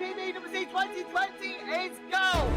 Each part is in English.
GPVWC 2020 is go!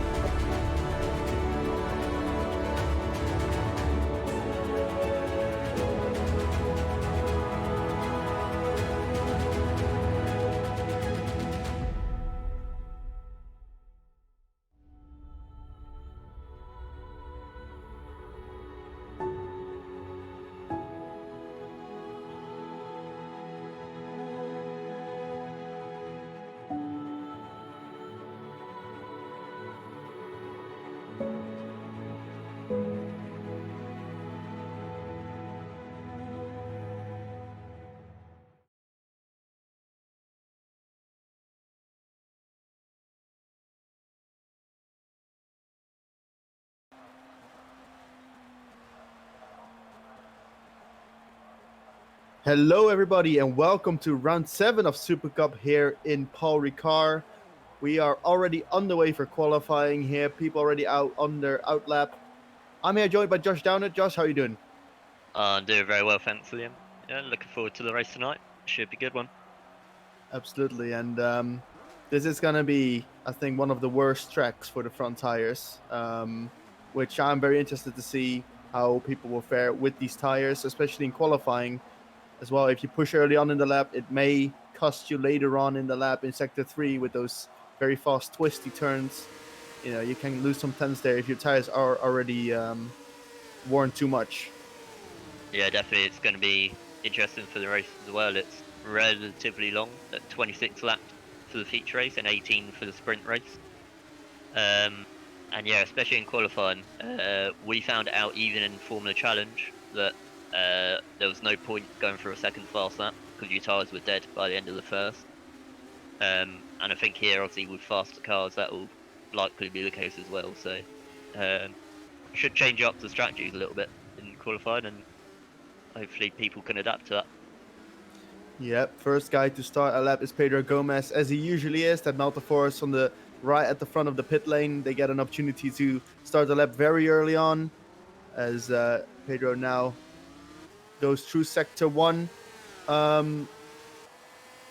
Hello, everybody, and welcome to round 7 of Supercup here in Paul Ricard. We are already on the way for qualifying here. People already out on their outlap. I'm here joined by Josh Downard. Josh, how are you doing? I'm doing very well, thanks, Liam. Yeah, looking forward to the race tonight. Should be a good one. Absolutely, and this is going to be, I think, one of the worst tracks for the front tires, which I'm very interested to see how people will fare with these tires, especially in qualifying. As well, if you push early on in the lap, it may cost you later on in the lap in sector 3 with those very fast twisty turns. You know, you can lose some tenths there if your tires are already worn too much. Yeah, definitely, it's going to be interesting for the race as well. It's relatively long, at 26 laps for the feature race and 18 for the sprint race. And yeah, especially in qualifying, we found out even in Formula Challenge that there was no point going for a second fast lap because your tyres were dead by the end of the first. And I think here, obviously, with faster cars, that will likely be the case as well. So, should change up the strategies a little bit in qualifying, and hopefully people can adapt to that. Yep, first guy to start a lap is Pedro Gomez, as he usually is. That Maltaforce on the right at the front of the pit lane. They get an opportunity to start the lap very early on, as Pedro now goes through sector 1.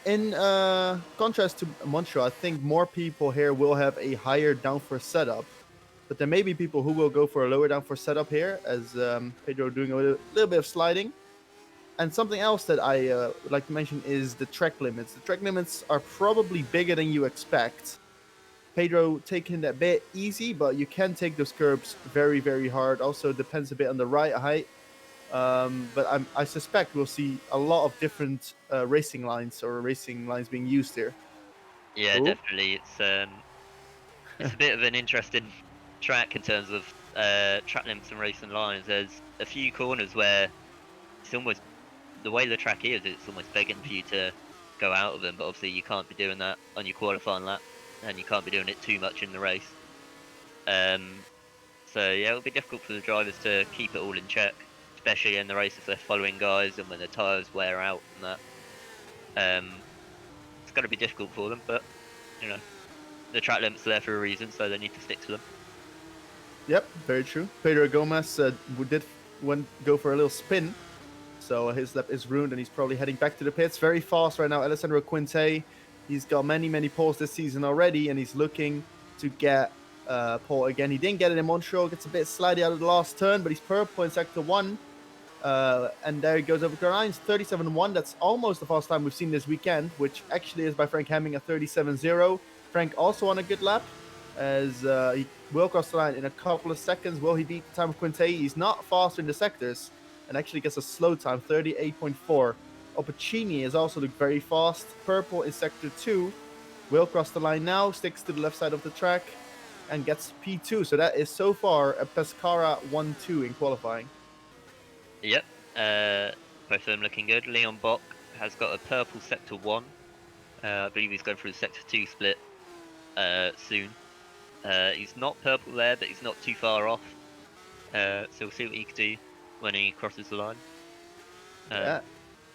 In contrast to Montreal, I think more people here will have a higher downforce setup. But there may be people who will go for a lower downforce setup here, as Pedro doing a little bit of sliding. And something else that I would like to mention is the track limits. The track limits are probably bigger than you expect. Pedro taking that bit easy, but you can take those curbs very, very hard. Also depends a bit on the ride height. But I suspect we'll see a lot of different racing lines being used here. Yeah, Ooh. definitely. It's a bit of an interesting track in terms of track limits and racing lines. There's a few corners where it's almost the way the track is. It's almost begging for you to go out of them, but obviously you can't be doing that on your qualifying lap, and you can't be doing it too much in the race. So yeah, it'll be difficult for the drivers to keep it all in check, especially in the race if they're following guys and when the tyres wear out and that. It's going to be difficult for them, but you know, the track limits are there for a reason, so they need to stick to them. Yep, very true. Pedro Gomez did go for a little spin, so his lap is ruined and he's probably heading back to the pits. Very fast right now, Alessandro Quinte. He's got many poles this season already, and he's looking to get pole again. He didn't get it in Montreal, gets a bit slidey out of the last turn, but he's purple in sector 1. And there he goes over to lines, 37.1. That's almost the fast time we've seen this weekend, which actually is by Frank Hemming at 37.0. Frank also on a good lap, as he will cross the line in a couple of seconds. Will he beat the time of Quinte? He's not faster in the sectors and actually gets a slow time, 38.4. Opacini has also looked very fast. Purple in sector 2. Will cross the line now, sticks to the left side of the track, and gets P2. So that is so far a Pescara 1-2 in qualifying. Yep, both of them looking good. Leon Bock has got a purple sector 1. I believe he's going through the sector 2 split soon. He's not purple there, but he's not too far off. So we'll see what he can do when he crosses the line. Yeah.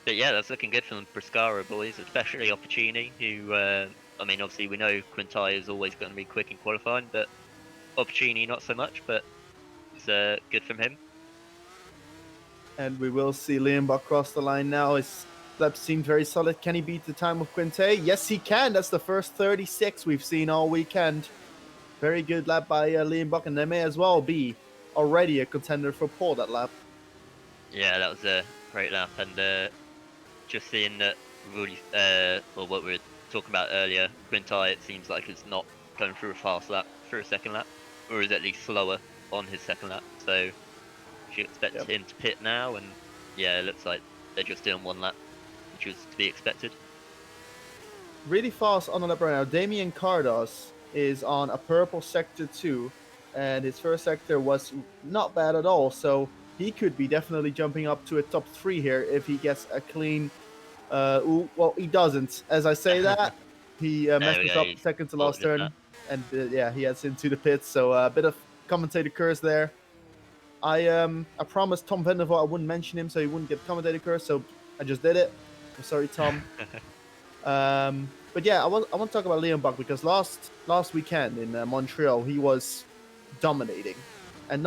But yeah, that's looking good for the Pescara boys, especially Opacini, who, I mean, obviously we know Quintai is always going to be quick in qualifying, but Opacini not so much, but it's good from him. And we will see Liam Buck cross the line now. His lap seemed very solid. Can he beat the time of Quinte? Yes, he can. That's the first 36 we've seen all weekend. Very good lap by Liam Buck, and they may as well be already a contender for pole that lap. Yeah, that was a great lap, and just seeing that really, well, what we were talking about earlier, Quintai, it seems like it's not going through a fast lap for a second lap, or is at least slower on his second lap. So you expect him to pit now, and yeah, it looks like they're just doing one lap, which was to be expected. Really fast on the lap right now. Damien Cardos is on a purple sector 2, and his first sector was not bad at all. So he could be definitely jumping up to a top 3 here if he gets a clean. Well, he doesn't. As I say that, he messed us up second to last turn, and yeah, he heads into the pits. So a bit of commentator curse there. I promised Tom Vandervoort I wouldn't mention him so he wouldn't get commentator curse, so I just did it. I'm sorry, Tom. But yeah, I want to talk about Liam Buck because last weekend in Montreal he was dominating, and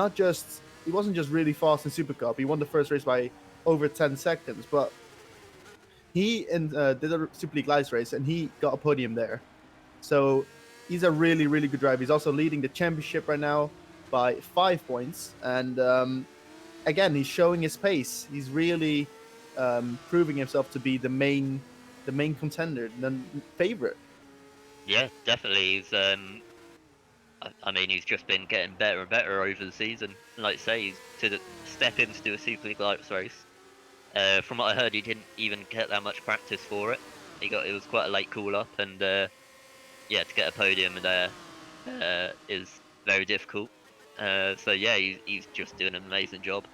he wasn't just really fast in Supercup. He won the first race by over 10 seconds, but he did a Super League Lights race and he got a podium there. So he's a really, really good driver. He's also leading the championship right now by 5 points, and again, he's showing his pace. He's really proving himself to be the main contender, the favorite. Yeah, definitely. He's I mean, he's just been getting better and better over the season. Like I say, he's to step in to do a Super League Lights race. From what I heard, he didn't even get that much practice for it. It was quite a late call up, and yeah, to get a podium there is very difficult. So yeah, he's just doing an amazing job.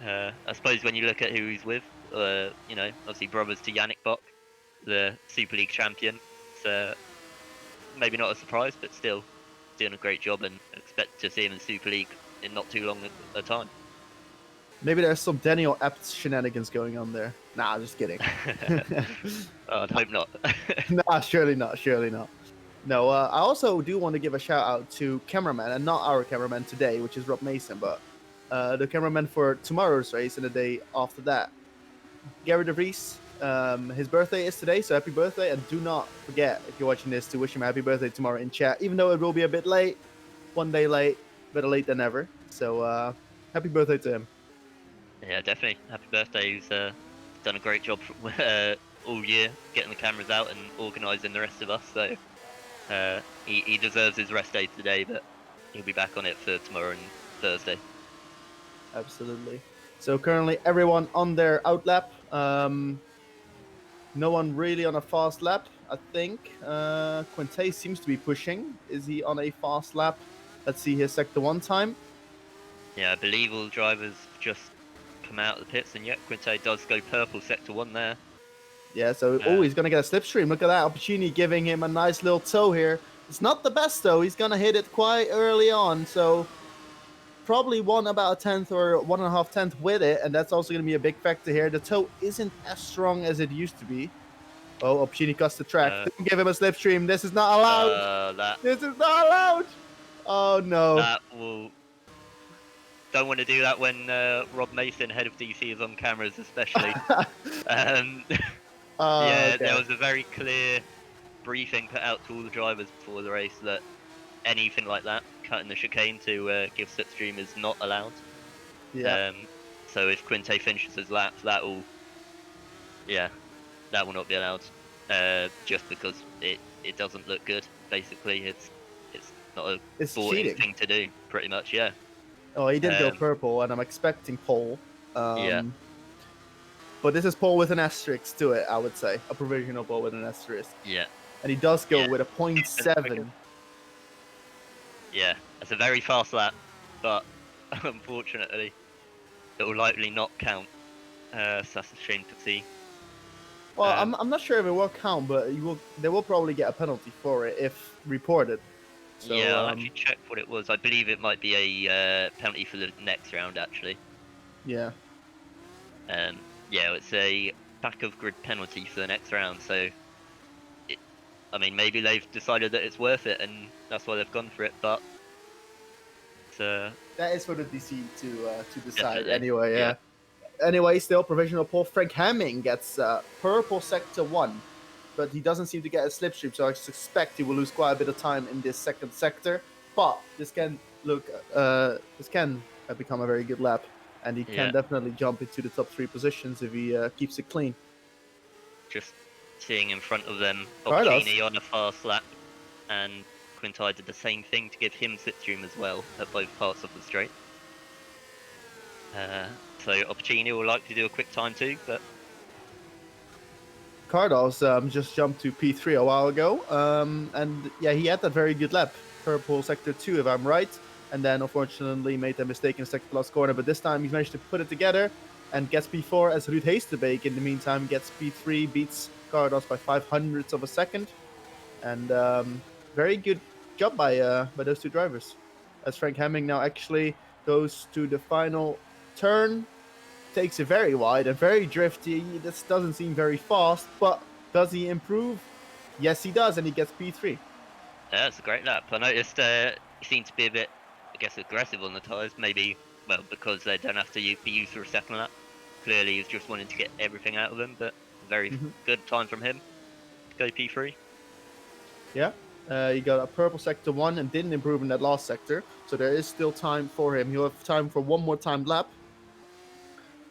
I suppose when you look at who he's with, obviously brothers to Yannick Bock, the Super League champion. So maybe not a surprise, but still doing a great job, and expect to see him in Super League in not too long a time. Maybe there's some Daniel Epps shenanigans going on there. Nah, just kidding. Oh, I'd hope not. Nah, surely not. No, I also do want to give a shout out to cameraman, and not our cameraman today, which is Rob Mason, but the cameraman for tomorrow's race and the day after that. Gary DeVries, his birthday is today, so happy birthday, and do not forget, if you're watching this, to wish him a happy birthday tomorrow in chat, even though it will be a bit late, 1 day late, better late than never. So happy birthday to him. Yeah, definitely. Happy birthday. He's done a great job all year, getting the cameras out and organising the rest of us, so he deserves his rest day today, but he'll be back on it for tomorrow and Thursday. Absolutely. So currently everyone on their outlap. No one really on a fast lap, I think. Quinte seems to be pushing. Is he on a fast lap? Let's see his sector 1 time. Yeah, I believe all drivers just come out of the pits, and yet Quinte does go purple sector 1 there. Yeah, so he's going to get a slipstream. Look at that opportunity, giving him a nice little toe here. It's not the best, though. He's going to hit it quite early on, so probably won about a 10th or 1.5 tenth with it, and that's also going to be a big factor here. The toe isn't as strong as it used to be. Oh, opportunity cuts the track. Don't give him a slipstream. This is not allowed. This is not allowed. Oh, no. That will... Don't want to do that when Rob Mason, head of DC, is on cameras, especially. Okay. There was a very clear briefing put out to all the drivers before the race that anything like that, cutting the chicane to give slipstream, is not allowed. Yeah. So if Quinte finishes his laps, that will not be allowed. Just because it doesn't look good. Basically, it's not a sporting thing to do. Pretty much, yeah. Oh, he did go purple, and I'm expecting pole. Yeah. But this is pole with an asterisk to it, I would say. A provisional pole with an asterisk. Yeah. And he does go with a 0.7. Yeah, that's a very fast lap, but unfortunately, it will likely not count. So that's a shame to see. Well, I'm not sure if it will count, but they will probably get a penalty for it if reported. So, yeah, I'll actually check what it was. I believe it might be a penalty for the next round, actually. Yeah. Yeah, it's a back of grid penalty for the next round. So, maybe they've decided that it's worth it, and that's why they've gone for it. But that is for the DC to decide definitely. anyway. Yeah. Anyway, still provisional pole. Frank Hemming gets purple sector 1, but he doesn't seem to get a slipstream, so I suspect he will lose quite a bit of time in this second sector. But this can become a very good lap, and he can definitely jump into the top 3 positions if he keeps it clean. Just seeing in front of them, Carlos. Opportuni on a fast lap, and Quintai did the same thing to give him slipstream as well at both parts of the straight. So Opportuni will likely do a quick time too, but Cardos just jumped to P3 a while ago, and yeah, he had that very good lap, purple sector 2 if I'm right, and then unfortunately made a mistake in the second last corner, but this time he's managed to put it together and gets P4 as Ruud Heestebeek in the meantime gets P3, beats Cardos by 0.05 of a second, and very good job by those 2 drivers, as Frank Hemming now actually goes to the final turn, takes it very wide and very drifty. This doesn't seem very fast, but does he improve? Yes, he does, and he gets P3. Yeah, that's a great lap. I noticed he seemed to be a bit, I guess, aggressive on the tyres. Maybe, well, because they don't have to be used for a second lap. Clearly, he's just wanting to get everything out of them, but very good time from him to go P3. Yeah, he got a purple sector 1 and didn't improve in that last sector, so there is still time for him. He'll have time for one more timed lap.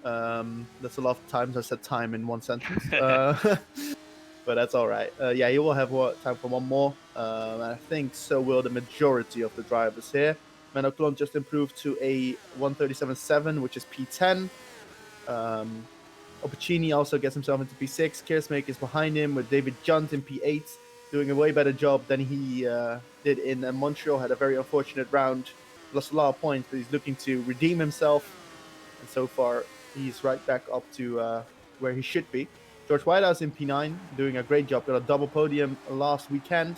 That's a lot of times I said time in one sentence, but that's all right. Yeah, he will have time for one more, and I think so will the majority of the drivers here. Menoclon just improved to a 137.7, which is P10. Opportuni also gets himself into P6. Keersmake is behind him with David Junt in P8, doing a way better job than he did in Montreal. Had a very unfortunate round, lost a lot of points, but he's looking to redeem himself, and so far he's right back up to where he should be. George Whitehouse in P9, doing a great job. Got a double podium last weekend,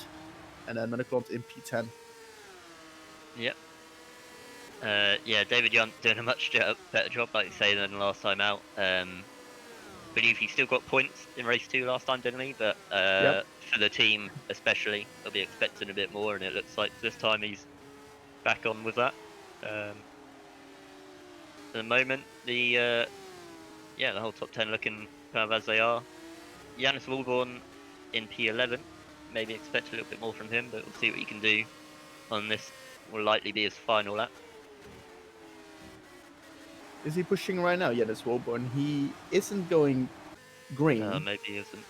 and then Menoclont in P10. Yep. Yeah, David Young doing a much better job, like you say, than last time out. Believe he still got points in race 2 last time, didn't he? But for the team especially, they'll be expecting a bit more, and it looks like this time he's back on with that. At the moment, the whole top 10 looking kind of as they are. Janus Walborn in P11, maybe expect a little bit more from him, but we'll see what he can do on this. Will likely be his final lap. Is he pushing right now? Janus Walborn. He isn't going green. Maybe he isn't.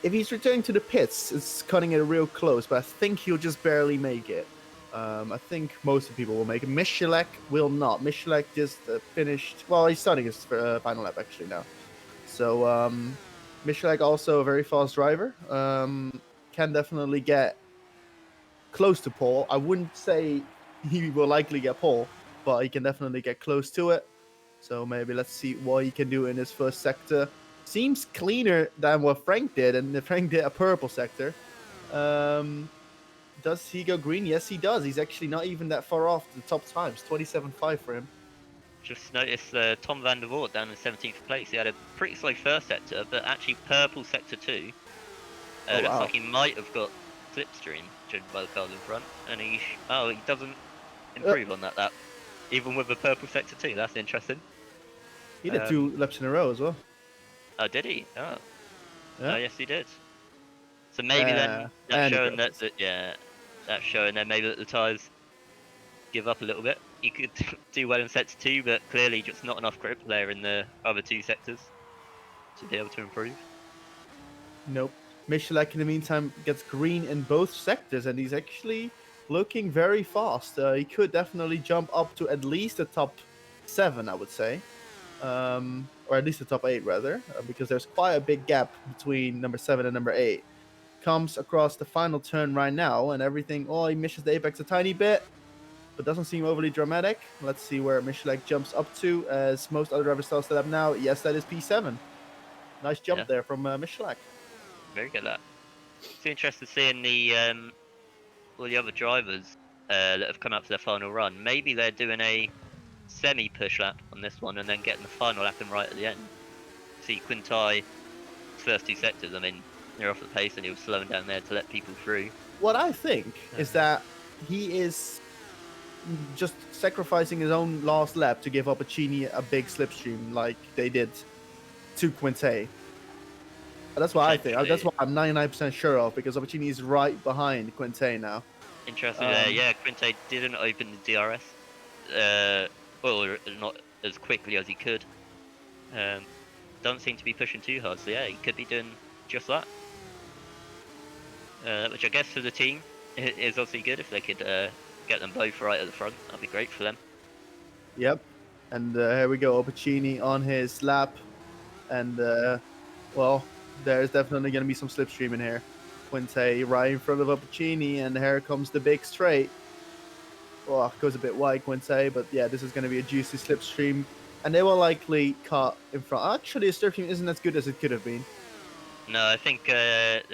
If he's returning to the pits, it's cutting it real close, but I think he'll just barely make it. I think most of the people will make it. Michalek will not. Michalek just finished... Well, he's starting his final lap actually now. So, Michalek also a very fast driver. Can definitely get close to pole. I wouldn't say he will likely get pole, but he can definitely get close to it. So maybe let's see what he can do in his first sector. Seems cleaner than what Frank did, and Frank did a purple sector. Does he go green? Yes, he does. He's actually not even that far off the top times. 27.5 for him. Just noticed Tom van der Voort down in 17th place. He had a pretty slow first sector, but actually purple sector 2. Looks like he might have got slipstream judged by the cars in front, and he doesn't improve on that lap, even with the purple sector 2. That's interesting. He did 2 laps in a row as well. Oh, did he? Oh, yeah. Oh, yes, he did. So maybe then that's showing that's showing then maybe that the tyres give up a little bit. He could do well in sector 2, but clearly just not enough grip there in the other 2 sectors to be able to improve. Nope. Michalek in the meantime gets green in both sectors, and he's actually looking very fast. He could definitely jump up to at least the top 7, I would say. Or at least the top 8 rather, because there's quite a big gap between number 7 and number 8. Comes across the final turn right now, and everything, he misses the apex a tiny bit, but doesn't seem overly dramatic. Let's see where Michalek jumps up to, as most other drivers still set up now. Yes, that is P7. Nice jump there from Michalek. Very good lap. It's interesting seeing the all the other drivers that have come up to their final run. Maybe they're doing a semi-push lap on this one and then getting the final lap in right at the end. See Quintai, first 2 sectors, I mean, they're off the pace and he was slowing down there to let people through. What I think is that he is just sacrificing his own last lap to give Opportuni a big slipstream like they did to Quinte. That's what I think. That's what I'm 99% sure of, because Opportuni is right behind Quinte now. Interesting there. Yeah, Quinte didn't open the DRS. Well, not as quickly as he could. Doesn't seem to be pushing too hard, so yeah, he could be doing just that. Which I guess for the team is obviously good if they could get them both right at the front. That'd be great for them. Yep. And here we go, Opporuni on his lap. And, well, there's definitely going to be some slipstream in here. Quinte right in front of Opporuni, and here comes the big straight. Oh, goes a bit wide, Quinte, but yeah, this is going to be a juicy slipstream. And they will likely cut in front. Actually, the slipstream isn't as good as it could have been. No, I think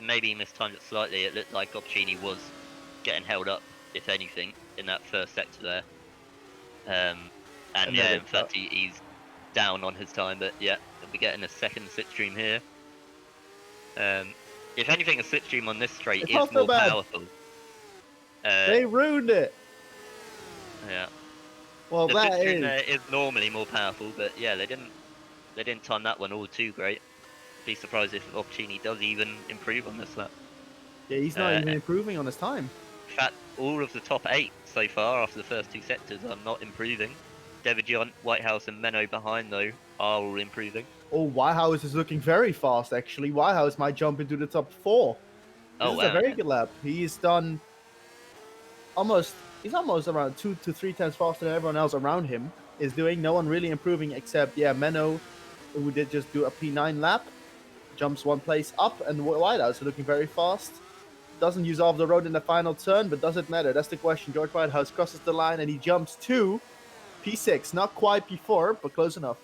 maybe he mistimed it slightly. It looked like Opporuni was getting held up, if anything, in that first sector there. And yeah, in fact, he's down on his time, but yeah, he'll be getting a second slipstream here. If anything, a slipstream on this straight is more powerful. They ruined it. Yeah. Well, the that slipstream is normally more powerful, but yeah, they didn't time that one all too great. Be surprised if Opporuni does even improve on this lap. Yeah, he's not even improving on his time. In fact, all of the top 8 so far after the first 2 sectors are not improving. Devijon, Whitehouse, and Menno behind, though, are all improving. Oh, Whitehouse is looking very fast, actually. Whitehouse might jump into the top 4. This is a very good lap. He's done he's almost around 2 to 3 times faster than everyone else around him is doing. No one really improving except, yeah, Menno, who did just do a P9 lap. Jumps 1 place up, and Whitehouse looking very fast. Doesn't use off the road in the final turn, but does it matter? That's the question. George Whitehouse crosses the line and he jumps to P6. Not quite P4, but close enough.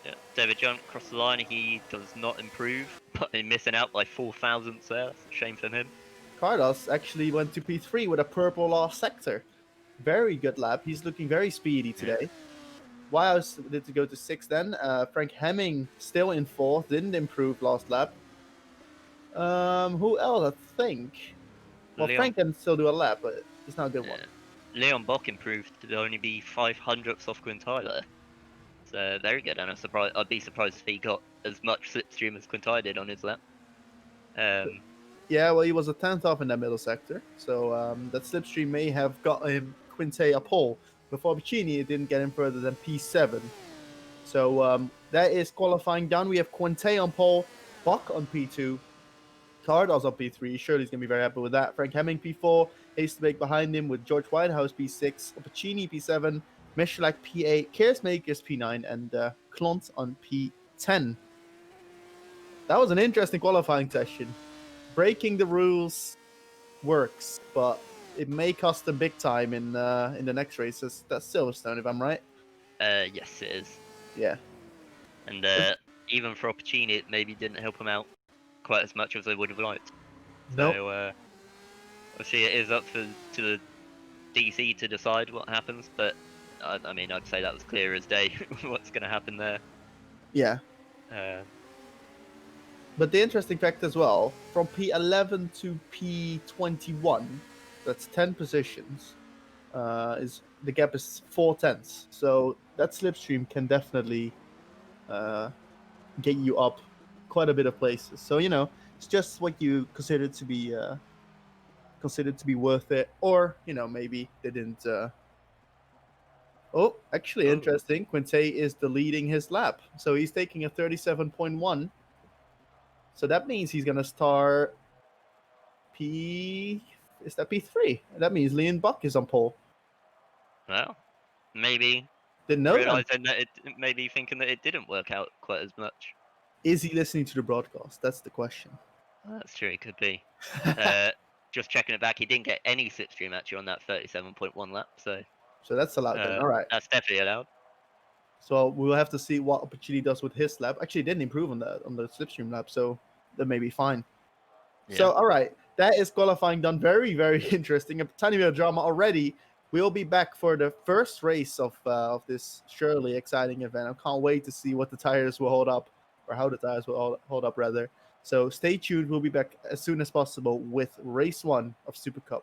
Yeah, Devijon crossed the line. He does not improve, but he's missing out by 4 thousandths there. That's a shame for him. Carlos actually went to P3 with a purple last sector. Very good lap. He's looking very speedy today. Yeah. Whitehouse did to go to 6th then. Frank Hemming still in 4th. Didn't improve last lap. Who else? I think. Well, Leon. Frank can still do a lap, but it's not a good one. Leon Bock improved to only be 500ths off Quintile. So very good, and I'd be surprised if he got as much slipstream as Quintile did on his lap. Yeah, well, he was a 10th off in that middle sector, so that slipstream may have got him Quinte a pole. Before Opporuni, it didn't get him further than P7. So that is qualifying done. We have Quinte on pole, Bock on P2, Cardos on P3. Surely he's going to be very happy with that. Frank Hemming P4, Hastenbeek behind him with George Whitehouse P6, Opporuni P7, Michalak P8, Keersmakers P9, and Klont on P10. That was an interesting qualifying session. Breaking the rules works, but it may cost them big time in the next races. That's Silverstone, if I'm right. Yes, it is. Yeah. And even for Opporuni, it maybe didn't help him out quite as much as they would have liked. Nope. So obviously it is up to the DC to decide what happens, but I mean, I'd say that was clear as day what's going to happen there. Yeah. But the interesting fact as well, from P11 to P21, that's 10 positions, is the gap is 4 tenths. So that slipstream can definitely get you up quite a bit of places. So, you know, it's just what you consider to be worth it, or, you know, maybe they didn't. Oh, actually, interesting. Quinte is deleting his lap, so he's taking a 37.1. So that means he's gonna start P. Is that P3? That means Leon Bock is on pole. Well, maybe didn't know realizing that it maybe thinking that it didn't work out quite as much. Is he listening to the broadcast? That's the question. That's true. It could be. Just checking it back, he didn't get any slipstream actually on that 37.1 lap. So that's allowed. Then. All right. That's definitely allowed. So we'll have to see what Opporuni does with his lap. Actually, he didn't improve on the slipstream lap, so that may be fine. Yeah. So, all right, that is qualifying done. Very, very interesting. A tiny bit of drama already. We'll be back for the first race of this surely exciting event. I can't wait to see what the tires will hold up, or how the tires will hold up, rather. So stay tuned. We'll be back as soon as possible with race 1 of Supercup.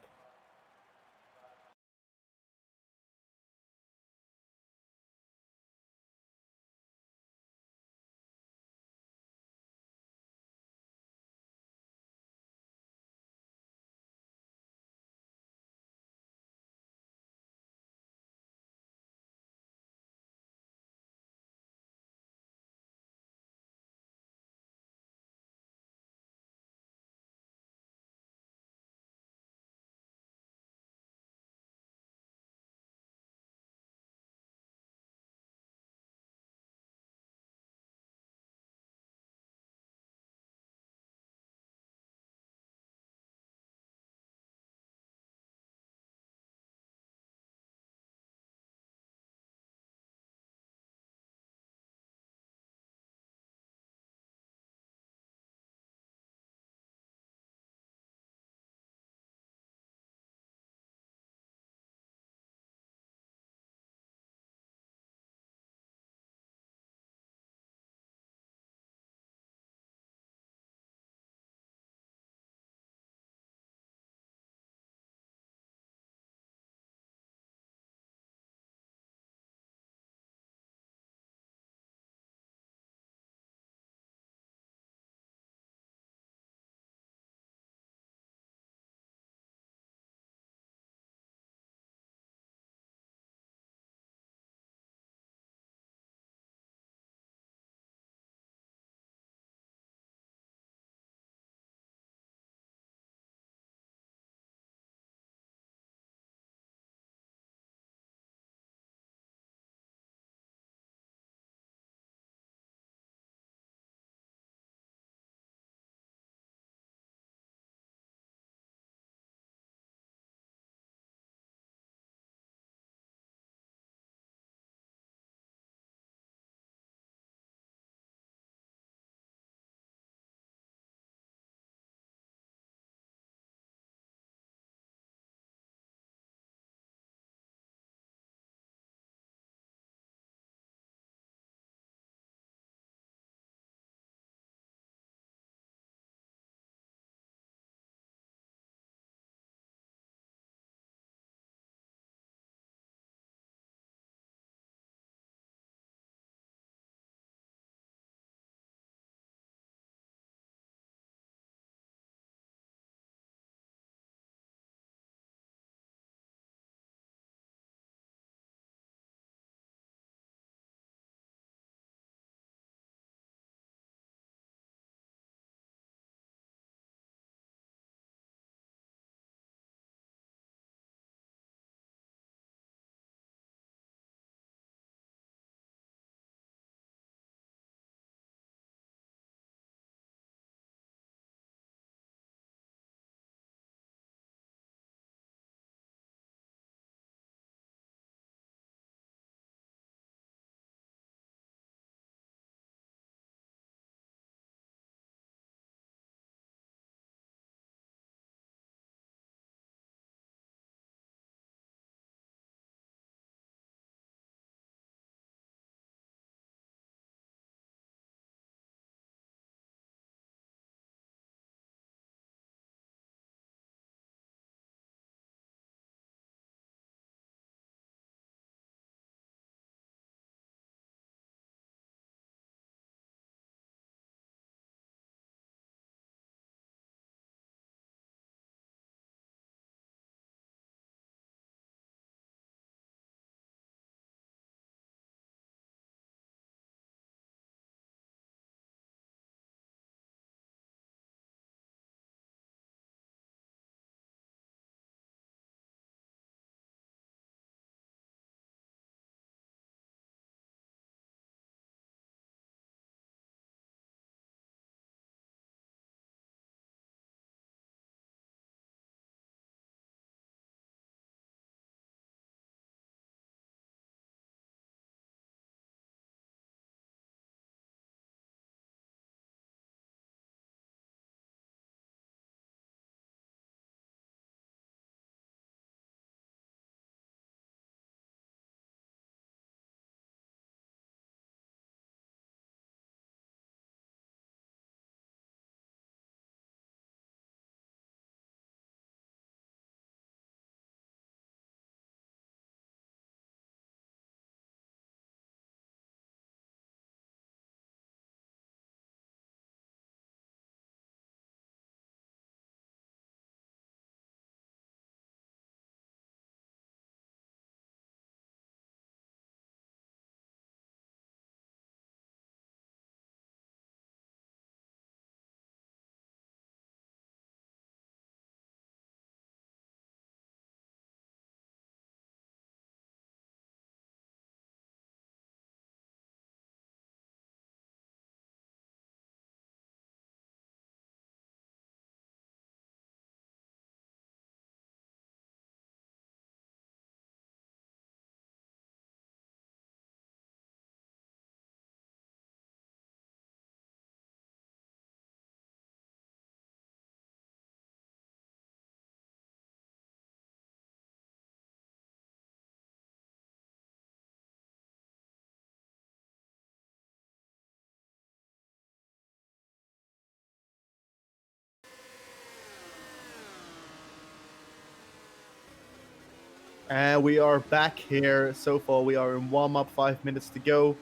And we are back here. So far, we are in warm-up, 5 minutes to go.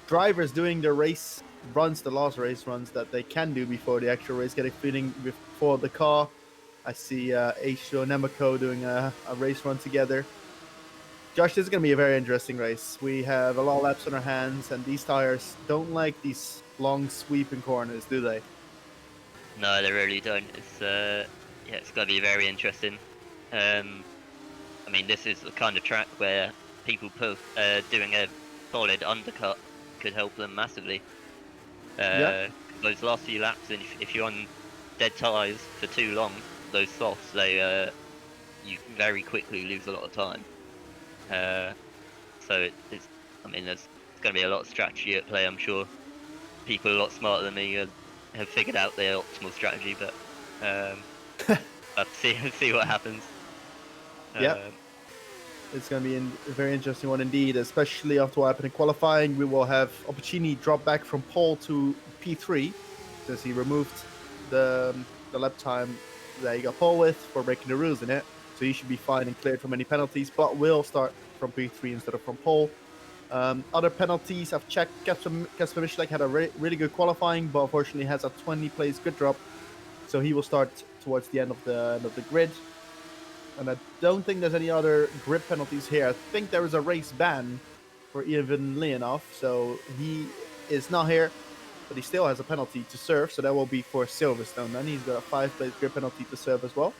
Drivers doing the race runs, the last race runs that they can do before the actual race, getting feeling before the car. I see Aisho and Nemeko doing a race run together. Josh, this is going to be a very interesting race. We have a lot of laps on our hands, and these tires don't like these long sweeping corners, do they? No, they really don't. It's it's going to be very interesting. I mean, this is the kind of track where people doing a solid undercut could help them massively. Those last few laps, and if you're on dead tyres for too long, those softs, you very quickly lose a lot of time. So it's, I mean, there's going to be a lot of strategy at play. I'm sure people a lot smarter than me have figured out their optimal strategy, but I'll see what happens. It's going to be a very interesting one indeed, especially after what happened in qualifying. We will have Opportuni drop back from pole to P3 since he removed the lap time that he got pole with for breaking the rules in it. So he should be fine and cleared from any penalties, but will start from P3 instead of from pole. Other penalties, I've checked. Kasper Michalek had a really good qualifying, but unfortunately has a 20 place grid drop. So he will start towards the end of the grid. And I don't think there's any other grip penalties here. I think there is a race ban for Ivan Leonov, so he is not here, but he still has a penalty to serve, so that will be for Silverstone. Then he's got a 5-place grip penalty to serve as well.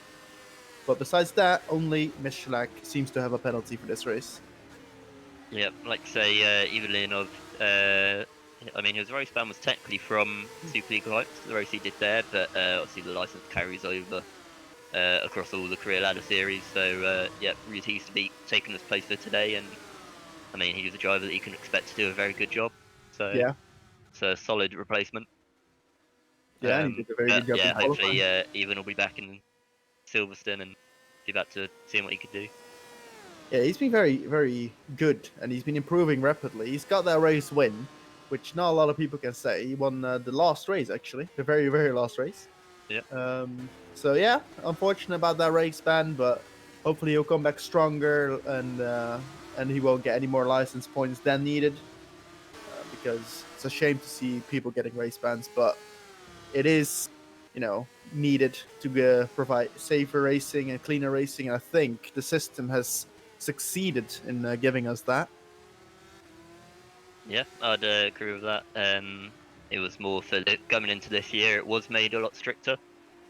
But besides that, only Michalak seems to have a penalty for this race. Yep, like I say, Ivan Leonov, I mean, his race ban was technically from Super League Lights, the race he did there, but obviously the license carries over across all the career ladder series. So really pleased to be taking his place for today, and I mean, he's a driver that you can expect to do a very good job. So yeah, it's a solid replacement. Yeah, and he did a very good job. Yeah, hopefully Ivan will be back in Silverstone and be back to seeing what he could do. Yeah, he's been very, very good, and he's been improving rapidly. He's got that race win, which not a lot of people can say. He won the last race, actually, the very, very last race. Yeah. So yeah, unfortunate about that race ban, but hopefully he'll come back stronger, and he won't get any more license points than needed. Because it's a shame to see people getting race bans, but it is, needed to provide safer racing and cleaner racing. And I think the system has succeeded in giving us that. Yeah, I'd agree with that. It was more for coming into this year. It was made a lot stricter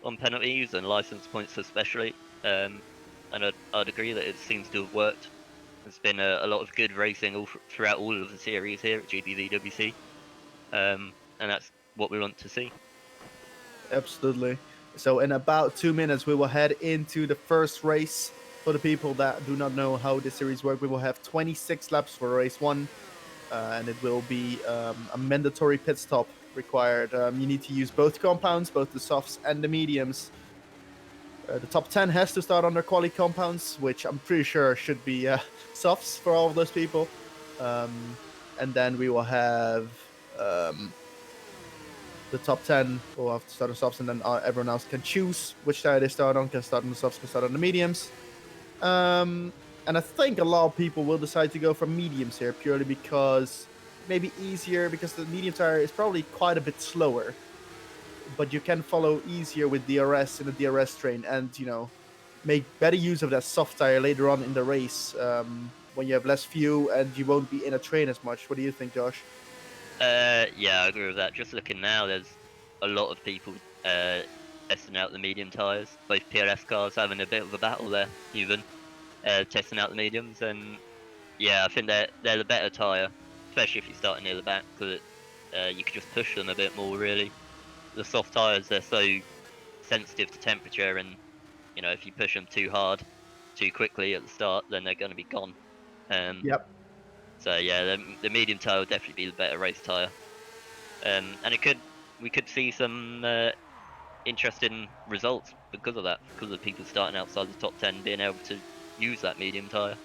on penalties and license points, especially. And I'd agree that it seems to have worked. There's been a lot of good racing throughout all of the series here at GPVWC, and that's what we want to see. Absolutely. So in about 2 minutes, we will head into the first race. For the people that do not know how this series works, we will have 26 laps for race 1, and it will be a mandatory pit stop required. You need to use both compounds, both the softs and the mediums. The top 10 has to start on their quali compounds, which I'm pretty sure should be softs for all of those people. And then we will have the top 10 will have to start on softs, and then everyone else can choose which tire they start on. Can start on the softs, can start on the mediums. And I think a lot of people will decide to go for mediums here purely because maybe easier, because the medium tire is probably quite a bit slower, but you can follow easier with DRS in the DRS train, and make better use of that soft tire later on in the race when you have less fuel and you won't be in a train as much. What do you think, Josh? Yeah, I agree with that. Just looking now, there's a lot of people testing out the medium tyres. Both PLS cars having a bit of a battle there, even testing out the mediums. And yeah, I think they're the better tyre, especially if you start near the back, because you can just push them a bit more, really. The soft tyres, they're so sensitive to temperature, and if you push them too hard, too quickly at the start, then they're going to be gone. Yep. So yeah, the medium tyre will definitely be the better race tyre, and we could see some interesting results because of that, because of people starting outside the top 10 being able to use that medium tyre.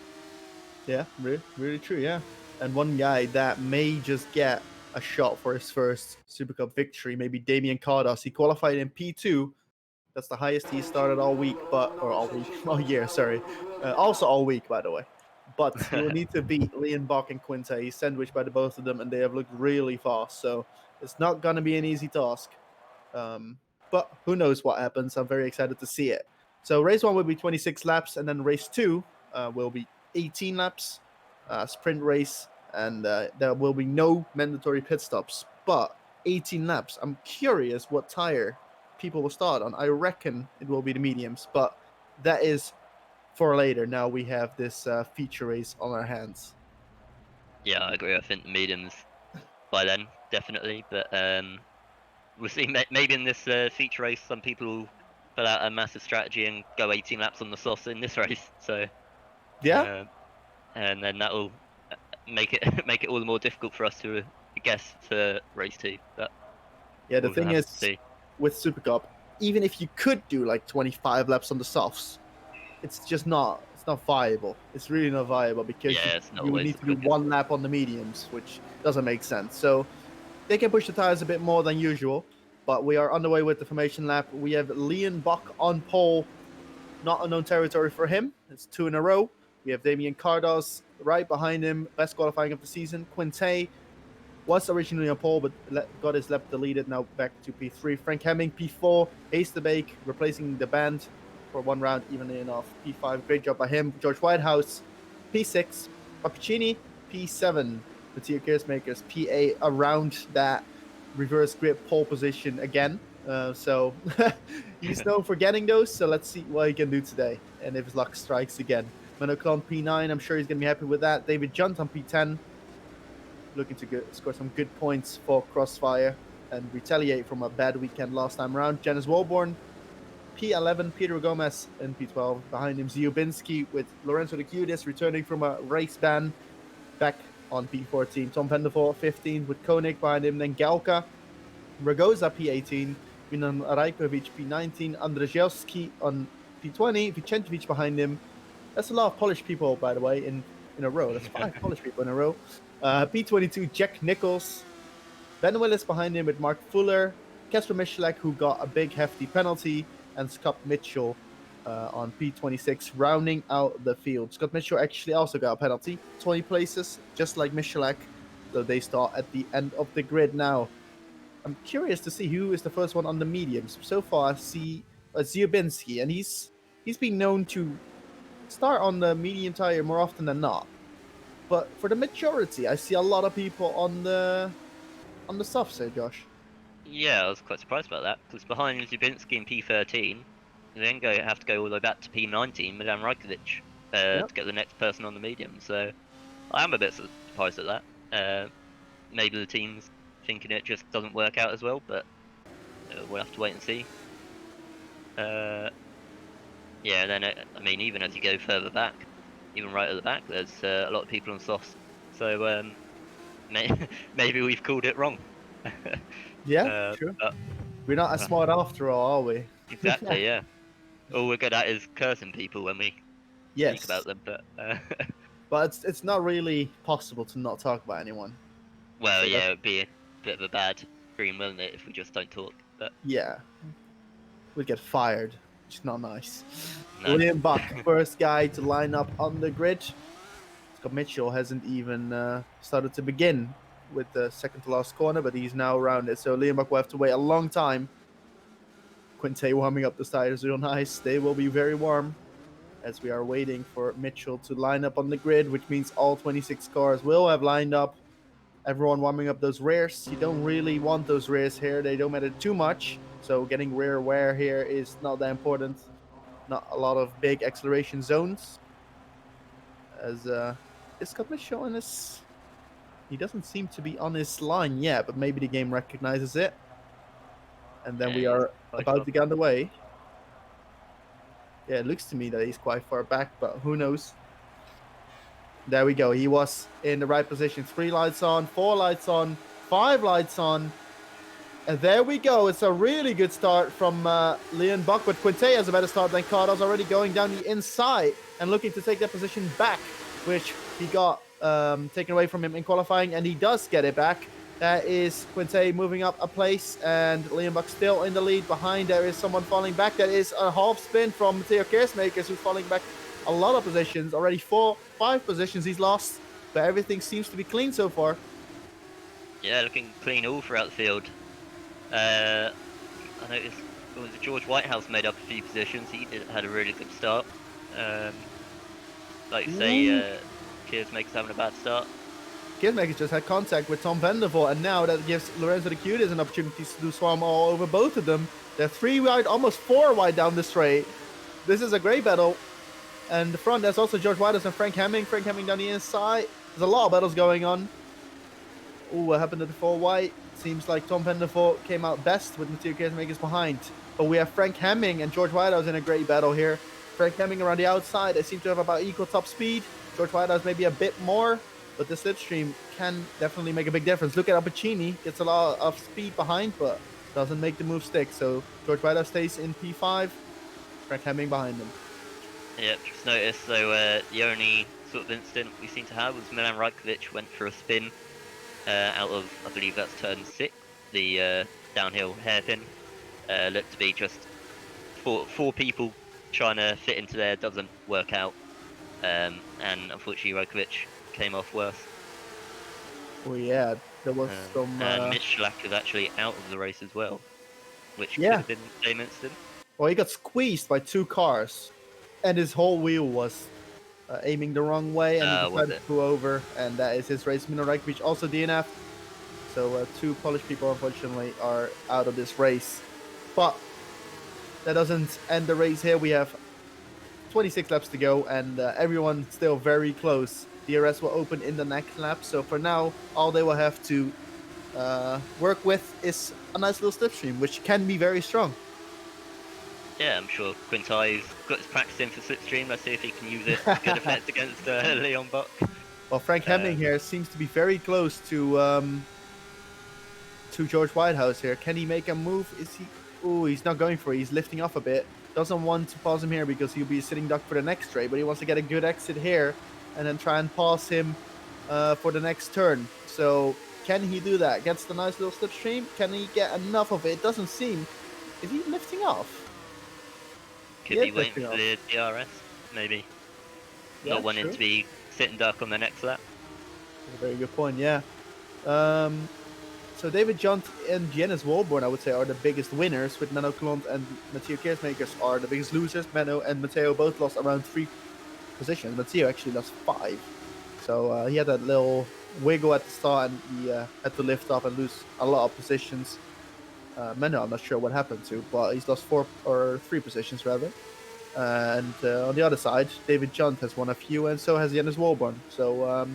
Yeah, really, really true. Yeah, and one guy that may just get a shot for his first Supercup victory, maybe Damien Cardos. He qualified in P2, That's the highest he started all week, or all week, all year, sorry. Also all week, by the way. But he will need to beat Leon Bach and Quinte. He's sandwiched by the both of them, and they have looked really fast. So it's not going to be an easy task. But who knows what happens. I'm very excited to see it. So race 1 will be 26 laps, and then race 2 will be 18 laps, sprint race, and there will be no mandatory pit stops. But 18 laps. I'm curious what tire people will start on. I reckon it will be the mediums, but that is for later. Now we have this feature race on our hands. Yeah, I agree. I think the mediums by then, definitely. But we'll see. Maybe in this feature race, some people will pull out a massive strategy and go 18 laps on the softs in this race. So Yeah, and then that will make it all the more difficult for us to guess for race 2. But yeah. The we'll thing have is, to see. with Supercup, even if you could do like 25 laps on the softs, it's just not. It's not viable. It's really not viable because Yeah, it's not you would always need the to do quickest. 1 lap on the mediums, which doesn't make sense. So they can push the tires a bit more than usual. But we are underway with the formation lap. We have Leon Bach on pole. Not unknown territory for him. It's 2 in a row. We have Damien Cardos right behind him. Best qualifying of the season. Quinte was originally on pole, but got his lap deleted. Now back to P3. Frank Hemming, P4. Haysterbake replacing the band for 1 round, evenly enough. P5, great job by him. George Whitehouse, P6. Papuccini, P7. Mattia Keersmakers, P8, around that reverse grip pole position again. So he's known for getting those. So let's see what he can do today, and if his luck strikes again. Menoclon P9, I'm sure he's going to be happy with that. David Junt on P10, looking to score some good points for Crossfire and retaliate from a bad weekend last time around. Janice Walborn, P11, Peter Gomez in P12. Behind him, Ziobinski with Lorenzo de Cudis returning from a race ban back on P14. Tom Vandervoort, 15 with Koenig behind him. Then Galka, Ragoza, P18. Milan Rajkovic, P19. Andrzejewski on P20. Vicentovic behind him. That's a lot of Polish people, by the way, in a row. That's 5 Polish people in a row. P22, Jack Nichols. Ben Willis behind him with Mark Fuller. Kasper Michalak, who got a big, hefty penalty. And Scott Mitchell on P26, rounding out the field. Scott Mitchell actually also got a penalty. 20 places, just like Michalak. So they start at the end of the grid now. I'm curious to see who is the first one on the mediums. So far, I see Ziobinski, and he's been known to start on the medium tire more often than not. But for the majority, I see a lot of people on the soft side, Josh. Yeah, I was quite surprised about that, because behind Zubinski in P13, you then have to go all the way back to P19, Milan Rajkovic, to get the next person on the medium. So I am a bit surprised at that. Maybe the team's thinking it just doesn't work out as well, but we'll have to wait and see. Yeah, then I mean, even as you go further back, even right at the back, there's a lot of people on softs. So maybe we've called it wrong. Yeah, true. We're not as smart after all, are we? Exactly, yeah. All we're good at is cursing people when we speak about them, but but it's not really possible to not talk about anyone. Well, so yeah, it'd be a bit of a bad dream, wouldn't it, if we just don't talk? But yeah, we'd get fired, which is not nice. No. William Buck, first guy to line up on the grid. Scott Mitchell hasn't even started to begin with the second to last corner, but he's now around it. So Liam Buck will have to wait a long time. Quinte warming up the tires real nice. They will be very warm as we are waiting for Mitchell to line up on the grid, which means all 26 cars will have lined up. Everyone warming up those rears. You don't really want those rears here. They don't matter too much. So getting rear wear here is not that important. Not a lot of big acceleration zones. As is Scott Mitchell on his... He doesn't seem to be on his line yet, but maybe the game recognizes it. And then we are about to get underway. Yeah, it looks to me that he's quite far back, but who knows? There we go. He was in the right position. 3 lights on, 4 lights on, 5 lights on. And there we go. It's a really good start from Leon Buck, but Quinte has a better start than Cardos, already going down the inside and looking to take that position back, which he got taken away from him in qualifying, and he does get it back. That is Quinte moving up a place, and Liam Buck still in the lead. Behind there is someone falling back. That is a half spin from Matteo Keersmakers, who's falling back a lot of positions. Already 5 positions he's lost, but everything seems to be clean so far. Yeah, looking clean all throughout the field. I noticed George Whitehouse made up a few positions. He had a really good start. Like you say, Keersmakers having a bad start. Keersmakers just had contact with Tom Vandervoort, and now that gives Lorenzo de Cutis an opportunity to do swarm all over both of them. They're 3 wide, almost 4 wide down the straight. This is a great battle. And the front, there's also George Whitehouse and Frank Hemming. Frank Hemming down the inside. There's a lot of battles going on. Ooh, what happened to the 4 wide? Seems like Tom Vandervoort came out best with Matteo Keersmakers behind. But we have Frank Hemming and George Whitehouse in a great battle here. Frank Hemming around the outside. They seem to have about equal top speed. George Whitehouse maybe a bit more, but the slipstream can definitely make a big difference. Look at Appiccini. Gets a lot of speed behind, but doesn't make the move stick. So George Whitehouse stays in P5. Frank Hemming behind him. Yeah, just noticed, so the only sort of incident we seem to have was Milan Rajkovic went for a spin out of, I believe that's turn 6, the downhill hairpin. Looked to be just four people trying to fit into there, doesn't work out. And unfortunately Rajkovic came off worse. Oh yeah, there was some... And Mitch Schlack is actually out of the race as well, which could Yeah. have been the same incident. Well, he got squeezed by 2 cars, and his whole wheel was aiming the wrong way, and he decided to go over, and that is his race. Milan Rajkovic also DNF. So 2 Polish people, unfortunately, are out of this race. But that doesn't end the race here. We have 26 laps to go, and everyone still very close. DRS will open in the next lap, so for now, all they will have to work with is a nice little slipstream, which can be very strong. Yeah, I'm sure Quintai's got his practice in for slipstream. Let's see if he can use it to good effect against Leon Buck. Well, Frank Hemming here seems to be very close to George Whitehouse here. Can he make a move? Is he? Oh, he's not going for it. He's lifting off a bit. Doesn't want to pause him here because he'll be a sitting duck for the next straight, but he wants to get a good exit here and then try and pause him for the next turn. So can he do that? Gets the nice little slipstream. Can he get enough of it? It doesn't seem. Is he lifting off? Could be waiting for the DRS, maybe. Yeah, Not wanting to be sitting duck on the next lap. That's a very good point, yeah. So David Junt and Giannis Walborn, I would say, are the biggest winners, with Menno Klont and Matteo Keersmakers are the biggest losers. Menno and Matteo both lost around 3 positions. Matteo actually lost 5. So he had that little wiggle at the start, and he had to lift off and lose a lot of positions. Menno, I'm not sure what happened to, but he's lost 4 or 3 positions rather. And on the other side, David Junt has won a few, and so has Giannis Walborn. So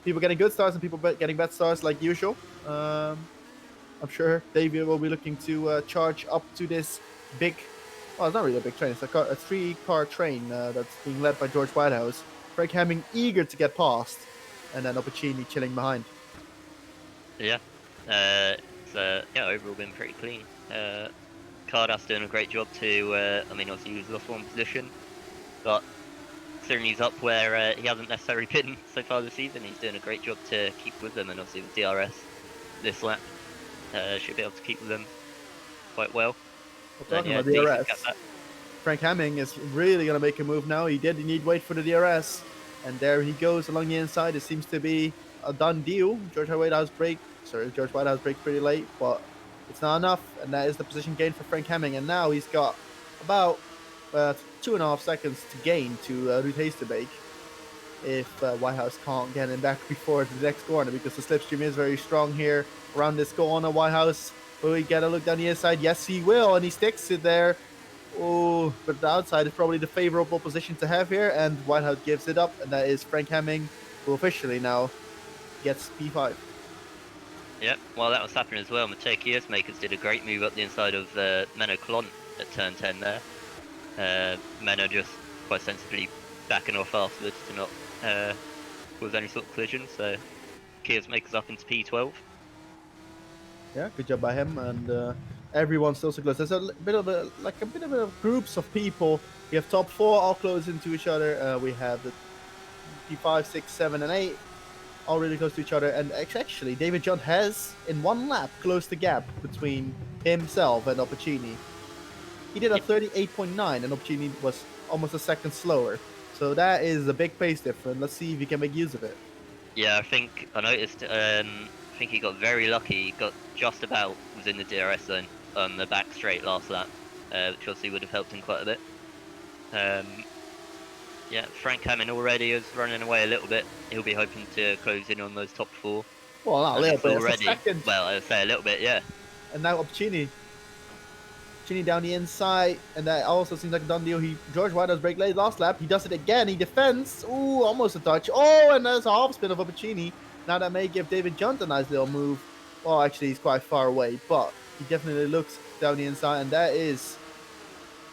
people getting good starts and people getting bad starts like usual. I'm sure David will be looking to charge up to this big, well, it's not really a big train, it's a 3-car train that's being led by George Whitehouse. Frank Hemming eager to get past, and then Appiccini chilling behind. Yeah. Yeah, overall been pretty clean. Cardas doing a great job to, I mean, obviously he was lost 1 position, but considering he's up where he hasn't necessarily been so far this season, he's doing a great job to keep with them, and obviously with DRS this lap, should be able to keep with them quite well. Talking about DRS, Frank Hemming is really going to make a move now. He did need wait for the DRS, and there he goes along the inside. It seems to be a done deal. George Whitehouse braked pretty late, but it's not enough, and that is the position gain for Frank Hemming. And now he's got about 2.5 seconds to gain to Ruud Heestebeek if Whitehouse can't get him back before the next corner, because the slipstream is very strong here around this corner. Whitehouse, will he get a look down the inside? Yes, he will, and he sticks it there. Oh, but the outside is probably the favorable position to have here, and Whitehouse gives it up, and that is Frank Hemming, who officially now gets P5. Yep, while that was happening as well, Matteo Keersmakers did a great move up the inside of Menno Klont at turn 10 there. Menno just quite sensibly backing off afterwards to not cause any sort of collision, so Keersmakers up into P12. Yeah, good job by him, and everyone's still so close. There's a bit of a groups of people. We have top 4 all close into each other. We have the P5, 6, 7, and 8. all really close to each other. And actually, David John has, in one lap, closed the gap between himself and Opportuni. He did a 38.9, and Opportuni was almost a second slower. So that is a big pace difference. Let's see if he can make use of it. Yeah, I noticed. I think he got very lucky. He got just about within the DRS zone on the back straight last lap, which obviously would have helped him quite a bit. Yeah, Frank Hammond already is running away a little bit. He'll be hoping to close in on those top 4. Well, not a little bit. Already. Second. Well, I would say a little bit, yeah. And now Opportuni. Opportuni down the inside, and that also seems like a done deal. George Whitehouse brake late last lap. He does it again. He defends. Ooh, almost a touch. Oh, and there's a half spin of Opportuni. Now that may give David John a nice little move. Well, actually, he's quite far away, but he definitely looks down the inside, and that is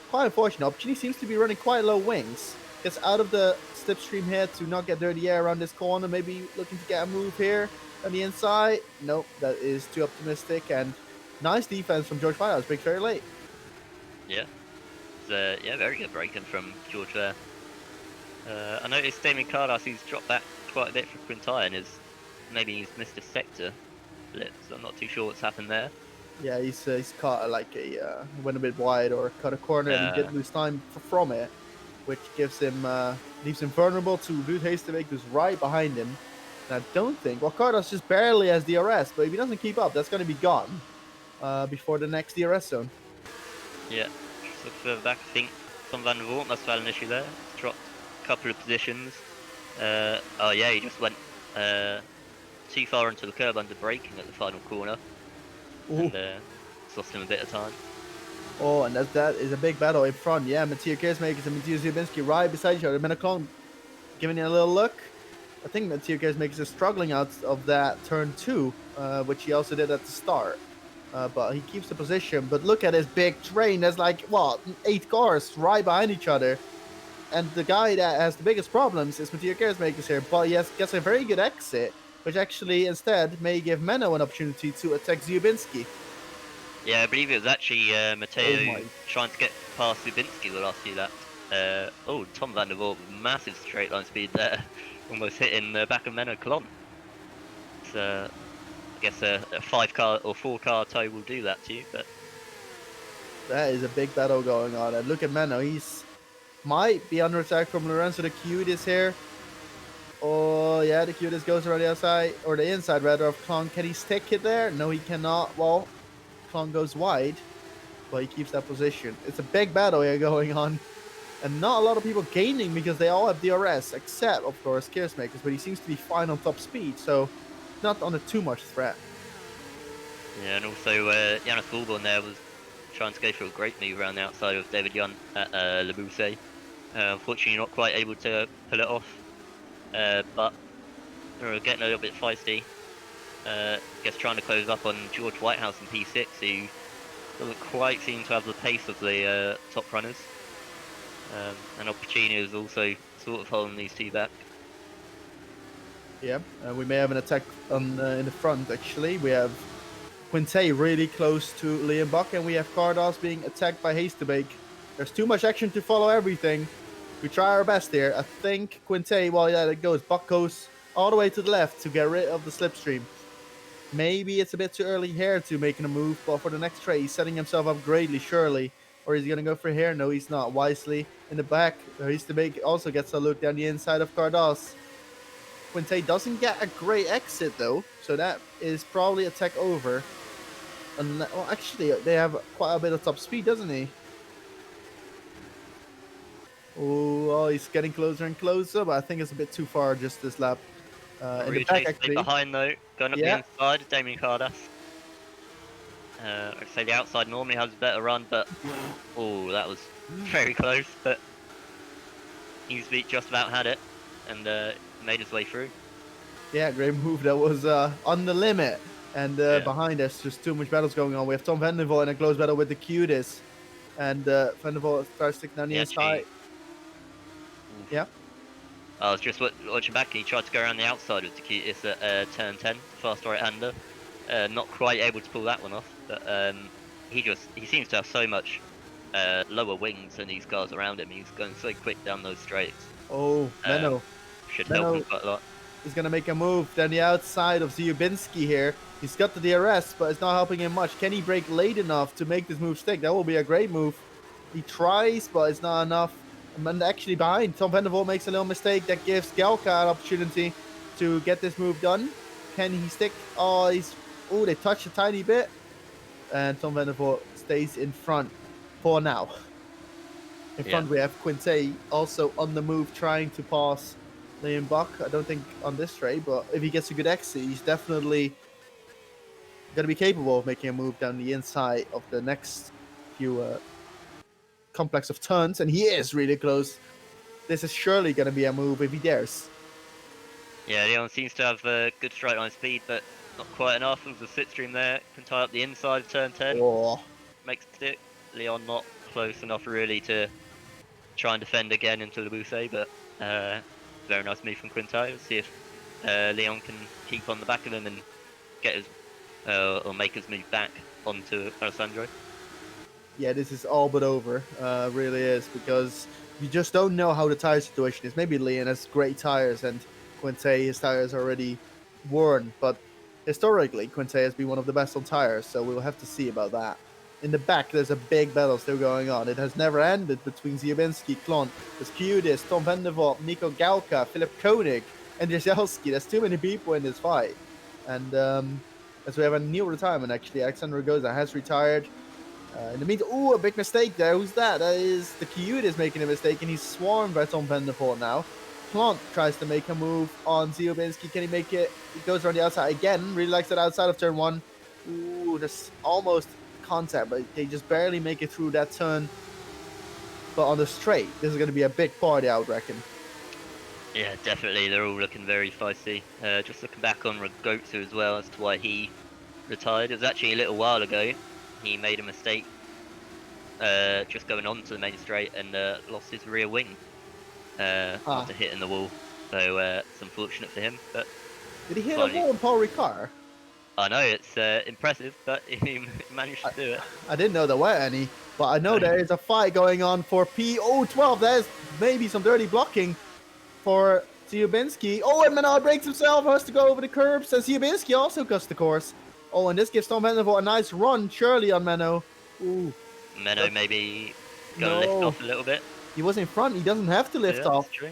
quite unfortunate. Opportuni seems to be running quite low wings. Gets out of the slipstream here to not get dirty air around this corner. Maybe looking to get a move here on the inside. Nope, that is too optimistic. And nice defense from George Whitehouse. Brakes very late. Yeah. Yeah, very good braking from George there. I noticed Damien Cardas, he's dropped back quite a bit for Quintana, and maybe he's missed a sector split, so I'm not too sure what's happened there. Yeah, he's caught went a bit wide or cut a corner, and he did lose time from it, which gives him leaves him vulnerable to Ruud Heesterbeek, who's right behind him. And I don't think, well, Cardos just barely has DRS, but if he doesn't keep up, that's going to be gone before the next DRS zone. Yeah, just look further back. I think Tom van der Voort must have had an issue there. He's dropped a couple of positions. Oh yeah, he just went too far into the curb under braking at the final corner. And it's lost him a bit of time. Oh, and that is a big battle in front. Yeah, Mathieu Keersmakers and Mathieu Zubinski right beside each other. Menaclon giving it a little look. I think Mathieu Keersmakers is struggling out of that turn 2, which he also did at the start. But he keeps the position. But look at this big train. There's like, what, 8 cars right behind each other. And the guy that has the biggest problems is Mathieu Keersmakers here. But he gets a very good exit, which actually instead may give Menno an opportunity to attack Zubinski. Yeah, I believe it was actually Matteo trying to get past Zubinski the last few laps. Tom van der Voort with massive straight line speed there, almost hitting the back of Menno-Colon. It's, I guess a 5-car or 4-car tow will do that to you, but that is a big battle going on. And look at Menno, he's might be under attack from Lorenzo the Cutest here. Oh yeah, the Cutest goes around the outside, or the inside rather, of Klon. Can he stick it there? No, he cannot. Well, Klon goes wide, but he keeps that position. It's a big battle here going on, and not a lot of people gaining because they all have DRS, except of course Keersmakers, but he seems to be fine on top speed, so not under too much threat. Yeah, and also Janus Goulbourn there was trying to go for a great move around the outside of David Young at Le Bousset. Unfortunately not quite able to pull it off, but they're getting a little bit feisty. Guess trying to close up on George Whitehouse in P6, who doesn't quite seem to have the pace of the top runners. And Opportuni is also sort of holding these two back. Yeah, we may have an attack in the front actually. We have Quinte really close to Liam Buck, and we have Cardos being attacked by Heesterbeek. There's too much action to follow everything. We try our best here. I think Quinte, well, yeah, it goes. Buck goes all the way to the left to get rid of the slipstream. Maybe it's a bit too early here to making a move, but for the next straight, he's setting himself up greatly, surely. Or is he going to go for here? No, he's not. Wisely in the back. Heesterbeek also gets a look down the inside of Cardos. Quinte doesn't get a great exit, though, so that is probably a tech over. And, well, actually, they have quite a bit of top speed, doesn't he? Oh, he's getting closer and closer, but I think it's a bit too far just this lap. In the back, actually. Behind, though, going up the inside, Damien Cardas. I'd say the outside normally has a better run, but oh, that was very close. But Heesterbeek just about had it and made his way through. Yeah, great move. That was on the limit. And behind us, just too much battles going on. We have Tom van der Voort in a close battle with the Cutest. And van der Voort tries to stick down the inside. Yeah. I was just watching back, and he tried to go around the outside with the Cutest at turn 10, fast right-hander. Not quite able to pull that one off, but he seems to have so much lower wings than these cars around him. He's going so quick down those straights. Oh, Menno. Should help him quite a lot. is going to make a move down the outside of Ziubinski here. He's got the DRS, but it's not helping him much. Can he brake late enough to make this move stick? That will be a great move. He tries, but it's not enough. And actually behind, Tom Vandervoort makes a little mistake. That gives Galka an opportunity to get this move done. Can he stick? Oh, they touched a tiny bit. And Tom Vandervoort stays in front for now. In front, we have Quinte also on the move, trying to pass Liam Buck. I don't think on this straight, but if he gets a good exit, he's definitely going to be capable of making a move down the inside of the next few complex of turns, and he is really close. This is surely going to be a move if he dares. Yeah, Leon seems to have good straight line speed, but not quite enough of the slipstream there. Can tie up the inside of turn 10. Oh. Makes it stick. Leon not close enough really to try and defend again into the Bousse, but very nice move from Quinte. Let's see if Leon can keep on the back of him and get his or make his move back onto Alessandro. Yeah, this is all but over. Really is, because you just don't know how the tire situation is. Maybe Leon has great tires and Quinte, his tires are already worn, but historically Quinte has been one of the best on tires, so we'll have to see about that. In the back, there's a big battle still going on. It has never ended between Ziubinski, Klon, there's Kudis, Tom Vandervoort, Nico Galka, Philip Koenig, and Jaselski. There's too many people in this fight. And as we have a new retirement, actually, Alexander Ragoza has retired. In the meantime, a big mistake there. Who's that? That is the Kudis making a mistake, and he's swarmed by Tom Vandervoort now. Klon tries to make a move on Ziubinski. Can he make it? He goes around the outside again. Really likes that outside of turn 1. Ooh, that's almost contact, but they just barely make it through that turn. But on the straight, this is going to be a big party, I would reckon. Yeah, definitely. They're all looking very feisty. Just looking back on Ragotsu as well as to why he retired. It was actually a little while ago. He made a mistake just going on to the main straight and lost his rear wing after hitting the wall. So it's unfortunate for him. But did he hit a wall on Paul Ricard? I know, it's impressive, but he managed to do it. I didn't know there were any, but I know there is a fight going on for P012. There's maybe some dirty blocking for Ziubinski. Oh, and Menard breaks himself, has to go over the curbs, and Ziubinski also cuts the course. Oh, and this gives Tom Vandervoort a nice run, surely on Menno. Ooh. Menno maybe gonna lift off a little bit. He was in front, he doesn't have to lift off. That's true.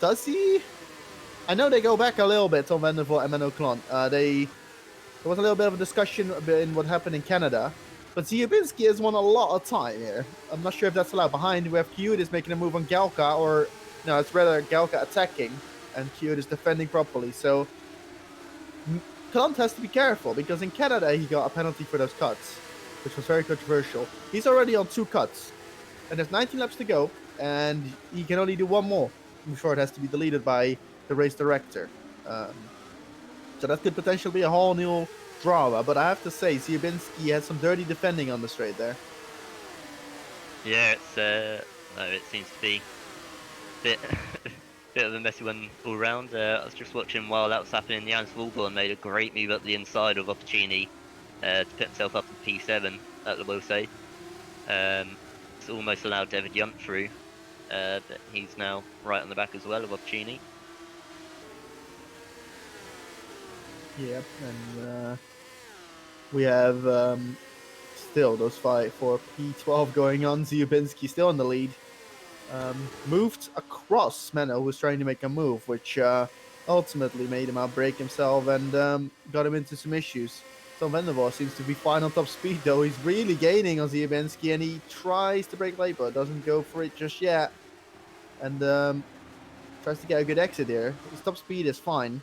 Does he? I know they go back a little bit, Tom Vandervoort and Menno Klon. There was a little bit of a discussion in what happened in Canada, but Ziubinski has won a lot of time here. I'm not sure if that's allowed. Behind, we have Kudis making a move on Galka, or no, it's rather Galka attacking, and Kudis defending properly. So Klon has to be careful, because in Canada he got a penalty for those cuts, which was very controversial. He's already on 2 cuts, and there's 19 laps to go, and he can only do 1 more before it has to be deleted by the race director. So that could potentially be a whole new drama, but I have to say, Ziubinski had some dirty defending on the straight there. Yeah, it seems to be a bit, bit of a messy one all round. I was just watching while that was happening. Jans Voelborn made a great move up the inside of Opportuni to put himself up to P7 at the Bousse. It's almost allowed David Yunt through, but he's now right on the back as well of Opportuni. Yep, and we have still those fight for P12 going on. Ziubinski still in the lead. Moved across Menno, who was trying to make a move, which ultimately made him outbrake himself and got him into some issues. Tom Vandervoort seems to be fine on top speed, though. He's really gaining on Ziubinski, and he tries to brake late, but doesn't go for it just yet. And tries to get a good exit here. His top speed is fine.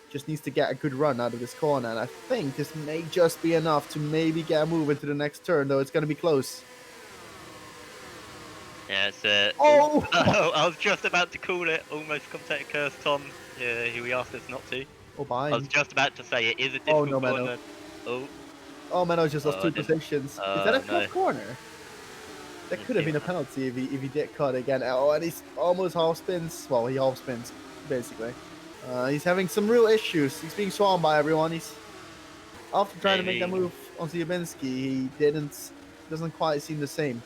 Just needs to get a good run out of this corner, and I think this may just be enough to maybe get a move into the next turn, though it's going to be close. Yeah, it's Oh! I was just about to call it. Almost commentator curse Tom, who we asked us not to. Oh, behind. I was just about to say it is a difficult no, corner. Oh, Menno just lost 2 positions. Is that a close corner? That could have been a penalty if he did cut again. Oh, and he's almost half spins. Well, he half spins, basically. He's having some real issues. He's being swarmed by everyone. He's after trying to make that move on Ziubinski, he doesn't quite seem the same.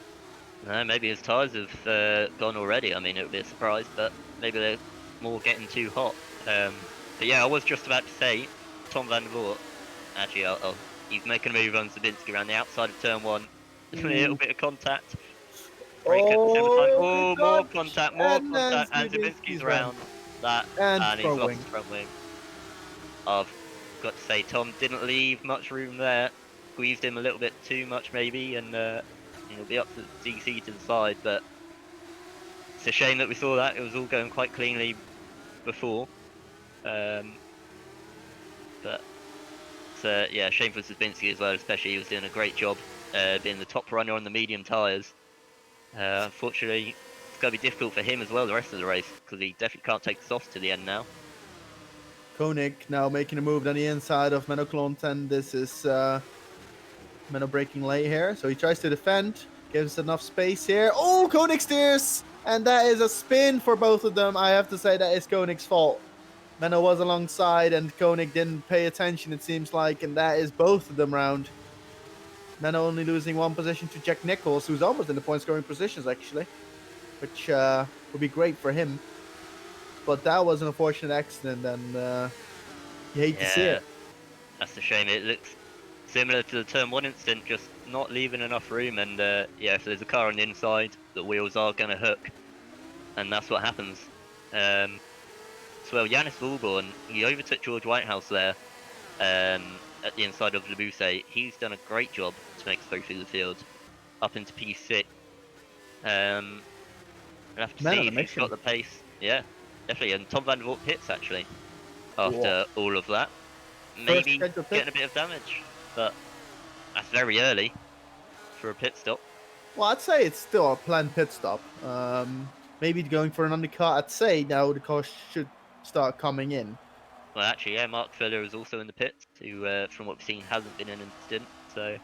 Maybe his tyres have gone already. I mean, it would be a surprise, but maybe they're more getting too hot. But yeah, I was just about to say, Tom van der Voort, actually, he's making a move on Zabinski around the outside of turn 1. A little bit of contact. Brake at the same time. Oh, more contact, and and Zabinski's around that, and and he's front lost wing. his front wing. I've got to say, Tom didn't leave much room there. Squeezed him a little bit too much, maybe, and he'll be up to DC to the side, but it's a shame that we saw that. It was all going quite cleanly before. But yeah, shame for Zabinski as well, especially he was doing a great job being the top runner on the medium tyres. Unfortunately, it's going to be difficult for him as well the rest of the race, because he definitely can't take the softs to the end now. Koenig now making a move on the inside of Menno Klonten. This is Menno breaking late here, so he tries to defend, gives enough space here. Oh, Koenig steers, and that is a spin for both of them. I have to say that is Koenig's fault. Menno was alongside, and Koenig didn't pay attention, it seems like, and that is both of them round. Menno only losing 1 position to Jack Nichols, who's almost in the point-scoring positions, actually, which would be great for him. But that was an unfortunate accident, and you hate to see it. That's a shame. It looks similar to the turn 1 incident, just not leaving enough room, and yeah, if there's a car on the inside, the wheels are going to hook, and that's what happens. Well, Yannis Vulborn, he overtook George Whitehouse there at the inside of Le Bousset. He's done a great job to make his way through the field up into P6. I'll have to see if he's got the pace. Yeah, definitely. And Tom van der Voort pits, actually, after all of that. Maybe getting a bit of damage, but that's very early for a pit stop. Well, I'd say it's still a planned pit stop. Maybe going for an undercut. I'd say now the car should start coming in. Well, actually, yeah, Mark Fuller is also in the pits, who, from what we've seen, hasn't been in an incident. So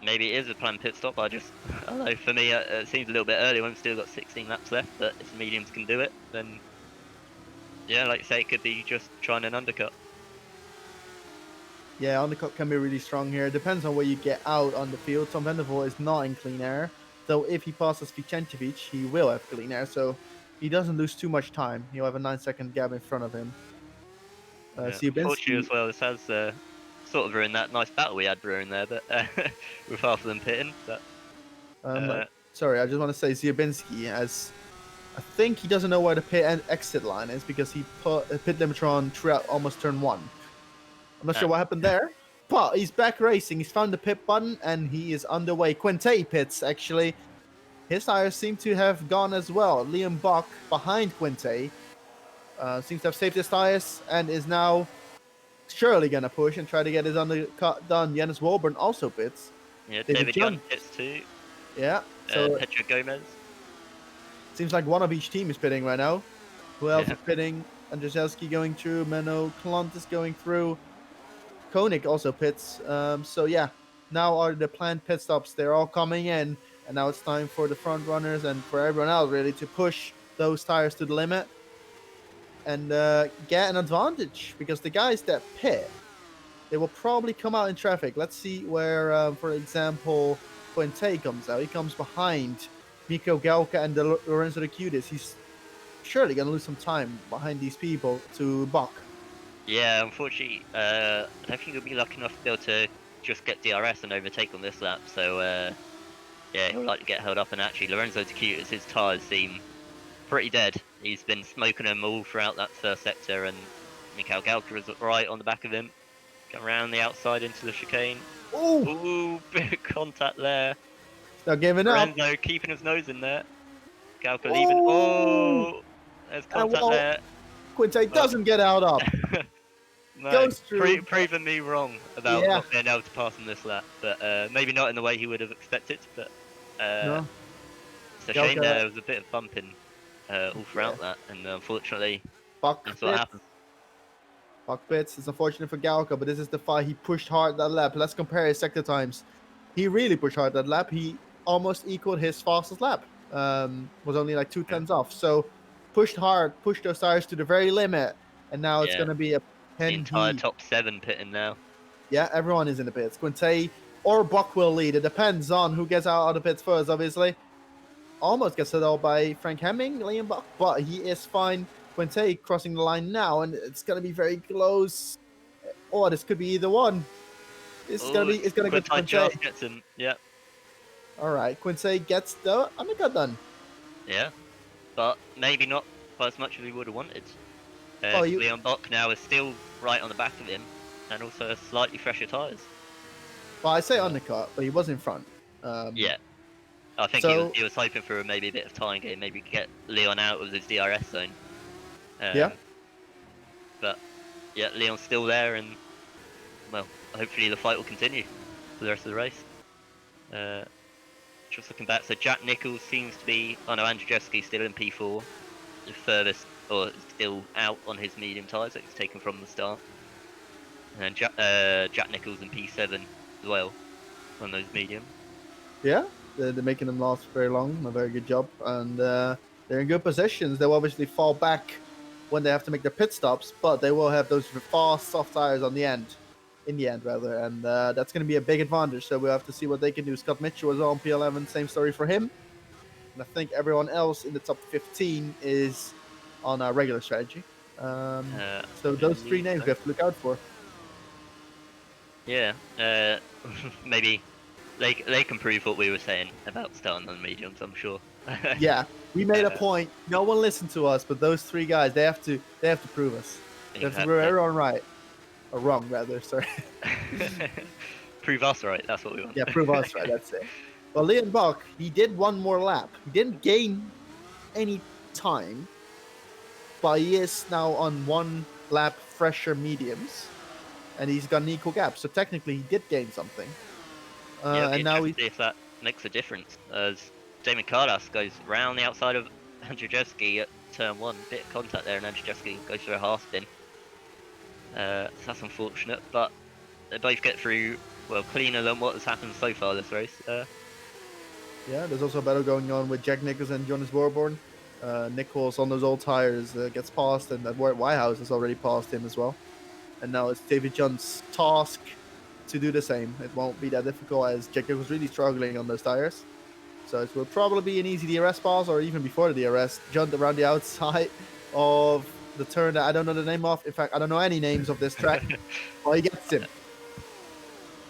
maybe it is a planned pit stop. I don't know. For me, it seems a little bit early when we've still got 16 laps left. But if the mediums can do it, then yeah, like you say, it could be just trying an undercut. Yeah, undercut can be really strong here. Depends on where you get out on the field. Tom van der Voort is not in clean air, though if he passes Vicentovic, he will have clean air, so he doesn't lose too much time. He'll have a 9-second gap in front of him. Unfortunately as well, this has sort of ruined that nice battle we had brewing there, but with half of them pitting. But sorry, I just want to say Ziobinski has. I think he doesn't know where the pit and exit line is because he put a pit limiter on throughout almost turn 1. I'm not sure what happened there, but he's back racing. He's found the pit button and he is underway. Quinte pits, actually. His tires seem to have gone as well. Liam Bach behind Quinte seems to have saved his tires and is now surely going to push and try to get his undercut done. Yannis Wolburn also pits. Yeah, David Young pits too. Yeah. So Pedro Gomez. Seems like one of each team is pitting right now. Who else is pitting? Andrzejewski going through. Menno Klonten going through. Koenig also pits. So yeah, now are the planned pit stops. They're all coming in. And now it's time for the front runners and for everyone else really to push those tires to the limit and get an advantage. Because the guys that pit, they will probably come out in traffic. Let's see where, for example, Quinte comes out. He comes behind Mikko Galka and Lorenzo De Cutis. He's surely going to lose some time behind these people to Bach. Yeah, unfortunately, I don't think he'll be lucky enough to be able to just get DRS and overtake on this lap. So, yeah, he'll like to get held up. And actually, Lorenzo De Cutis, his tyres seem pretty dead. He's been smoking them all throughout that first sector. And Mikko Galka is right on the back of him. Come around the outside into the chicane. Ooh, big contact there. Not giving up. Lorenzo keeping his nose in there. Galka leaving. Oh, there's contact there. Quinte doesn't get out up. No, goes through. Proving me wrong about not being able to pass on this lap, but maybe not in the way he would have expected. But no. It's a shame there was a bit of bumping all throughout that, and unfortunately, that's what happened. Bach pits. It's unfortunate for Galka, but this is the fight. He pushed hard that lap. Let's compare his sector times. He really pushed hard that lap. He almost equaled his fastest lap. Was only like 2/10 off. So pushed hard, pushed those tires to the very limit, and now it's going to be a the entire top 7 pitting now. Yeah, everyone is in the pits. Quinte or Bach will lead. It depends on who gets out of the pits first, obviously. almost gets it all by Frank Hemming, Liam Buck, but he is fine. Quinte crossing the line now, and it's going to be very close. Oh, this could be either one. It's going to go to Quinte. Just gets him. Yeah. All right, Quinte gets the undercut done. Yeah, but maybe not by as much as we would have wanted. Oh, Leon Buck now is still right on the back of him, and also slightly fresher tyres. Well, I say undercut, but he was in front. Yeah. I think he was hoping for maybe a bit of time game, maybe get Leon out of his DRS zone. Yeah. But yeah, Leon's still there, and well, hopefully the fight will continue for the rest of the race. Just looking back, so Jack Nichols seems to be. Oh no, Andrzejewski's still in P4, the furthest, or still out on his medium tyres that he's taken from the start. And Jack Nichols in P7 as well on those medium. Yeah, they're making them last very long. A very good job, and they're in good positions. They'll obviously fall back when they have to make their pit stops, but they will have those fast, soft tires on the end. In the end, rather, and that's going to be a big advantage. So we'll have to see what they can do. Scott Mitchell is on P11, same story for him. And I think everyone else in the top 15 is on our regular strategy. So those three names we have to look out for. Yeah, maybe they can prove what we were saying about starting on mediums, I'm sure. Yeah, we made a point. No one listened to us, but those three guys, they have to prove us. They have to prove everyone right. Or wrong, rather, sorry. Prove us right, that's what we want. Yeah, prove us right, that's it. Well, Leon Buck, he did one more lap. He didn't gain any time, but he is now on one lap fresher mediums, and he's got an equal gap. So technically, he did gain something. And now if that makes a difference, as Damon Cardas goes round the outside of Andrzejewski at turn 1, bit of contact there, and Andrzejewski goes for a half spin. So that's unfortunate, but they both get through well cleaner than what has happened so far this race. Yeah, there's also a battle going on with Jack Nichols and Jonas Warborn. Nichols on those old tires gets past, and that Whitehouse has already passed him as well. And now it's David John's task to do the same. It won't be that difficult, as Jack Nichols really struggling on those tires. So it will probably be an easy DRS pass, or even before the DRS, jump around the outside of the turn that I don't know the name of. In fact, I don't know any names of this track. Well, he gets him.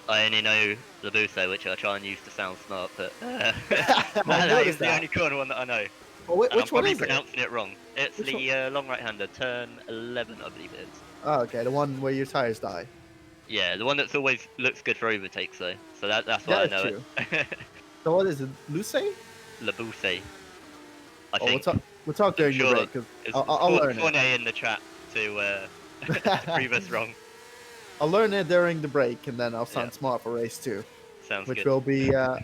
I only know the Busse, which I try and use to sound smart, but that is the only corner one that I know. Well, which one is it? I'm pronouncing it wrong. It's the long right-hander, turn 11, I believe it is. Oh, okay, the one where your tires die. Yeah, the one that's always looks good for overtakes, though. So that's why I know true. it. So what is it? Luce? Le Busse. I think. We'll talk during the break, because I'll learn it. In the chat to prove us wrong. I'll learn it during the break, and then I'll sound smart for race 2. Sounds which good. Will be a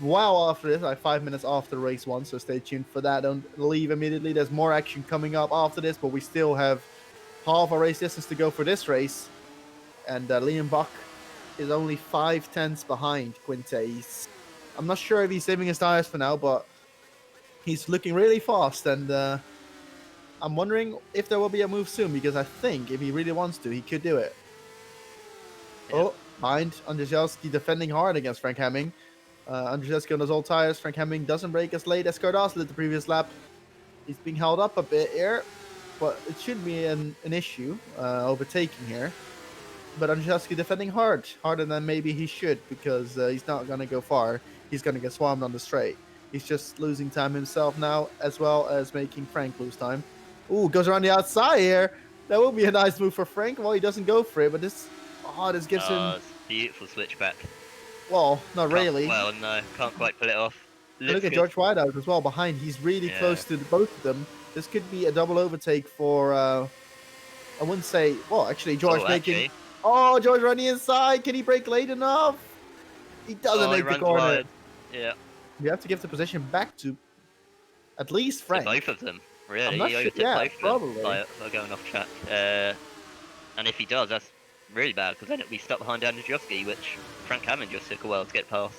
while after this, like 5 minutes after race 1, so stay tuned for that. Don't leave immediately. There's more action coming up after this, but we still have half a race distance to go for this race. And Liam Buck is only 5/10 behind Quinte. I'm not sure if he's saving his tires for now, but he's looking really fast, and I'm wondering if there will be a move soon, because I think if he really wants to, he could do it. Yeah. Oh, behind Andrzejewski defending hard against Frank Hemming. Andrzejewski on those old tires. Frank Hemming doesn't brake as late as Cardas did the previous lap. He's being held up a bit here, but it shouldn't be an issue overtaking here. But Andrzejewski defending harder than maybe he should, because he's not going to go far. He's going to get swarmed on the straight. He's just losing time himself now, as well as making Frank lose time. Ooh, goes around the outside here. That will be a nice move for Frank. Well, he doesn't go for it, but this gives him... It's a beautiful switchback. Well, not really. Well, no, can't quite pull it off. Look at George Whitehouse as well behind. He's really close to both of them. This could be a double overtake for... I wouldn't say... Well, actually, George making... Actually. Oh, George running inside. Can he brake late enough? He doesn't make the corner. Wide. Yeah. You have to give the position back to at least Frank. To both of them, really. He overtook both probably. Of them by going off track. And if he does, that's really bad, because then it'll be stuck behind Andrzejewski, which Frank Hammond just took a while to get past.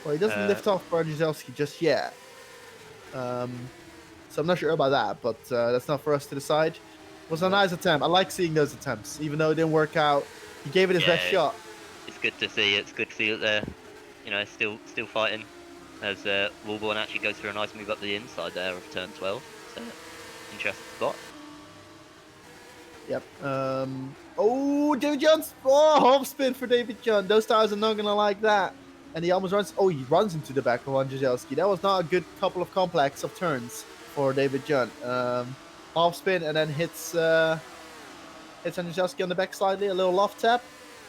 Well, he doesn't lift off for Andrzejewski just yet. So I'm not sure about that, but that's not for us to decide. It was a nice attempt. I like seeing those attempts, even though it didn't work out. He gave it his best shot. It's good to see. It's good to see that they're, still fighting. as Wallborn actually goes for a nice move up the inside there of turn 12. So, interesting spot. Yep. Oh, David John's. Oh, half spin for David John. Those tires are not going to like that. And he almost runs. Oh, he runs into the back of Andrzejewski. That was not a good couple of complex of turns for David John. Half spin and then hits Andrzejewski on the back slightly. A little loft tap.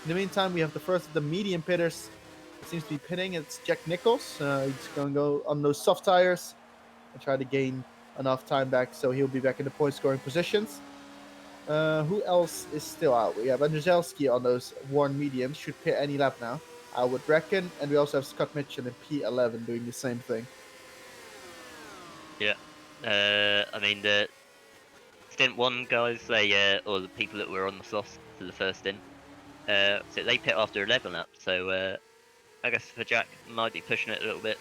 In the meantime, we have the first of the medium pitters. It seems to be pitting. It's Jack Nichols. He's going to go on those soft tires and try to gain enough time back so he'll be back in the point scoring positions. Who else is still out? We have Andrzejewski on those worn mediums. Should pit any lap now, I would reckon. And we also have Scott Mitchell in P11 doing the same thing. Yeah. I mean, the stint 1 guys, or the people that were on the slots for the first stint, so they pit after 11 laps. So I guess for Jack, might be pushing it a little bit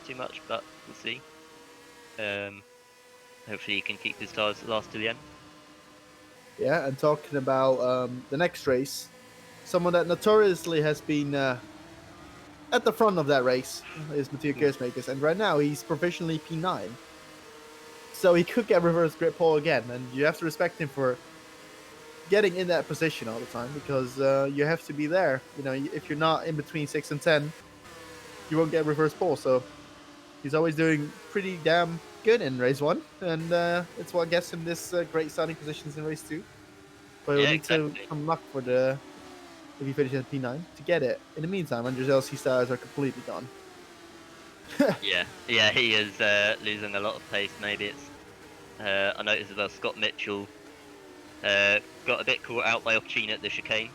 too much, but we'll see. Hopefully he can keep his tyres last to the end. Yeah, and talking about the next race, someone that notoriously has been at the front of that race is Matthias Keersmakers, and right now he's provisionally P9. So he could get reverse grip pole again, and you have to respect him for getting in that position all the time, because you have to be there. You know, if you're not in between 6 and 10, you won't get reverse pole. So he's always doing pretty damn good in race 1, and it's what gets him this great starting positions in race 2. But he'll need to come luck for the if he finishes at P9 to get it. In the meantime, Andrzejewski's tires are completely gone. yeah, he is losing a lot of pace. Maybe it's I noticed as well Scott Mitchell got a bit caught out by Occhino at the chicane,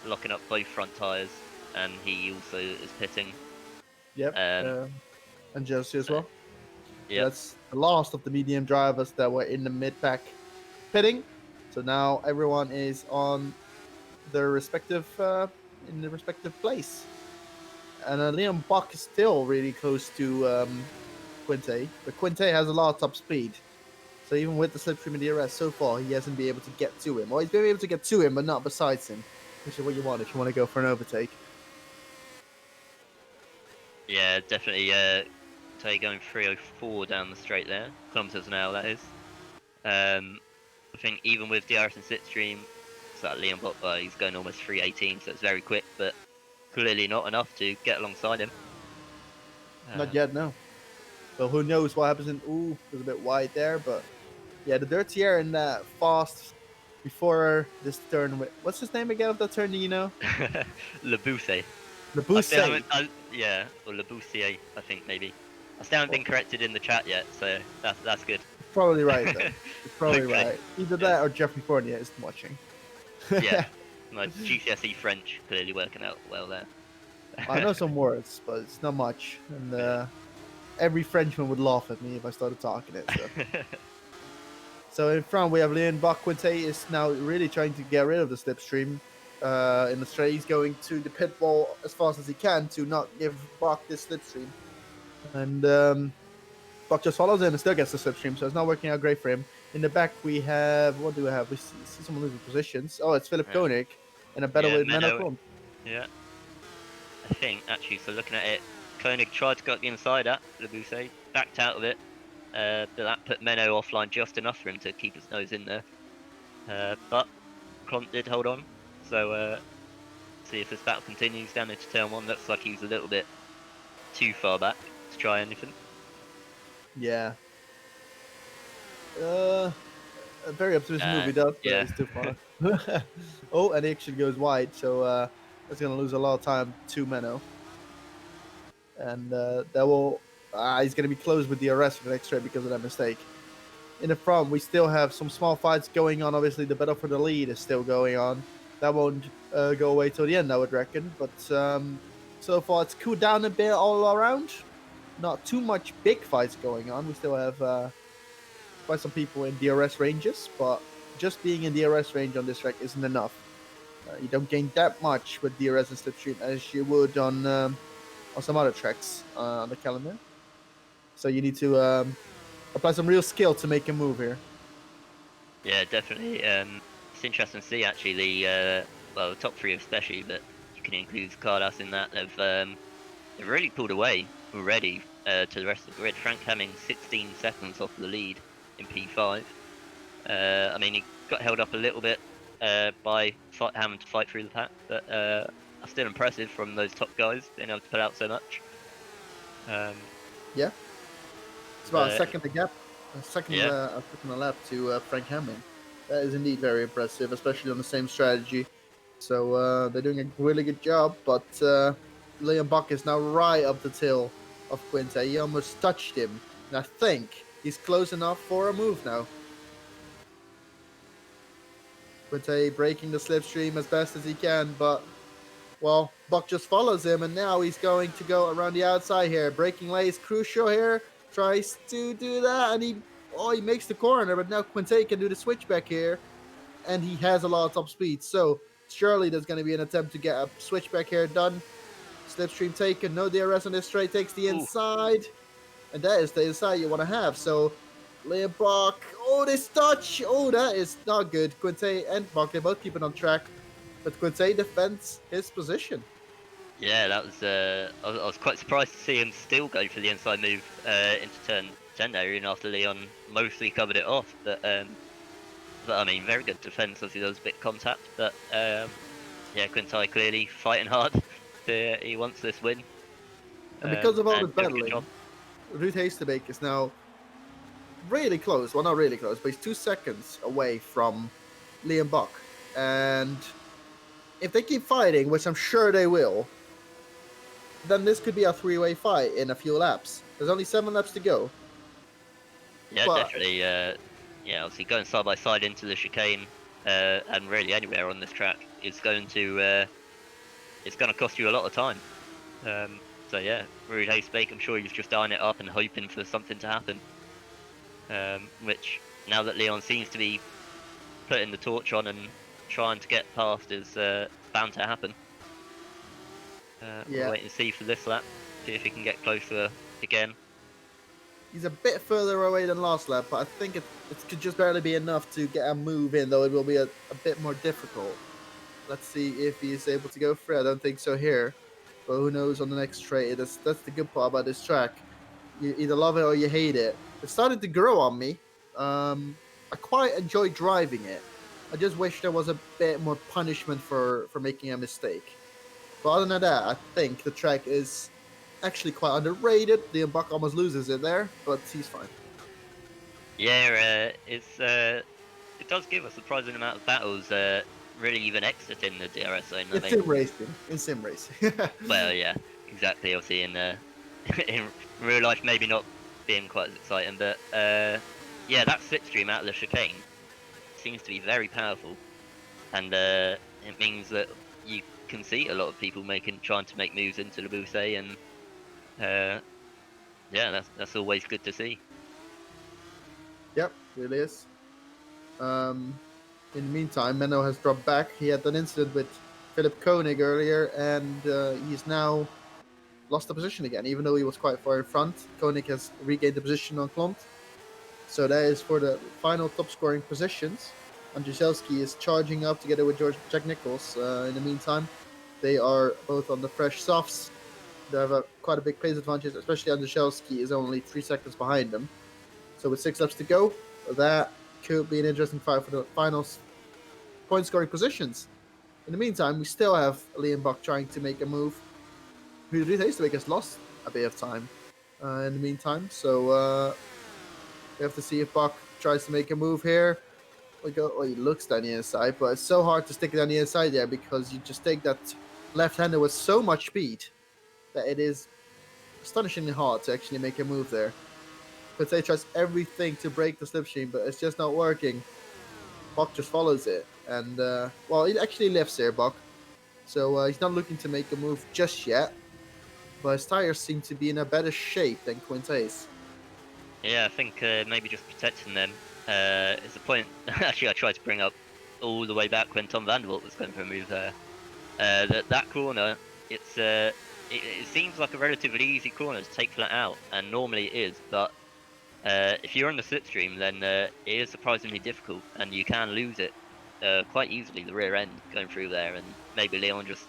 locking up both front tyres, and he also is pitting. Yep, and Josie as well. Yeah, that's the last of the medium drivers that were in the mid-pack pitting. So now everyone is on their respective in the respective place. And Liam Buck is still really close to Quinte, but Quinte has a lot of top speed. So even with the slipstream in DRS so far, he hasn't been able to get to him. Or he's been able to get to him, but not besides him, which is what you want if you want to go for an overtake. Yeah, definitely. Tay going 304 down the straight there, kilometers an hour that is. I think even with DRS and slipstream, it's like Liam Botba, he's going almost 318, so it's very quick, but clearly not enough to get alongside him. Not yet, no. Well, who knows what happens in... Ooh, it was a bit wide there, but... Yeah, the dirty air in that fast before this turn... What's his name again of that turn, do you know? Lebousse. Lebousse. Yeah, or Lebousse, I think, maybe. I still haven't been corrected in the chat yet, so that's good. Probably right, though. You're probably Okay. right. Either that or Jeffrey Fournier is watching. Yeah, my GCSE French clearly working out well there. I know some words, but it's not much. And every Frenchman would laugh at me if I started talking it. So, so in front, we have Liam Buck. Quinte is now really trying to get rid of the slipstream. In the straight, he's going to the pit wall as fast as he can to not give Buck this slipstream. And Buck just follows him and still gets the slipstream, so it's not working out great for him. In the back, we have... What do we have? We see someone losing positions. Oh, it's Philip Koenig in a battle with Menno. Yeah. I think, actually, so looking at it, Koenig tried to go up the inside at Lebousse, backed out of it, but that put Menno offline just enough for him to keep his nose in there. But Klont did hold on, so see if this battle continues down into turn 1. Looks like he was a little bit too far back to try anything. Yeah. A very optimistic move he does, but yeah. he's too far. Oh, and he actually goes wide, so that's going to lose a lot of time to Menno. And that will... he's going to be closed with the arrest for the next straight because of that mistake. In the front, we still have some small fights going on. Obviously, the battle for the lead is still going on. That won't go away till the end, I would reckon. But so far, it's cooled down a bit all around. Not too much big fights going on. We still have quite some people in DRS ranges, but just being in DRS range on this track isn't enough. You don't gain that much with DRS and slipstream as you would on some other tracks on the calendar. So you need to apply some real skill to make a move here. Yeah, definitely. It's interesting to see actually the top 3 especially, but you can include Carlos in that. They've really pulled away already to the rest of the grid. Frank Hemming 16 seconds off the lead in P5. I mean, he got held up a little bit by having to fight through the pack, but still impressive from those top guys being able to put out so much. Yeah, it's about a second a gap, a second a lap to Frank Hemming. That is indeed very impressive, especially on the same strategy. So they're doing a really good job, but Liam Buck is now right up the tail of Quinte. He almost touched him, and I think he's close enough for a move now. Quinte breaking the slipstream as best as he can, but, well, Buck just follows him, and now he's going to go around the outside here. Braking lane is crucial here. Tries to do that, and he makes the corner, but now Quinte can do the switchback here, and he has a lot of top speed. So surely there's going to be an attempt to get a switchback here done. Slipstream taken, no DRS on this straight, takes the inside, and that is the inside you want to have. So Liam Buck, this touch, that is not good. Quinte and Buck, they both keep it on track, but Quinte defends his position. Yeah, that was. I was quite surprised to see him still go for the inside move into turn 10 there, even after Leon mostly covered it off. But I mean, very good defense. Obviously, there was a bit of contact, but yeah, Quinte clearly fighting hard. He wants this win. And because of all the battling, Ruud Heestebeek is now really close. Well, not really close, but he's 2 seconds away from Liam Buck. And if they keep fighting, which I'm sure they will, then this could be a three-way fight in a few laps. There's only 7 laps to go. Yeah, definitely. Yeah, obviously going side by side into the chicane and really anywhere on this track is going to it's going to cost you a lot of time. So yeah, Ruud Heestebeek, I'm sure he's just eyeing it up and hoping for something to happen. Which now that Leon seems to be putting the torch on and trying to get past is bound to happen. We'll wait and see for this lap, see if he can get closer again. He's a bit further away than last lap, but I think it could just barely be enough to get a move in, though it will be a bit more difficult. Let's see if he's able to go through. I don't think so here, but who knows on the next straight. That's the good part about this track. You either love it or you hate it. It started to grow on me. I quite enjoy driving it. I just wish there was a bit more punishment for making a mistake. But other than that, I think the track is actually quite underrated. Liam Buck almost loses it there, but he's fine. Yeah, it does give a surprising amount of battles. Really, even exiting the DRS zone. In sim racing. Well, yeah, exactly. Obviously, in real life, maybe not being quite as exciting, but yeah, that slipstream out of the chicane seems to be very powerful, and it means that you can see a lot of people trying to make moves into the Bousse, and yeah, that's always good to see. Yep, really is. In the meantime, Menno has dropped back. He had an incident with Philip Koenig earlier, and he's now lost the position again, even though he was quite far in front. Koenig has regained the position on Klont. So that is for the final top scoring positions. Andrzejewski is charging up together with Jack Nichols. In the meantime, they are both on the fresh softs. They have quite a big pace advantage, especially Andrzejewski is only 3 seconds behind them. So with 6 laps to go, that could be an interesting fight for the final point scoring positions. In the meantime, we still have Liam Buck trying to make a move. Ruud Heestebeek has lost a bit of time in the meantime, so we have to see if Buck tries to make a move here. He looks down the inside, but it's so hard to stick it on the inside there because you just take that left-hander with so much speed that it is astonishingly hard to actually make a move there. Quinte tries everything to break the slipstream, but it's just not working. Buck just follows it, and well, he actually lifts here, Buck. So he's not looking to make a move just yet, but his tires seem to be in a better shape than Quinte's. Yeah, I think maybe just protecting them is the point. Actually, I tried to bring up all the way back when Tom Vanderbilt was going for a move there. That corner, it seems like a relatively easy corner to take flat out, and normally it is, but if you're on the slipstream, then it is surprisingly difficult, and you can lose it quite easily, the rear end going through there, and maybe Leon just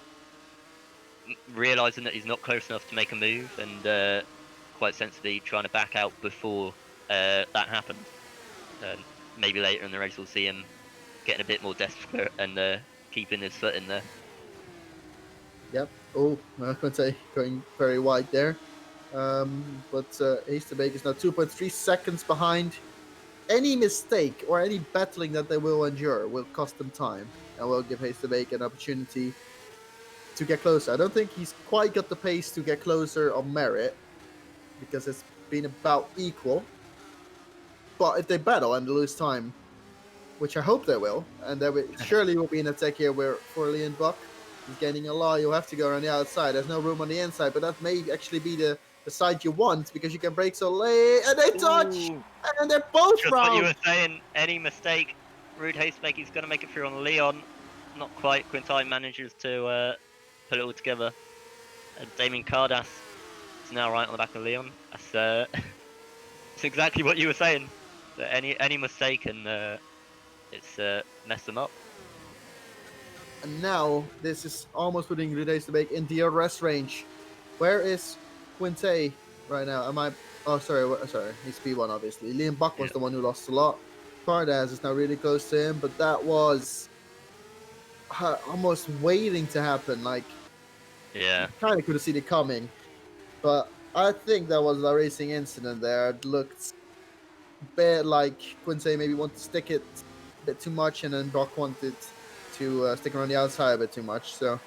realizing that he's not close enough to make a move, and quite sensibly trying to back out before that happens. Maybe later in the race we'll see him getting a bit more desperate and keeping his foot in there. Yep. Oh, I could say going very wide there. But Haystabeek is now 2.3 seconds behind. Any mistake or any battling that they will endure will cost them time and will give Haystabeek an opportunity to get closer. I don't think he's quite got the pace to get closer on merit because it's been about equal. But if they battle and lose time, which I hope they will, and there surely will be an attack here where for Leon Buck, he's gaining a lot. You'll have to go around the outside. There's no room on the inside, but that may actually be the side you want because you can break so late. And they touch! Ooh. And they're both Just wrong! what you were saying, any mistake, Rude Haystabeek, he's going to make it through on Leon. Not quite. Quintine manages to put it all together. And Damien Cardass is now right on the back of Leon. That's exactly what you were saying. That any mistake and it's messed them up. And now this is almost putting Rude Haystabeek in DRS range. Where is Quinte right now? Sorry, he's P1 obviously. Liam Buck was the one who lost a lot. Cardass is now really close to him, but that was almost waiting to happen. Like, yeah, kind of could have seen it coming, but I think that was a racing incident there. It looked a bit like Quinte maybe wanted to stick it a bit too much, and then Buck wanted to stick around the outside a bit too much. So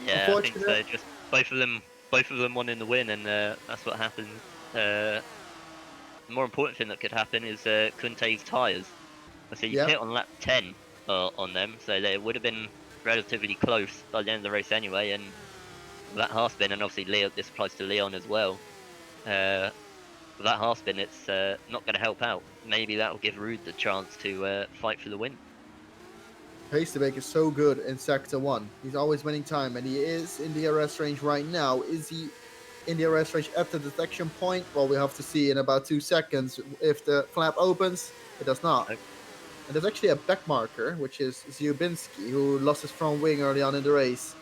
yeah, I think so. Just both of them wanting the win, and that's what happened. The more important thing that could happen is Quinte's tyres. So you hit on lap 10 on them, so they would have been relatively close by the end of the race anyway. And that half spin, and obviously Leon, this applies to Leon as well. With that half spin, it's not going to help out. Maybe that will give Rude the chance to fight for the win. Haystabeek is so good in Sector 1. He's always winning time, and he is in the DRS range right now. Is he in the DRS range at the detection point? Well, we have to see in about 2 seconds. If the flap opens, it does not. Nope. And there's actually a back marker, which is Zubinski, who lost his front wing early on in the race,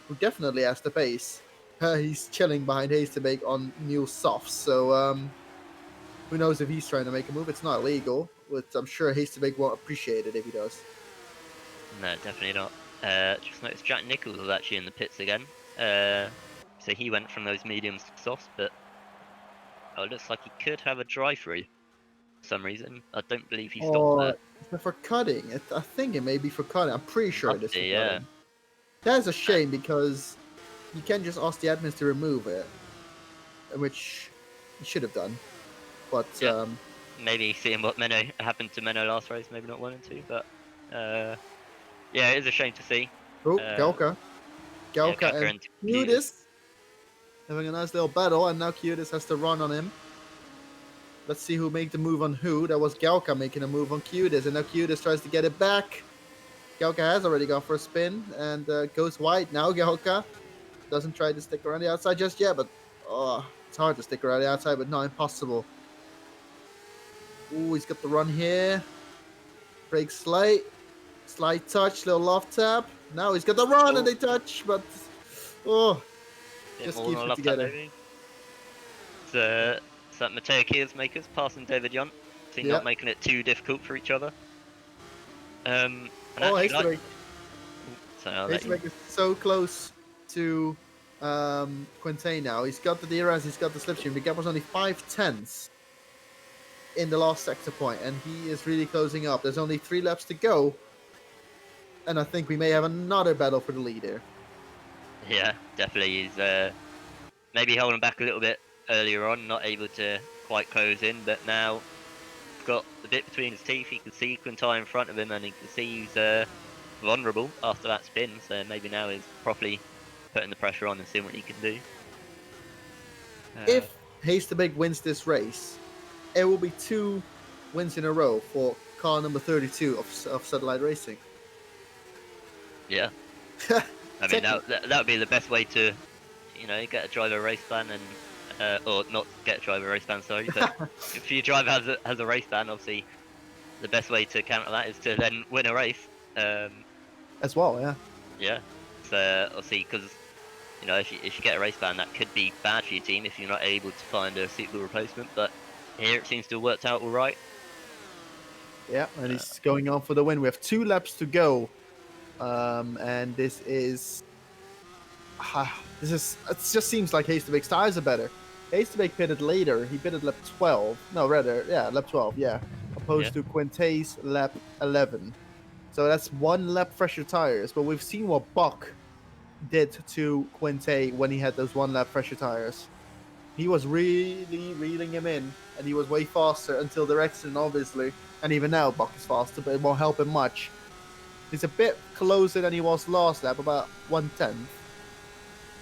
who definitely has the pace. He's chilling behind Haystabeek on new softs, so who knows if he's trying to make a move. It's not illegal, but I'm sure Haystabeek won't appreciate it if he does. No, definitely not. Just noticed Jack Nichols was actually in the pits again. So he went from those mediums to softs, but it looks like he could have a drive-through for some reason. I don't believe he stopped that. Is it for cutting? I think it may be for cutting. I'm pretty sure it is for yeah. cutting. That's a shame because you can just ask the admins to remove it, which you should have done. But maybe seeing what happened to Menno last race, maybe not wanting to, but yeah, it is a shame to see. Oh, Galka and Cudis having a nice little battle, and now Cudis has to run on him. Let's see who made the move on who. That was Galka making a move on Cudis, and now Cudis tries to get it back. Galka has already gone for a spin and goes wide. Now Galka doesn't try to stick around the outside just yet, but it's hard to stick around the outside, but not impossible. Ooh, he's got the run here. Breaks slight touch, little love tap. Now he's got the run and they touch, but just keeps it together. So that Matteo Keersmakers passing David Yunt. So not making it too difficult for each other. Haystabeek. Haystabeek is so close to Quinte now. He's got the DRS, he's got the slipstream. The gap was only 5/10 in the last sector point, and he is really closing up. There's only 3 laps to go, and I think we may have another battle for the lead here. Yeah, definitely. He's maybe holding back a little bit earlier on, not able to quite close in, but now he's got the bit between his teeth. He can see Quintine in front of him, and he can see he's vulnerable after that spin, so maybe now he's properly putting the pressure on and seeing what he can do. If Haystabeek wins this race, it will be 2 wins in a row for car number 32 of Satellite Racing. Yeah. I mean, that would be the best way to, get a driver race plan and, or not get a driver race plan, sorry, but if your driver has a race plan, obviously the best way to counter that is to then win a race. As well, yeah. Yeah. So, obviously, because You know, if you get a race ban, that could be bad for your team if you're not able to find a suitable replacement. But here it seems to have worked out all right. Yeah, and he's going on for the win. We have 2 laps to go, and this is it just seems like Hastebeck's tires are better. Hastebeck pitted later. He pitted lap 12. No, rather, yeah, lap 12. Yeah, opposed to Quinte's lap 11. So that's 1 lap fresher tires. But we've seen what Buck did to Quinte when he had those 1 lap fresher tires. He was really reeling him in, and he was way faster until the accident, obviously. And even now, Buck is faster, but it won't help him much. He's a bit closer than he was last lap, about 1/10.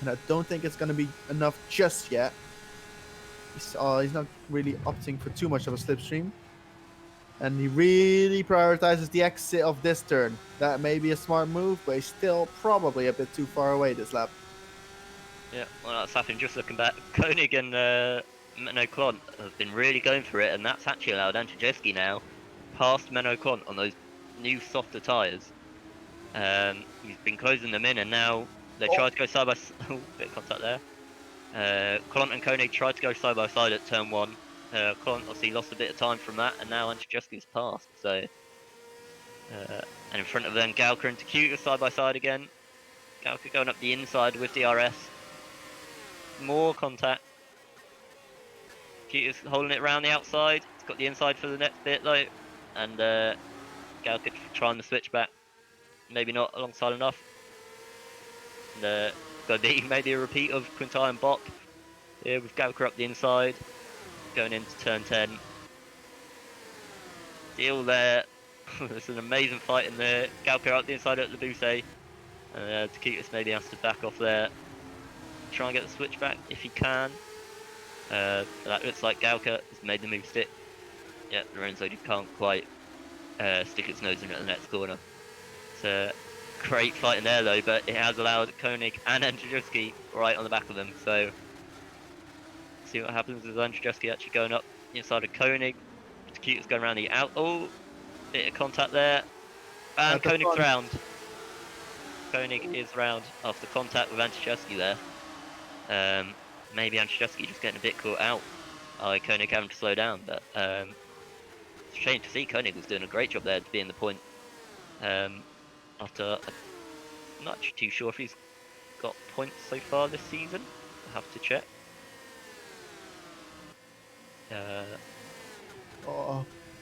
And I don't think it's going to be enough just yet. He's not really opting for too much of a slipstream. And he really prioritizes the exit of this turn. That may be a smart move, but he's still probably a bit too far away this lap. Yeah, well, that's happened just looking back. Koenig and Menno Klont have been really going for it, and that's actually allowed Andrzejewski now past Menno Klont on those new softer tyres. He's been closing them in, and now they tried to go side by side. Oh, bit of contact there. Klont and Koenig tried to go side by side at turn 1. Klont obviously lost a bit of time from that, and now Andrzejewski's passed. So, and in front of them, Gauka and Takuta side by side again. Gauka going up the inside with DRS. More contact. Takuta's holding it around the outside. He's got the inside for the next bit though, and Gauka trying the switch back. Maybe not alongside enough. And going to be maybe a repeat of Quintai and Bock. Here with Gauka up the inside, going into turn 10. Deal there. There's an amazing fight in there. Gauka up the inside at the Labuse. And Takutas maybe has to back off there. Try and get the switch back if he can. That looks like Gauka has made the move stick. Yeah, Lorenzo can't quite stick its nose in at the next corner. It's a great fight in there though, but it has allowed Koenig and Andrzejewski right on the back of them. So see what happens with Andrzejewski actually going up inside of Koenig. Takuta's going around the out. Oh, bit of contact there. And Koenig's round. Koenig is round after contact with Andrzejewski there. Maybe Andrzejewski just getting a bit caught out. Koenig having to slow down, but it's a shame to see. Koenig was doing a great job there to be in the point. After I'm not too sure if he's got points so far this season. I'll have to check.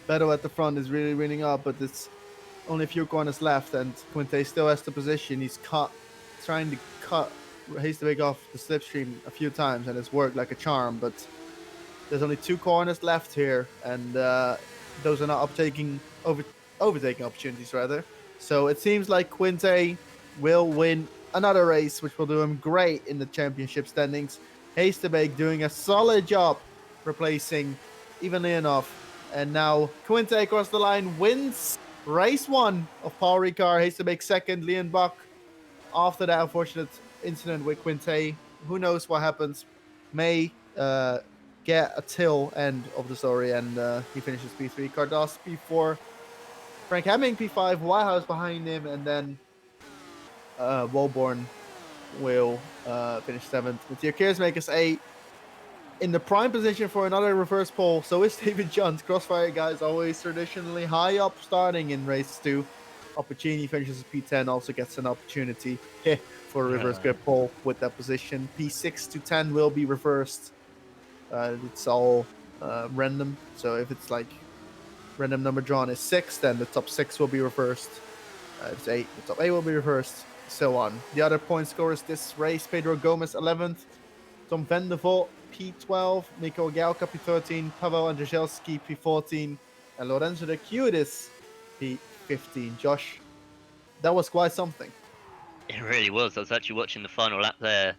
Beto at the front is really winning up, but it's only a few corners left, and Quinte still has the position. He's trying to cut Hastebeck off the slipstream a few times, and it's worked like a charm, but there's only 2 corners left here, and those are not overtaking opportunities rather. So it seems like Quinte will win another race, which will do him great in the championship standings. Hastebeck doing a solid job replacing evenly enough, and now Quinte across the line wins race 1 of Paul Ricard. Hastebeck second, Leon Buck after that unfortunate incident with Quinte. Who knows what happens? May get a till end of the story, and he finishes P3. Cardos P4, Frank Hemming P5, Whitehouse behind him, and then Walborn will finish 7th. Mathieu Keersmakers 8. In the prime position for another reverse pole, so is David Johns. Crossfire guys always traditionally high up starting in race 2. Opportunity finishes P10, also gets an opportunity for a reverse grip pole with that position. P6 to 10 will be reversed. It's all random, so if it's like random number drawn is 6, then the top 6 will be reversed. If it's 8, the top 8 will be reversed, so on. The other point scorers this race: Pedro Gomez 11th, Tom Vandervoort P12, Nico Gauka P13, Pavel Andrzejewski P14, and Lorenzo de Cutis P15. Josh, that was quite something. It really was. I was actually watching the final lap there.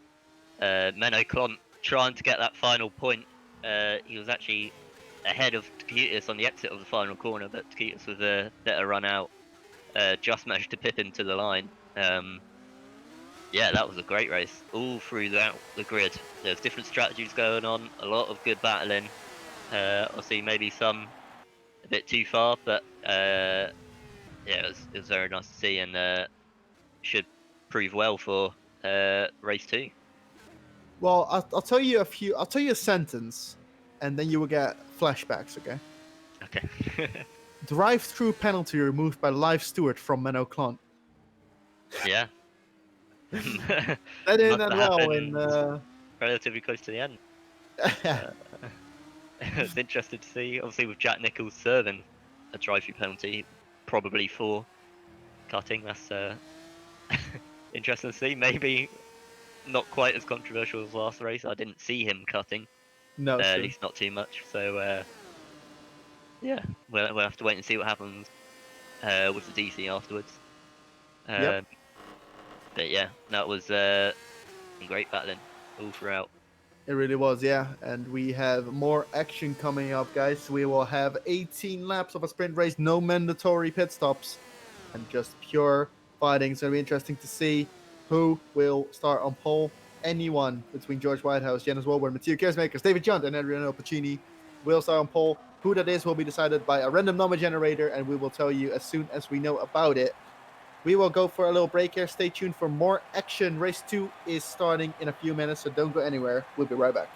Menno Klont trying to get that final point. He was actually ahead of Takutis on the exit of the final corner, but Takutis with a better run out just managed to pip him to the line. Yeah, that was a great race all through the grid. There's different strategies going on, a lot of good battling. Obviously, maybe some a bit too far, but yeah, it was very nice to see, and should prove well for race 2. Well, I'll tell you a few. I'll tell you a sentence, and then you will get flashbacks. Okay. Okay. Drive-through penalty removed by live steward from Menno Clon. Yeah. That didn't Must end have well in. happened relatively close to the end. Uh, it's interesting to see. Obviously, with Jack Nichols serving a drive-through penalty, probably for cutting. That's interesting to see. Maybe not quite as controversial as last race. I didn't see him cutting, No, at true. least not too much. So yeah, we'll have to wait and see what happens with the DC afterwards. Yep. Um, but yeah, that was great battling all throughout. It really was, yeah. And we have more action coming up, guys. We will have 18 laps of a sprint race, no mandatory pit stops, and just pure fighting. It's going to be interesting to see who will start on pole. Anyone between George Whitehouse, Janice Wilburn, Matteo Kersmakers, David Junt, and Adriano Pacini will start on pole. Who that is will be decided by a random number generator, and we will tell you as soon as we know about it. We will go for a little break here. Stay tuned for more action. Race 2 is starting in a few minutes, so don't go anywhere. We'll be right back.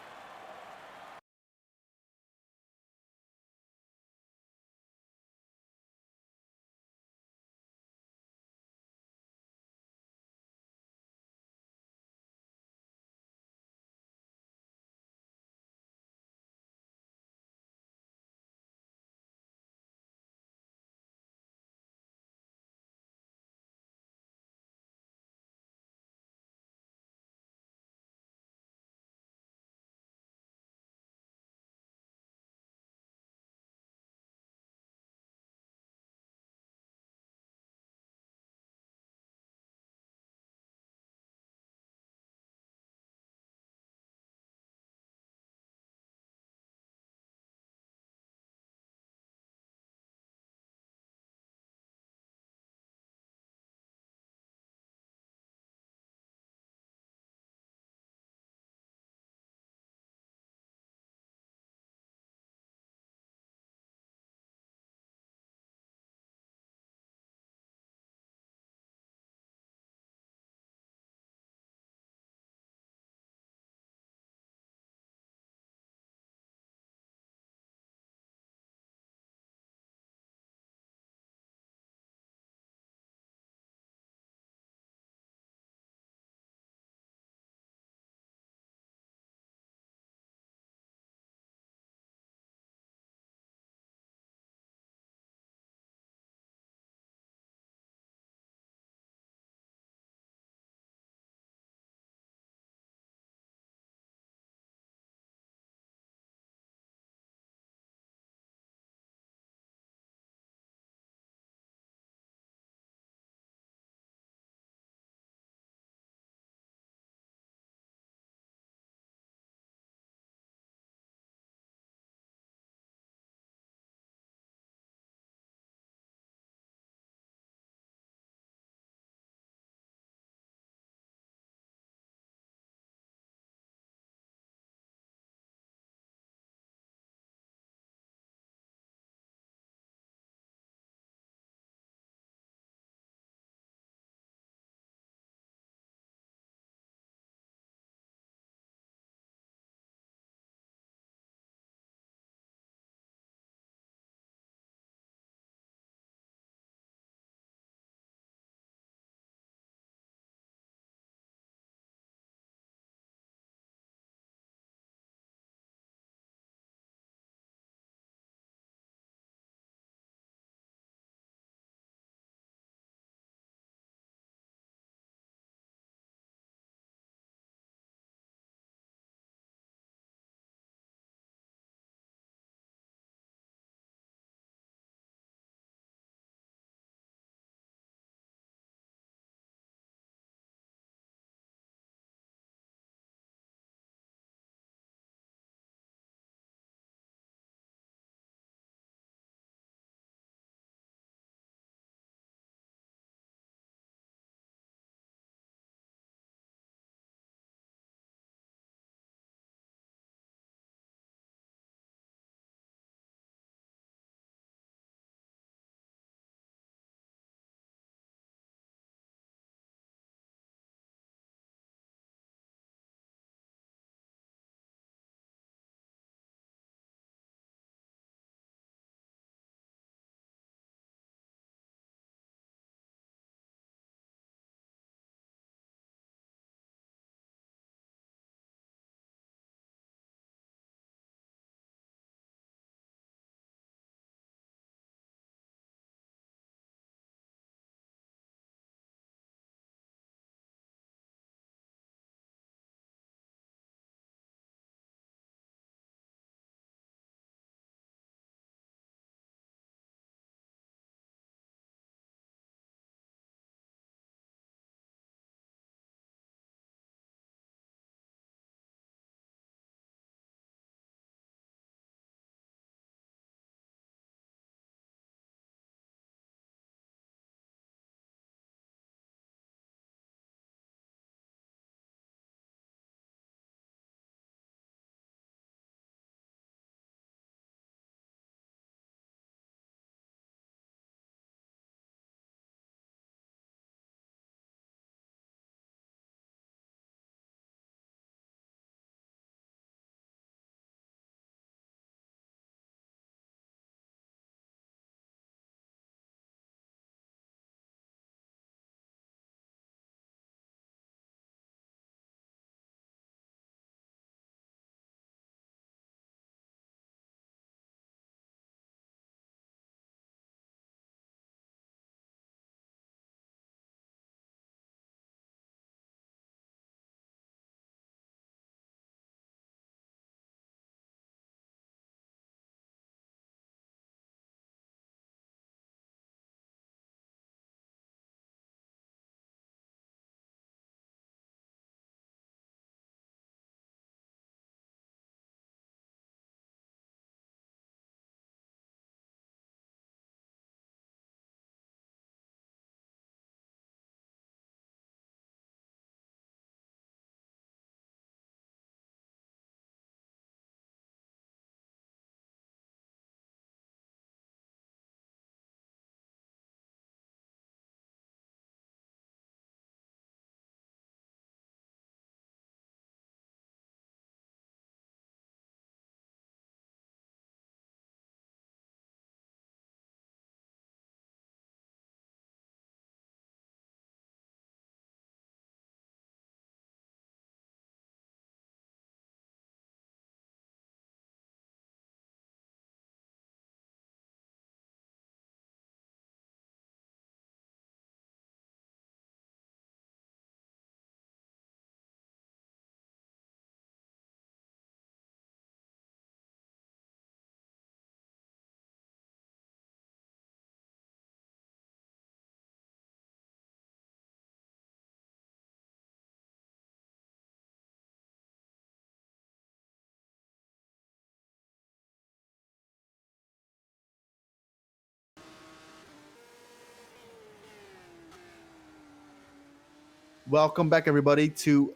Welcome back, everybody, to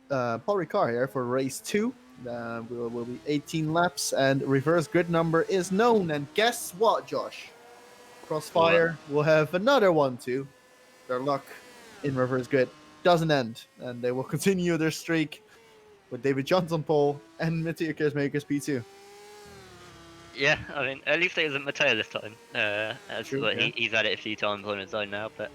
Paul Ricard here for race 2. Will be 18 laps, and reverse grid number is known. And guess what, Josh? Crossfire will have another one too. Their luck in reverse grid doesn't end, and they will continue their streak with David Johnson pole and Matteo Kersmakers P2. Yeah, I mean, at least it isn't Matteo this time. True, yeah. He's had it a few times on his own now, but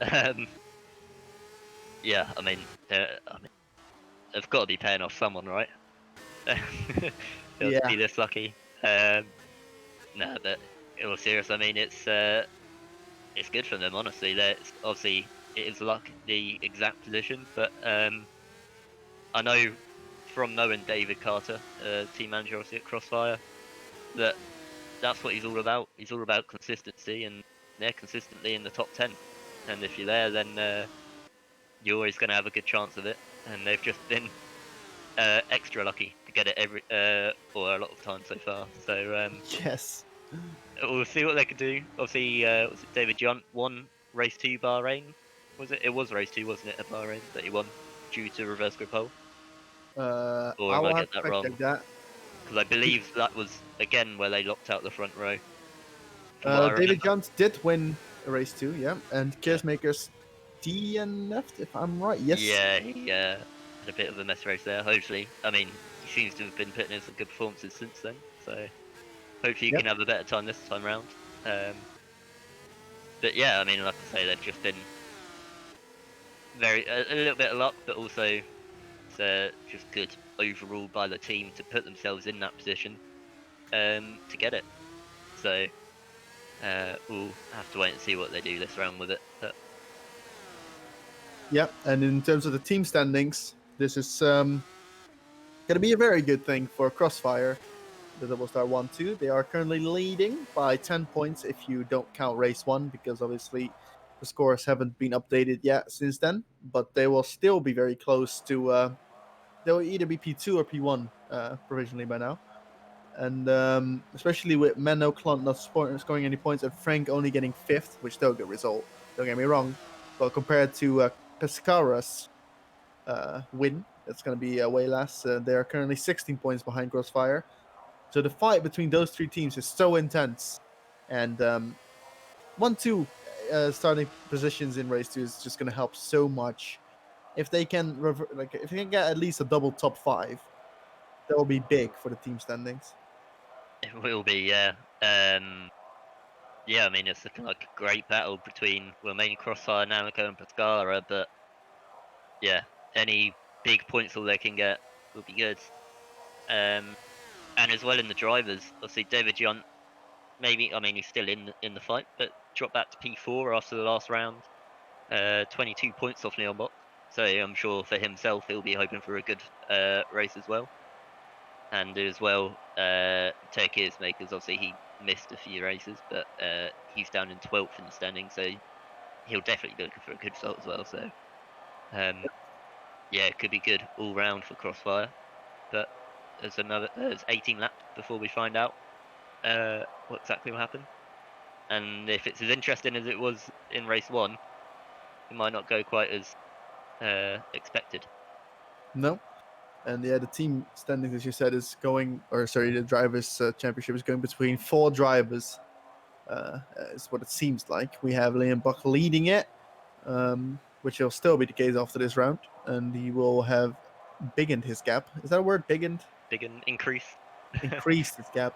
yeah, I mean, they've got to be paying off someone, right? They'll be this lucky. No, but in all serious, I mean, it's good for them, honestly. Obviously it is luck, the exact position, but I know from knowing David Carter, team manager obviously at Crossfire, that's what he's all about. He's all about consistency, and they're consistently in the top 10. And if you're there, then you're always going to have a good chance of it. And they've just been extra lucky to get it or a lot of times so far. So Yes. we'll see what they can do. Obviously, was it David Junt won race 2 Bahrain? Was it? It was race 2, wasn't it, at Bahrain that he won due to reverse grip pole? Or I am will I have getting to that wrong? check that. Because I believe that was again where they locked out the front row. David Jones did win race 2, yeah, and Kersmakers DNF'd, if I'm right. Yes. Yeah, he had a bit of a mess race there. Hopefully, I mean, he seems to have been putting in some good performances since then. So hopefully, he can have a better time this time round. But yeah, I mean, like I say, they've just been a little bit of luck, but also it's just good overall by the team to put themselves in that position to get it. So we'll have to wait and see what they do this round with it. But yeah, and in terms of the team standings, this is going to be a very good thing for Crossfire, the Double Star 1-2. They are currently leading by 10 points if you don't count race 1, because obviously the scores haven't been updated yet since then, but they will still be very close to, they'll either be P2 or P1 provisionally by now. And especially with Menno Klunt not scoring any points and Frank only getting 5th, which still a good result, don't get me wrong. But compared to Pescara's win, it's going to be way less. They are currently 16 points behind Crossfire. So the fight between those three teams is so intense. And 1-2 starting positions in race 2 is just going to help so much. If they can if they can get at least a double top 5, that will be big for the team standings. it will be, yeah. Yeah, I mean, it's looking like a great battle between, well, mainly Crossfire, Namco, and Pescara, but yeah, any big points all they can get will be good. And as well in the drivers, obviously David Junt, maybe, I mean, he's still in the fight, but dropped back to P4 after the last round. 22 points off Leon Bock, so I'm sure for himself he'll be hoping for a good race as well. And as well, Tech Makers, obviously he missed a few races, but he's down in 12th in the standing, so he'll definitely be looking for a good result as well. So yeah, it could be good all round for Crossfire, but there's 18 laps before we find out what exactly will happen. And if it's as interesting as it was in race 1, it might not go quite as expected. No. And yeah, the team standings, as you said, is going, or sorry, the drivers' championship is going between 4 drivers. Is what it seems like. We have Liam Buck leading it, which will still be the case after this round, and he will have biggened his gap. Is that a word? Biggened? Increase. Increased his gap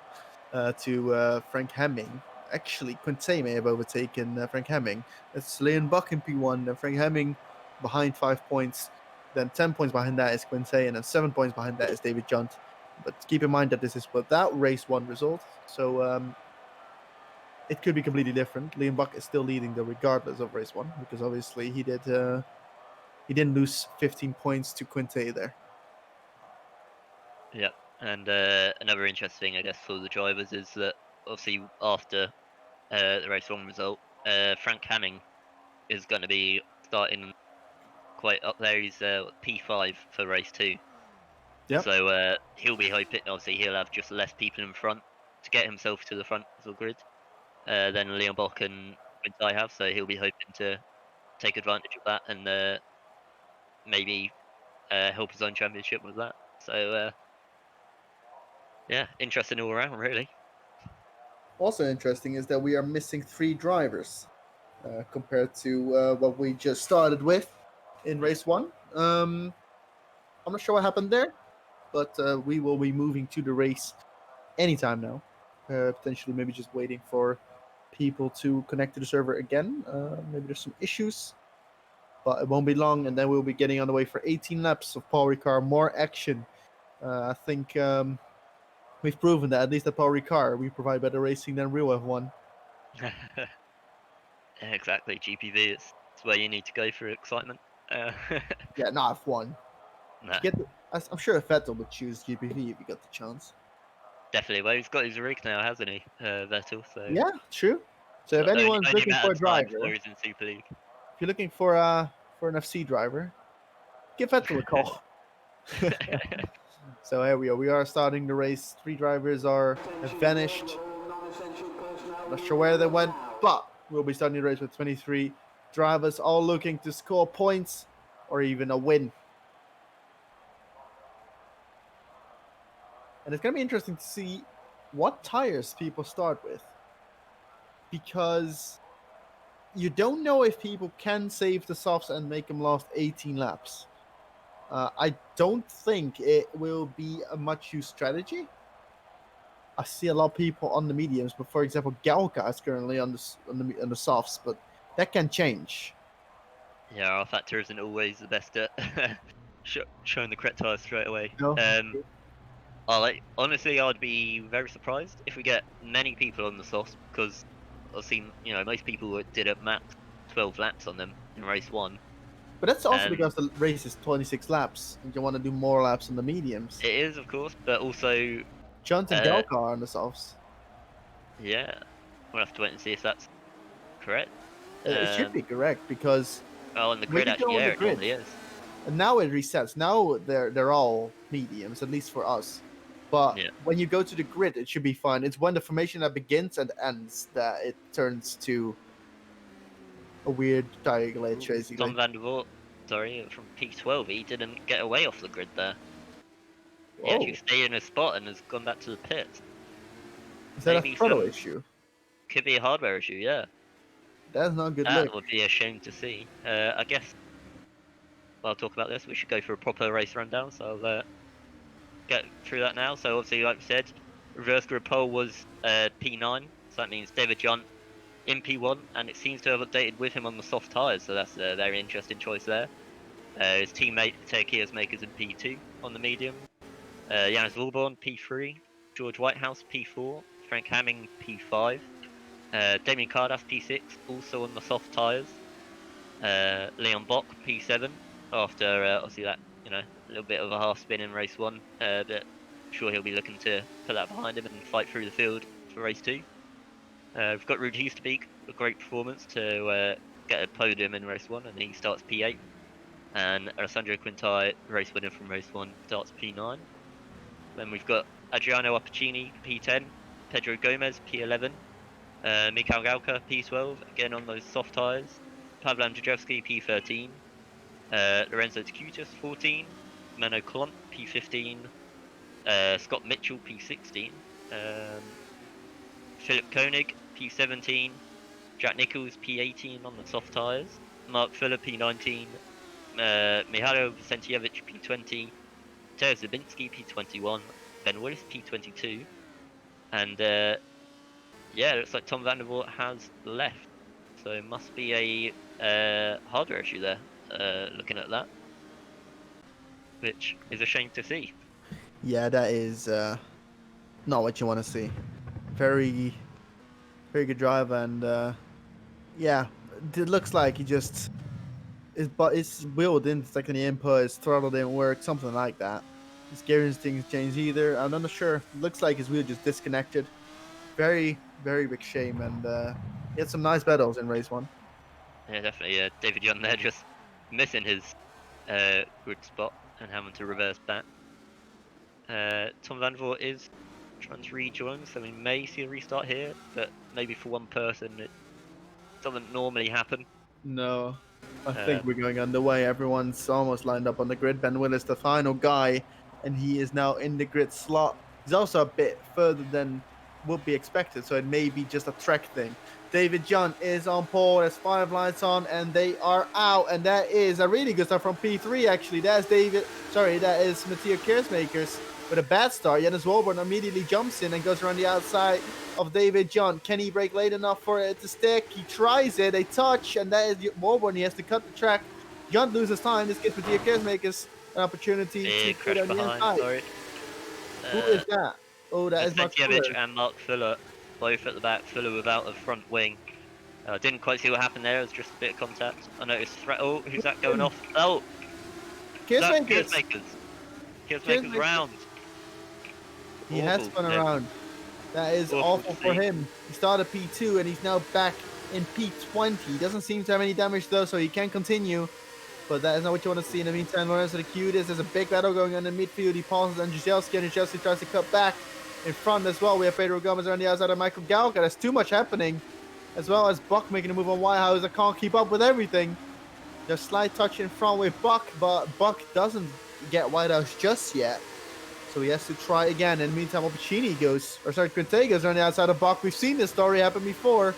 to Frank Hemming. Actually, Quinte may have overtaken Frank Hemming. It's Liam Buck in P1, and Frank Hemming behind 5 points. Then 10 points behind that is Quinte, and then 7 points behind that is David Junt. But keep in mind that this is without race 1 result, so it could be completely different. Liam Buck is still leading though, regardless of race 1, because obviously he didn't lose 15 points to Quinte there. Yeah, and another interesting thing, I guess, for the drivers is that obviously after the race 1 result, Frank Hamming is going to be starting quite up there. He's P5 for race 2. Yep. So he'll be hoping, obviously he'll have just less people in front to get himself to the front of the grid than Leon Bock and Quintai have. So he'll be hoping to take advantage of that and maybe help his own championship with that. So yeah, interesting all around, really. Also interesting is that we are missing 3 drivers compared to what we just started with in race 1. I'm not sure what happened there, but we will be moving to the race anytime now. Potentially, maybe just waiting for people to connect to the server again. Maybe there's some issues, but it won't be long, and then we'll be getting on the way for 18 laps of Paul Ricard. More action. I think we've proven that, at least at Paul Ricard, we provide better racing than real F1. Exactly, GPV. It's where you need to go for excitement. Yeah, not F1. Nah, I'm sure Vettel would choose GPV if he got the chance. definitely. Well, he's got his rig now, hasn't he, Vettel? So Yeah, true. So if it's only anyone's only a looking matter for a of time before driver, he's in Super League. if you're looking for an FC driver, give Vettel a call. So here we are. We are starting the race. 3 drivers have vanished. Not sure where they went, but we'll be starting the race with 23 drivers, all looking to score points or even a win. And it's going to be interesting to see what tires people start with, because you don't know if people can save the softs and make them last 18 laps. I don't think it will be a much used strategy. I see a lot of people on the mediums, but for example, Galka is currently on the softs, but that can change. Yeah, our factor isn't always the best at showing the correct tires straight away. No, Honestly, I'd be very surprised if we get many people on the softs, because I've seen, most people did at max 12 laps on them in race 1. but that's also And because the race is 26 laps, and you want to do more laps on the mediums. it is, of course, but also, Junt and uh, Galka are on the softs. yeah, we'll have to wait and see if that's correct. It should be correct, because On the when grid, you go actually, on yeah, the it grid, normally is. and now it resets. Now they're all mediums, at least for us. But Yeah. when you go to the grid, it should be fine. It's when the formation that begins and ends that it turns to a weird tire glitch, basically. Tom van der Voort, sorry, from P12, he didn't get away off the grid there. He actually Whoa. stayed in his spot and has gone back to the pits. Is that a Maybe throttle issue? could be a hardware issue, yeah. That's not a good That look. would be a shame to see. I guess while talking about this, we should go for a proper race rundown, so I'll get through that now. So obviously, like we said, reverse grid pole was P9, so that means David John in P1, and it seems to have updated with him on the soft tyres, so that's a very interesting choice there. His teammate Tekia's makers in P2 on the medium. Janus Wilborn P3, George Whitehouse P4, Frank Hamming P5, Damien Cardass P6, also on the soft tyres. Leon Bock P7, after obviously that, a little bit of a half spin in race 1, but I'm sure he'll be looking to put that behind him and fight through the field for race 2. We've got Ruud Heestebeek, a great performance to get a podium in race 1, and he starts P8. And Alessandro Quintai, race winner from race 1, starts P9. Then we've got Adriano Appiccini, P10, Pedro Gomez, P11, Mikhail Galka, P12, again on those soft tyres, Pavel Andrzejewski, P13, Lorenzo Tekutis, 14, Menno Klont, P15, Scott Mitchell, P16, Philip Koenig, P17, Jack Nichols, P18 on the soft tyres, Mark Fuller, P19, Mihailo Vicentievich, P20, Teo Zabinski, P21, Ben Willis, P22, and it looks like Tom van der Voort has left, so it must be a hardware issue there, looking at that, which is a shame to see. Yeah, that is not what you want to see. Very, very good driver, and yeah, it looks like he just his wheel didn't stick in the input, his throttle didn't work, something like that. His gearing things changed either. I'm not sure. Looks like his wheel just disconnected. Very, very big shame, and he had some nice battles in race 1. Yeah, definitely. Yeah, David Young there just missing his grid spot and having to reverse back. Tom van der Voort is trying to rejoin, so we may see a restart here, but maybe for one person it doesn't normally happen. No. I think we're going underway. Everyone's almost lined up on the grid. Ben Willis, the final guy, and he is now in the grid slot. He's also a bit further than would be expected, so it may be just a trek thing. David John is on pole. There's 5 lights on, and they are out. And that is a really good start from P3, actually. That is Matthias Keersmakers with a bad start. Janus Wolborn immediately jumps in and goes around the outside of David John. Can he brake late enough for it to stick? He tries it. They touch, and that is Wolborn. He has to cut the track. John loses time. This gives Matthias Keersmakers an opportunity to put on the inside. Sorry. Who is that? Oh, that is Mark Fuller. And Mark Fuller, both at the back. Fuller without a front wing. Didn't quite see what happened there. It was just a bit of contact. I noticed. Oh, who's that going off? Oh, Keersmakers round. He has spun around. That is awful for him. He started P2 and he's now back in P20. He doesn't seem to have any damage though, so he can continue. But that is not what you want to see. In the meantime, Lorenzo the Cutest, there's a big battle going on in the midfield. He passes Andrzejewski, and Andrzejewski tries to cut back in front as well. We have Pedro Gomez on the outside of Michael Galka. There's too much happening. As well as Buck making a move on Whitehouse. I can't keep up with everything. There's slight touch in front with Buck, but Buck doesn't get Whitehouse just yet. So he has to try again. In the meantime, Quinte goes on the outside of Buck. We've seen this story happen before.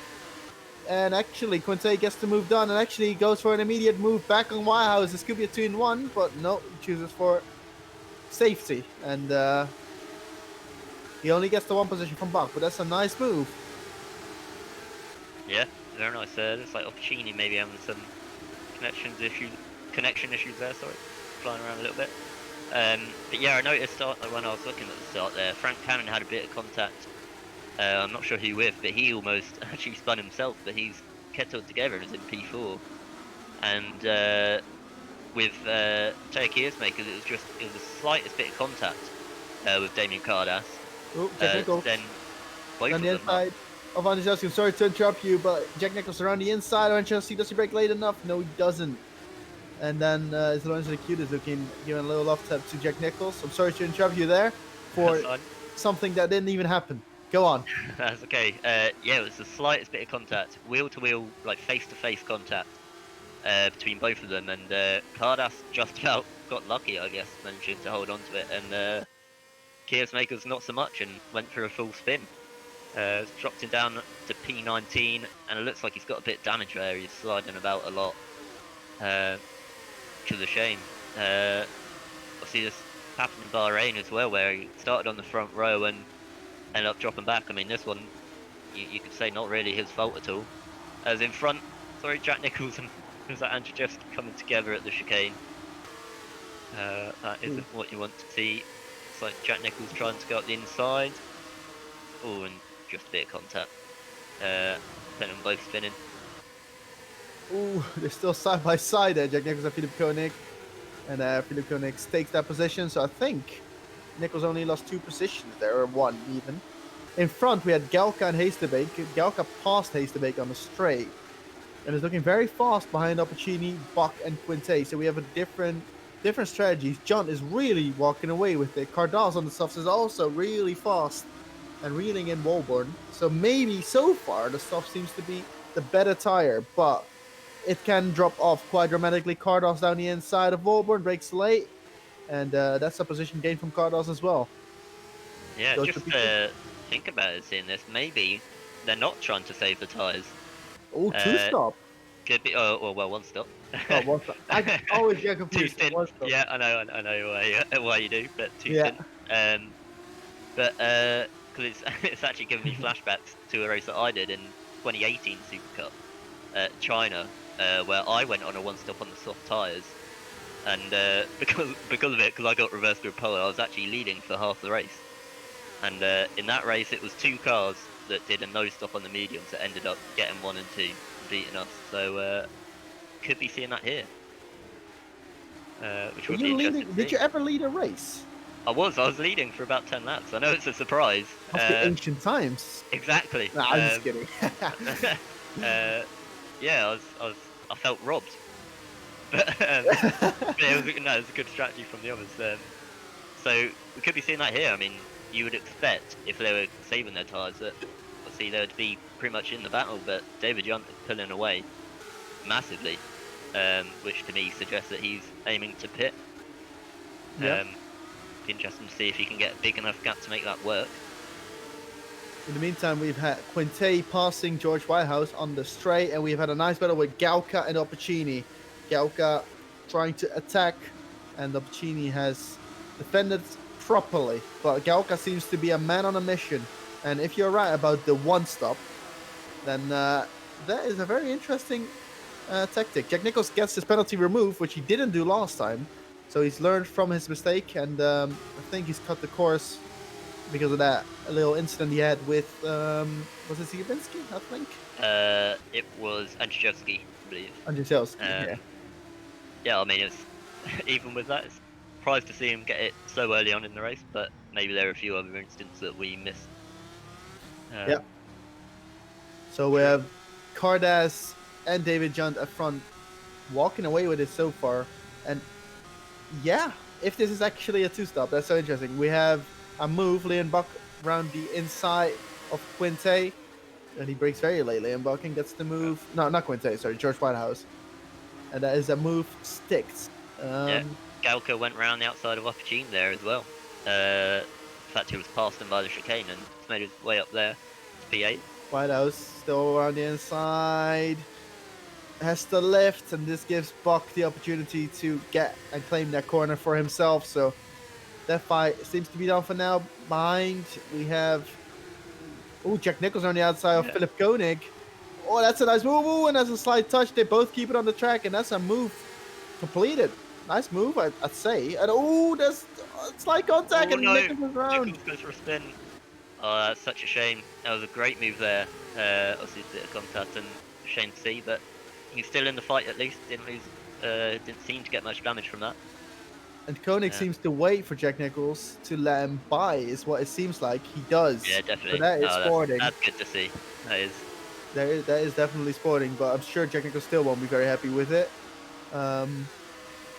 And actually, Quinte gets the move done and actually goes for an immediate move back on Whitehouse. This could be a 2-in-1, but no, he chooses for safety. And he only gets the 1 position from Buck, but that's a nice move. Yeah, very nice. Looks like Quinte maybe having some connection issues there. Sorry, flying around a little bit. But yeah, I noticed when I was looking at the start there, Frank Cannon had a bit of contact. I'm not sure who with, but he almost actually spun himself. But he's kept it together and is in P4. And with Taya Keersmakers, it was the slightest bit of contact with Damien Cardas. Oh, technical. Then both on the inside of Andrzejewski. I'm sorry to interrupt you, but Jack Nicholls around the inside of Andrzejewski. Does he brake late enough? No, he doesn't. And then it's Lorenzo the Cutest giving a little love tap to Jack Nicholls. I'm sorry to interrupt you there for something that didn't even happen. Go on. That's okay. Yeah, it was the slightest bit of contact, wheel-to-wheel, like face-to-face contact between both of them, and Cardas just about got lucky, I guess, managing to hold on to it, and Keersmakers not so much, and went for a full spin. Dropped him down to P19, and it looks like he's got a bit of damage there. He's sliding about a lot, which is a shame. I see this happen in Bahrain as well, where he started on the front row and ended up dropping back. I mean, this one, you could say not really his fault at all. As in front, sorry, Jack Nicholls and Andrzejewski coming together at the chicane. That isn't what you want to see. It's like Jack Nicholls trying to go up the inside. Oh, and just a bit of contact. Then them both spinning. Ooh, they're still side by side there, Jack Nicholls and Philip Koenig. And Philip Koenig takes that position, so I think Nicholls only lost 2 positions there, or 1 even. In front, we had Galka and Haysterbeek. Galka passed Haysterbeek on the straight, and is looking very fast behind Opportuni, Buck, and Quinte. So we have a different strategies. John is really walking away with it. Cardas on the softs is also really fast and reeling in Wolborn. So maybe so far the soft seems to be the better tire, but it can drop off quite dramatically. Cardas down the inside of Wolborn, breaks late. And that's a position gain from Cardos as well. Yeah, just think about it, seeing this. Maybe they're not trying to save the tyres. Oh, 2-stop. Could be. Oh, well, 1 stop. Oh, 1 stop. I always get confused. 2 spin. Yeah, I know why you do, but 2 spin. But because it's actually given me flashbacks to a race that I did in 2018 Supercup, China, where I went on a 1-stop on the soft tyres. And because of it, because I got reversed through a pole, I was actually leading for half the race. And in that race, it was 2 cars that did a no-stop on the mediums that ended up getting 1 and 2 and beating us. So could be seeing that here. Which would be interesting. Did you ever lead a race? I was leading for about 10 laps. I know it's a surprise. Of the ancient times. Exactly. No, I'm just kidding. Yeah, I felt robbed. But it was a good strategy from the others. So we could be seeing that here. I mean, you would expect if they were saving their tyres that obviously they would be pretty much in the battle, but David Young is pulling away massively. which to me suggests that he's aiming to pit. Yeah. Be interesting to see if he can get a big enough gap to make that work. In the meantime, we've had Quinte passing George Whitehouse on the straight, and we've had a nice battle with Gauka and Opportuni. Gauka trying to attack, and Opportuni has defended properly. But Gauka seems to be a man on a mission. And if you're right about the one stop, then that is a very interesting tactic. Jack Nicholls gets his penalty removed, which he didn't do last time. So he's learned from his mistake, and I think he's cut the course because of that little incident he had with, was it Zielinski, I think? It was Andrzejewski, I believe. Andrzejewski, yeah. Yeah, I mean, it's even with that, it's surprised to see him get it so early on in the race, but maybe there are a few other instances that we missed. Yeah. So we have Cardas and David Junt up front walking away with it so far. And yeah, if this is actually a two-stop, that's so interesting. We have a move, Leon Buck around the inside of Quinte, and he breaks very late. Leon Buck and gets the move. No, not Quinte, sorry, George Whitehouse. And that is a move sticks. Yeah, Gauka went round the outside of Opportune there as well. In fact, he was passed him by the chicane and made his way up there to P8. Whitehouse still around the inside. Has to lift, and this gives Buck the opportunity to get and claim that corner for himself. So that fight seems to be done for now. Behind, we have Jack Nicholls on the outside of Philip Koenig. Oh, that's a nice move. Ooh, and that's a slight touch. They both keep it on the track, and that's a move completed. Nice move, I'd say. And there's slight contact, and Nicholls is around. Nicholls goes for a spin. Oh, that's such a shame. That was a great move there. Obviously, a bit of contact and a shame to see, but he's still in the fight at least. Didn't seem to get much damage from that. And Koenig seems to wait for Jack Nicholls to let him by, is what it seems like he does. Yeah, definitely. So that is sporting. That's good to see. That is. That is definitely sporting, but I'm sure Jack Nicholls still won't be very happy with it.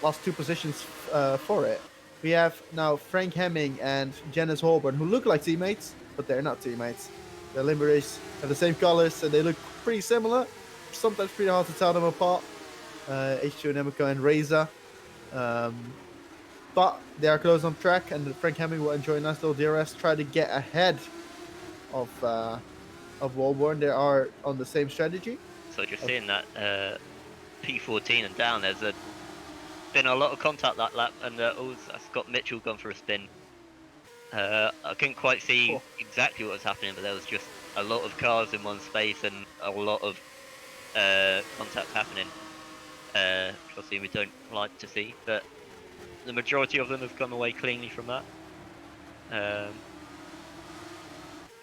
Lost 2 positions for it. We have now Frank Hemming and Janice Holborn, who look like teammates, but they're not teammates. Their liveries have the same colors, and they look pretty similar. Sometimes pretty hard to tell them apart. H2 and Emiko and Reza. But they are close on track, and Frank Hemming will enjoy a nice little DRS, try to get ahead of Holborn. They are on the same strategy. So just seeing that P14 and down, there's been a lot of contact that lap, and Scott Mitchell gone for a spin. I couldn't quite see exactly what was happening, but there was just a lot of cars in one space and a lot of contact happening. Obviously we don't like to see, but the majority of them have come away cleanly from that.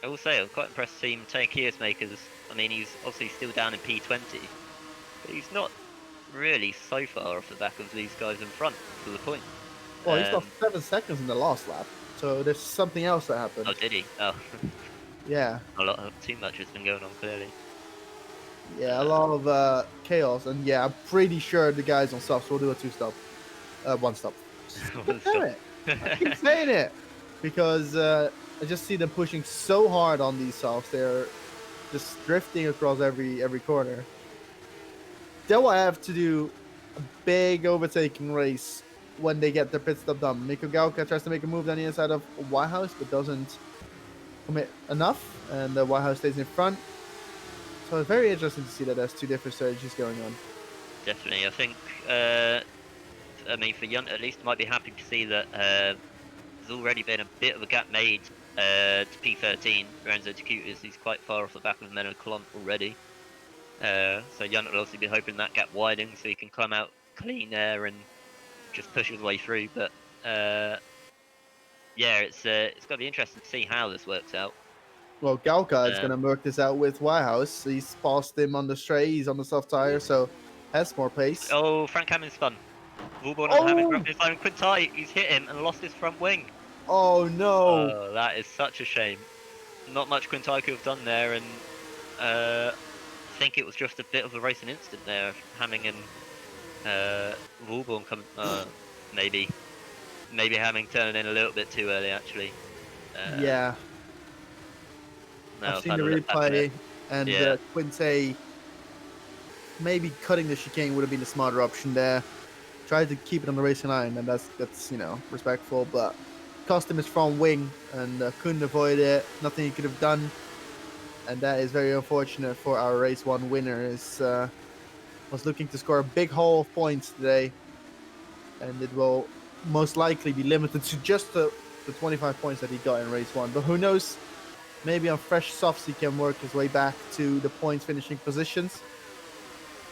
I will say I'm quite impressed to see him take Kios makers. I mean, he's obviously still down in P20, but he's not really so far off the back of these guys in front to the point. Well, he's lost 7 seconds in the last lap, so there's something else that happened. Oh, did he? Oh. Yeah. Too much has been going on, clearly. Yeah, a lot of chaos, and yeah, I'm pretty sure the guys on softs will do a 2-stop. 1-stop. Damn it. I keep saying it, because I just see them pushing so hard on these softs. They're just drifting across every corner. They will have to do a big overtaking race when they get their pit stop done. Mikko Gauka tries to make a move down the inside of Whitehouse, but doesn't commit enough, and Whitehouse stays in front. So it's very interesting to see that there's 2 different strategies going on. Definitely, I think. I mean, for Junt at least, might be happy to see that there's already been a bit of a gap made to P13. Lorenzo Takutis, he's quite far off the back of Menno Colon already. So Junt will obviously be hoping that gap widens so he can come out clean there and just push his way through. But yeah, it's got to be interesting to see how this works out. Well, Gauka is going to work this out with Whitehouse. He's passed him on the straight, he's on the soft tire, so has more pace. Oh, Frank Hammond's spun. Vulborn and Hammond grabbed his line. Quintai, he's hit him and lost his front wing. Oh no! Oh, that is such a shame. Not much Quintai could have done there, and I think it was just a bit of a racing instant there. Hamming and Vulborn come, maybe Hamming turning in a little bit too early actually. Yeah. No, I've seen the replay, and Quinte maybe cutting the chicane would have been the smarter option there. Tried to keep it on the racing line, and that's respectful, but cost him his front wing and couldn't avoid it. Nothing he could have done, and that is very unfortunate for our race 1 winner. Was looking to score a big haul of points today, and it will most likely be limited to just the 25 points that he got in race 1. But who knows? Maybe on fresh softs he can work his way back to the points finishing positions.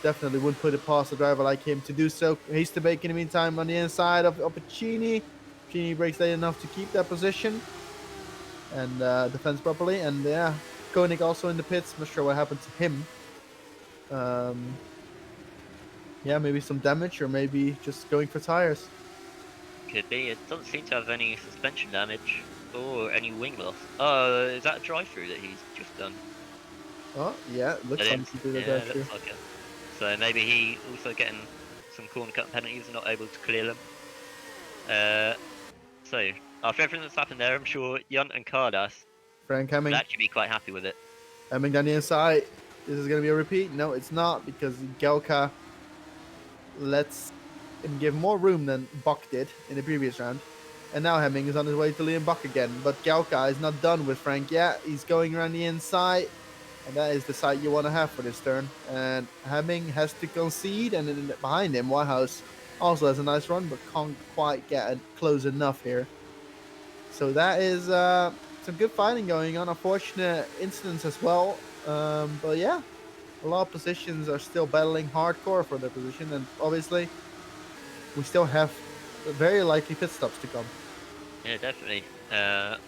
Definitely wouldn't put it past a driver like him to do so. He's to bake in the meantime on the inside of Opportuni. Opportuni breaks late enough to keep that position and defends properly. And yeah, Koenig also in the pits. Not sure what happened to him. Yeah, maybe some damage or maybe just going for tires. Could be. It doesn't seem to have any suspension damage or any wing loss. Oh, is that a drive-through that he's just done? Oh, yeah, looks like he did a drive-through. Looks like it. So maybe he also getting some corner cut penalties and not able to clear them. So after everything that's happened there, I'm sure Junt and Cardas Frank would Hemming. actually be quite happy with it. Hemming down the inside. This is going to be a repeat. No, it's not, because Gelka lets him give more room than Bach did in the previous round. And now Hemming is on his way to Liam Bach again. But Gelka is not done with Frank yet. He's going around the inside. And that is the side you want to have for this turn. And Hemming has to concede. And then behind him, Whitehouse also has a nice run, but can't quite get close enough here. So that is some good fighting going on. Unfortunate incidents as well. But yeah, a lot of positions are still battling hardcore for their position. And obviously, we still have very likely pit stops to come. Yeah, definitely. I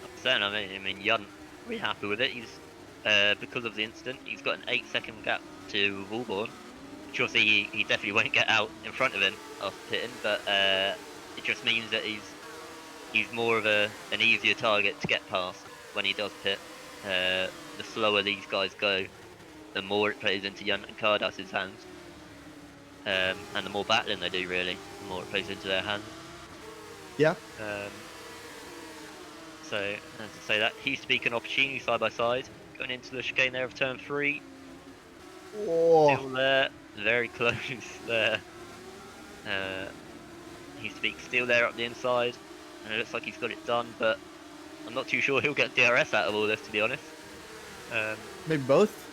mean, Junt, we're happy with it. He's because of the incident, he's got an 8-second gap to Wallborn, which obviously he definitely won't get out in front of him after pitting, but it just means that he's more of an easier target to get past when he does pit. The slower these guys go, the more it plays into Junt and Cardas' hands, and the more battling they do, really, the more it plays into their hands. Yeah. So, as I say, that he's speaking opportunity side by side. Going into the chicane there of turn 3. Oh. Still there, very close there. He speaks still there up the inside, and it looks like he's got it done, but I'm not too sure he'll get DRS out of all this, to be honest. Maybe both.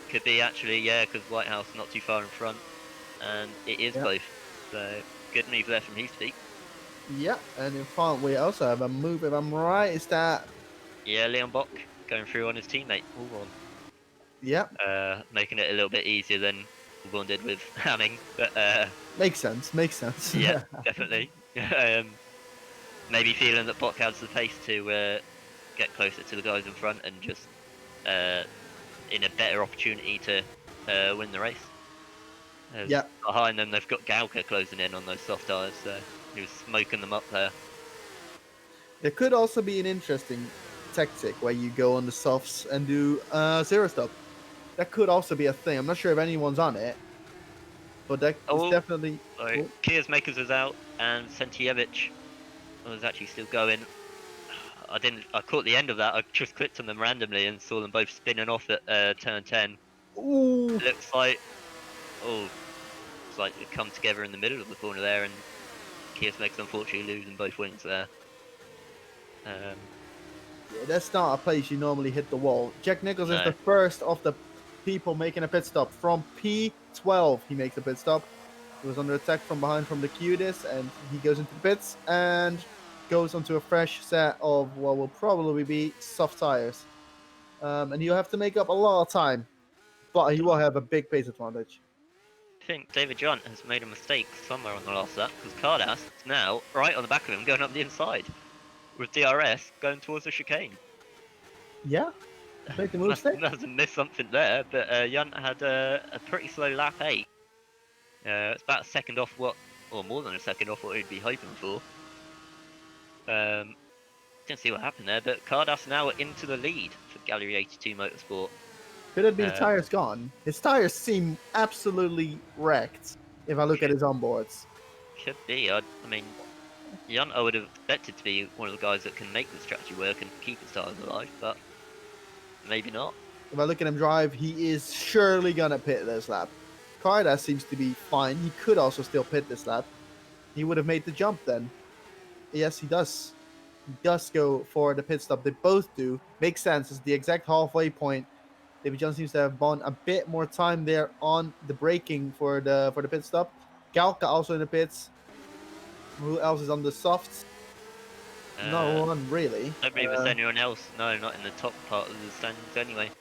Could be actually, yeah, because Whitehouse not too far in front, and it is both. So good move there from Heathpeak. Yeah, and in front we also have a move, if I'm right, is that... Yeah, Leon Bock going through on his teammate, Wallborn. Yeah. Making it a little bit easier than Wallborn did with Hamming, but... Makes sense. Yeah, definitely. Maybe feeling that Bock has the pace to get closer to the guys in front and just in a better opportunity to win the race. Yeah. Behind them, they've got Galka closing in on those soft tyres, so he was smoking them up there. There could also be an interesting tactic where you go on the softs and do zero stop. That could also be a thing. I'm not sure if anyone's on it, but that is definitely... Sorry. Oh. Kiers Makers was out, and Sentievich was actually still going. I caught the end of that. I just clicked on them randomly and saw them both spinning off at turn 10. Ooh. It looks like... it's like they come together in the middle of the corner there, and Kiers Makers unfortunately losing both wings there. Yeah, that's not a place you normally hit the wall. Jack Nichols is the first of the people making a pit stop. From P12, he makes a pit stop. He was under attack from behind from the Q-Dis, and he goes into the pits and goes onto a fresh set of what will probably be soft tires. And he'll have to make up a lot of time, but he will have a big pace advantage. I think David Junt has made a mistake somewhere on the last lap, because Cardas is now right on the back of him going up the inside, with DRS going towards the chicane. Yeah, make the mistake. Must have missed something there, but Junt had a pretty slow lap 8. It's about a second off or more than a second off what he'd be hoping for. Didn't see what happened there, but Cardas now into the lead for Gallery 82 Motorsport. Could it be the tires gone? His tires seem absolutely wrecked if I look at his onboards. Could be. I mean, Junt I would have expected to be one of the guys that can make the strategy work and keep his tires alive, but maybe not. If I look at him drive, he is surely going to pit this lap. Cardas seems to be fine. He could also still pit this lap. He would have made the jump then. Yes, he does. He does go for the pit stop. They both do. Makes sense. It's the exact halfway point. David Jones seems to have bought a bit more time there on the braking for the pit stop. Galka also in the pits. Who else is on the softs? No one really. I don't believe there's anyone else. No, not in the top part of the standings anyway.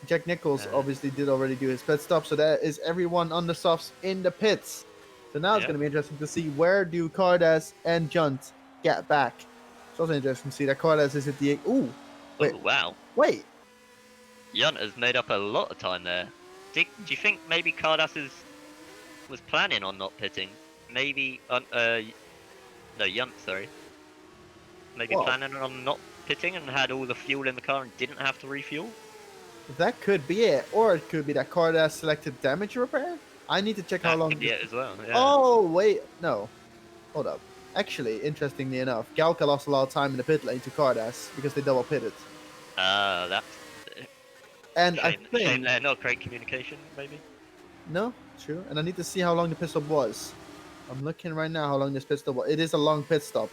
Jack Nichols obviously did already do his pit stop, so that is everyone on the softs in the pits. So now it's going to be interesting to see where do Cardas and Junt get back. It's also interesting to see that Cardas is at the... Ooh! Wait. Oh, wow. Wait! Yunt has made up a lot of time there. Do you think maybe Cardas was planning on not pitting? Maybe... no, Yunt, sorry. Maybe planning on not pitting and had all the fuel in the car and didn't have to refuel? That could be it. Or it could be that Cardas selected damage repair? I need to check how long... That could be it as well, yeah. Oh, wait. No. Hold up. Actually, interestingly enough, Galka lost a lot of time in the pit lane to Cardas because they double pitted. That's... And shame, I think... Shame there, not great communication, maybe? No, true. And I need to see how long the pit stop was. I'm looking right now how long this pit stop was. It is a long pit stop.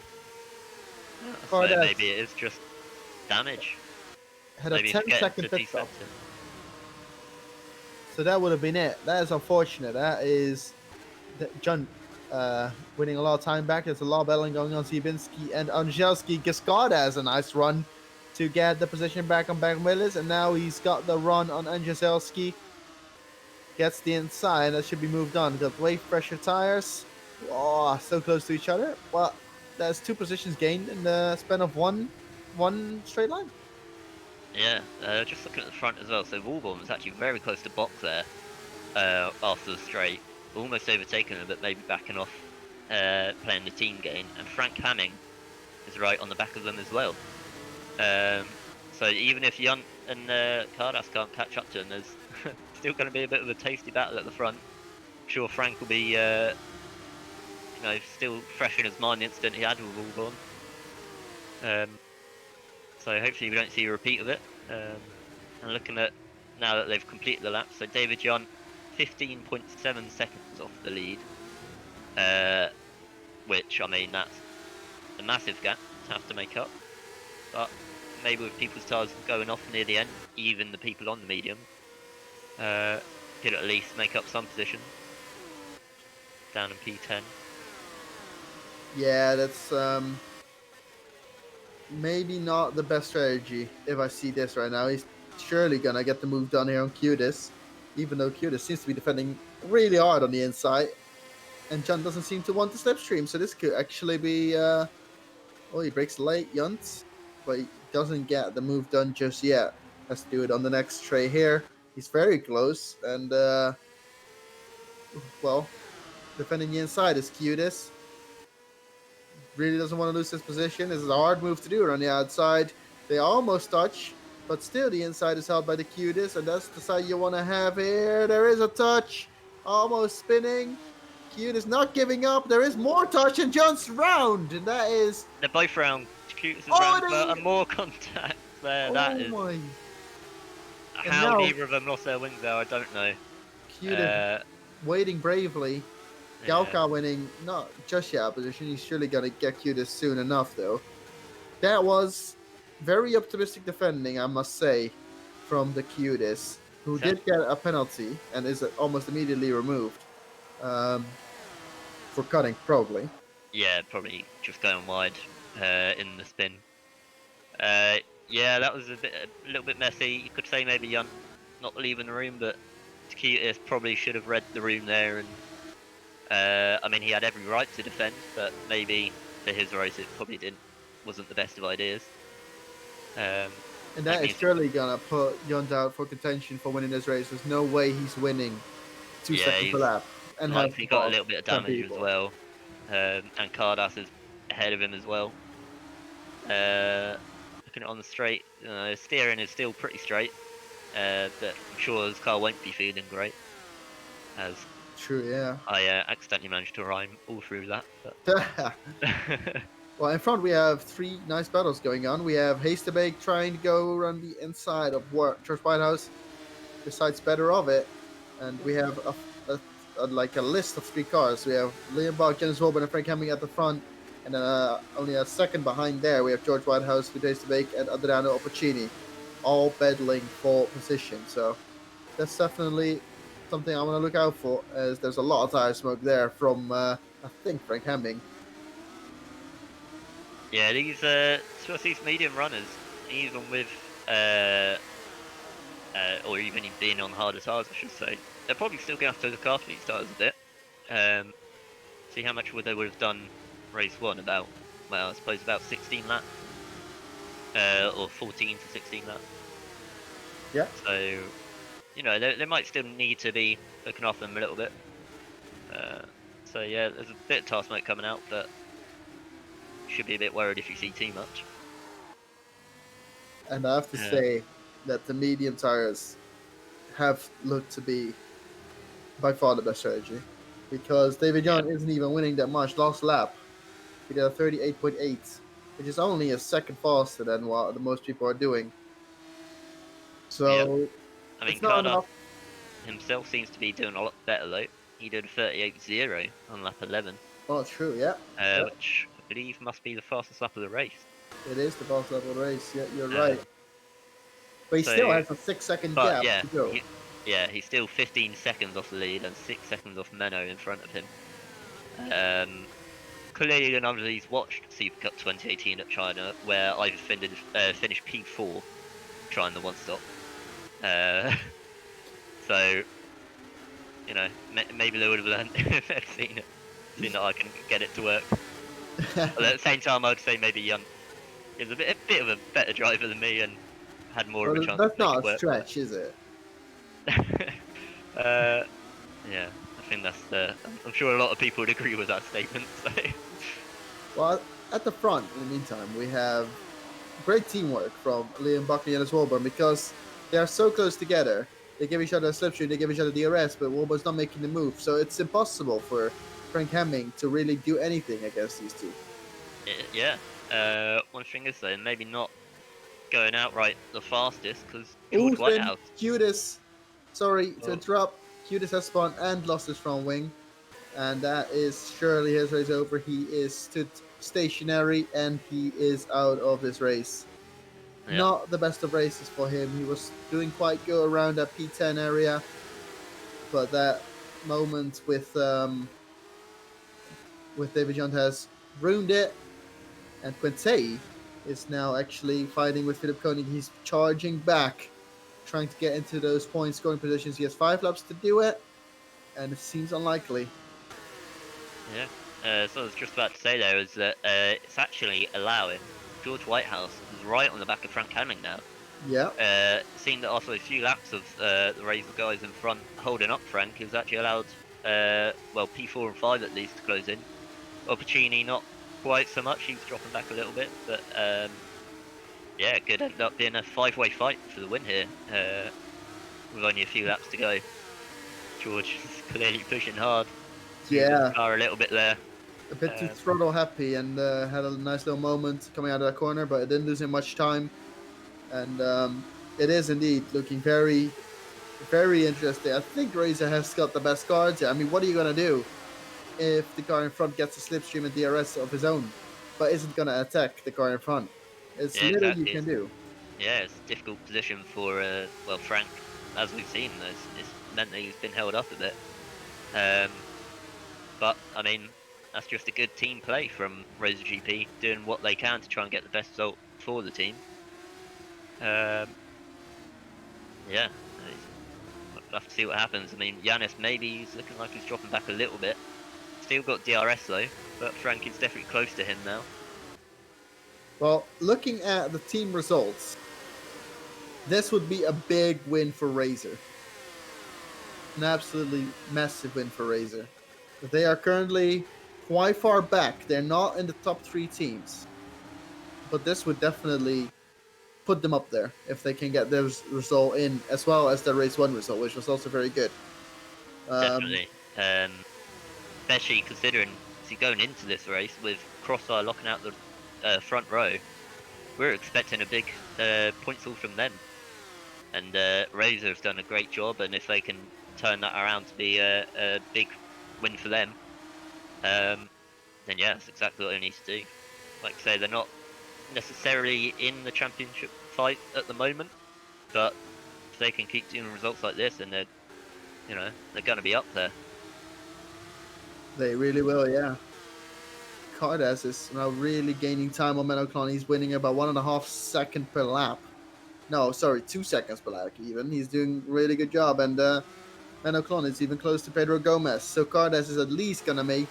So maybe it is just damage. Had maybe a 10-second pit stop. So that would have been it. That is unfortunate. That is John winning a lot of time back. There's a lot of battling going on. Zibinski and Angelski. Gascada has a nice run to get the position back on Beck Willis. And now he's got the run on Angelski. Gets the inside. That should be moved on. Got wave pressure tires. Oh, so close to each other. Well, that's 2 positions gained in the span of one straight line. Yeah, just looking at the front as well. So Wallborn was actually very close to box there after the straight. Almost overtaken him, but maybe backing off, playing the team game. And Frank Hamming is right on the back of them as well. So even if Yunt and Cardas can't catch up to him, there's still going to be a bit of a tasty battle at the front. I'm sure Frank will be, still fresh in his mind the incident he had with Wallborn. So hopefully we don't see a repeat of it. And looking at now that they've completed the lap, so David Yunt 15.7 seconds off the lead, which I mean that's a massive gap to have to make up. But maybe with people's tyres going off near the end, even the people on the medium, could at least make up some position. Down in P10. Yeah, that's maybe not the best strategy if I see this right now. He's surely gonna get the move done here on Qdis, even though Qdis seems to be defending really hard on the inside, and John doesn't seem to want the slipstream, so this could actually be he breaks late, Yunt, but he doesn't get the move done just yet. Has to do it on the next tray here. He's very close, and defending the inside is Qdis. Really doesn't want to lose his position. This is a hard move to do it on the outside. They almost touch, but still the inside is held by the Qdis, and that's the side you want to have here. There is a touch, almost spinning. Qdis not giving up. There is more touch, and John's round, and that is... They're both round. Qdis is round, but more contact there. That is... My. How neither of them lost their wings there, I don't know. Qdis waiting bravely. Galka winning, not just yet position. He's surely going to get Qdis soon enough, though. That was very optimistic defending, I must say, from the Qdis, who did get a penalty and is almost immediately removed for cutting, probably. Yeah, probably just going wide in the spin. Yeah, that was a little bit messy. You could say maybe Yunt not leaving the room, but Qdis probably should have read the room there and. I mean, he had every right to defend, but maybe for his race it probably wasn't the best of ideas. And that is surely gonna put Yunt out for contention for winning this race. There's no way he's winning 2 seconds per lap. And he got a little bit of damage as well, and Cardas is ahead of him as well. Looking on the straight, steering is still pretty straight, but I'm sure his car won't be feeling great. As true, yeah. I accidentally managed to rhyme all through that. But... Well, in front we have 3 nice battles going on. We have Hastabake trying to go around the inside of George Whitehouse, besides better of it. And we have a like a list of 3 cars. We have Liam Bach, Jens Wilburn, and Frank Hemming at the front, and then only a second behind there we have George Whitehouse, Vitace DeBake, and Adriano Opportuni, all battling for position. So that's definitely something I'm gonna look out for, as there's a lot of tire smoke there from I think Frank Hemming. Yeah, these medium runners, even with or even being on harder tires, I should say, they're probably still going to have to look after these tires a bit. See how much they would have done race 1, about, well, I suppose about 16 laps, or 14 to 16 laps. Yeah. So, you know, they might still need to be looking after them a little bit. So yeah, there's a bit of tire smoke coming out, but should be a bit worried if you see too much. And I have to say that the medium tires have looked to be by far the best strategy, because David Young isn't even winning that much. Last lap, he did a 38.8, which is only a second faster than what the most people are doing. So, I mean, it's not enough. himself seems to be doing a lot better though. He did a 38.0 on lap 11. Oh, true, yeah. Which I believe must be the fastest lap of the race. It is the fastest lap of the race, yeah, you're right. But he still has a 6-second gap to go. He's still 15 seconds off the lead and 6 seconds off Menno in front of him. Clearly none of these watched Supercup 2018 at China, where I've finished P4 trying the one-stop. So, you know, maybe they would have learned if they'd seen that I can get it to work. But at the same time, I would say maybe Young is a bit of a better driver than me and had more of a chance. That's to make not it work. a stretch, is it? Yeah, I think that's I'm sure a lot of people would agree with that statement. So. Well, at the front, in the meantime, we have great teamwork from Liam Buckley and his Wilburn, because they are so close together. They give each other a slipstream, they give each other DRS, but Wilburn's not making the move, so it's impossible for Frank Hemming to really do anything against these two. Yeah. One thing is though, maybe not going outright the fastest, because George Whitehouse. Cudis, sorry to interrupt. Cudis has spun and lost his front wing, and that is surely his race over. He is stood stationary and he is out of this race. Yeah. Not the best of races for him. He was doing quite good around that P10 area, but that moment with David John has ruined it, and Quinte is now actually fighting with Philip Koenig. He's charging back, trying to get into those point scoring positions. He has 5 laps to do it, and it seems unlikely. Yeah, so I was just about to say there is that it's actually allowing George Whitehouse is right on the back of Frank Hemming now. Yeah. Seeing that after a few laps of the Razor guys in front holding up Frank, he's actually allowed P4 and 5 at least to close in. Opportuni not quite so much, he's dropping back a little bit, but it could end up being a 5-way fight for the win here, with only a few laps to go. George is clearly pushing hard. Yeah. Car a little bit there. A bit too throttle happy, and had a nice little moment coming out of that corner, but it didn't lose him much time. And it is indeed looking very, very interesting. I think Razor has got the best cards here. I mean, what are you going to do if the car in front gets a slipstream and DRS of his own, but isn't going to attack the car in front? It's little you can do. Yeah, it's a difficult position for Frank, as we've seen. It's meant that he's been held up a bit. But I mean, that's just a good team play from Razor GP, doing what they can to try and get the best result for the team. We'll have to see what happens. I mean, Yanis maybe he's looking like he's dropping back a little bit. Still got DRS though, but Frank is definitely close to him now. Well, looking at the team results, this would be a big win for Razor. An absolutely massive win for Razor. They are currently quite far back. They're not in the top 3 teams. But this would definitely put them up there if they can get their result in, as well as the race 1 result, which was also very good. Definitely. Especially considering going into this race with Crossfire locking out the front row, we're expecting a big points haul from them. And Razor have done a great job, and if they can turn that around to be a big win for them, then yeah, that's exactly what they need to do. Like I say, they're not necessarily in the championship fight at the moment, but if they can keep doing results like this, then they're going to be up there. They really will, yeah. Cardas is now really gaining time on Menoclon. He's winning about 1.5 seconds per lap. No, sorry, 2 seconds per lap even. He's doing a really good job, and Menoclon is even close to Pedro Gomez. So Cardas is at least going to make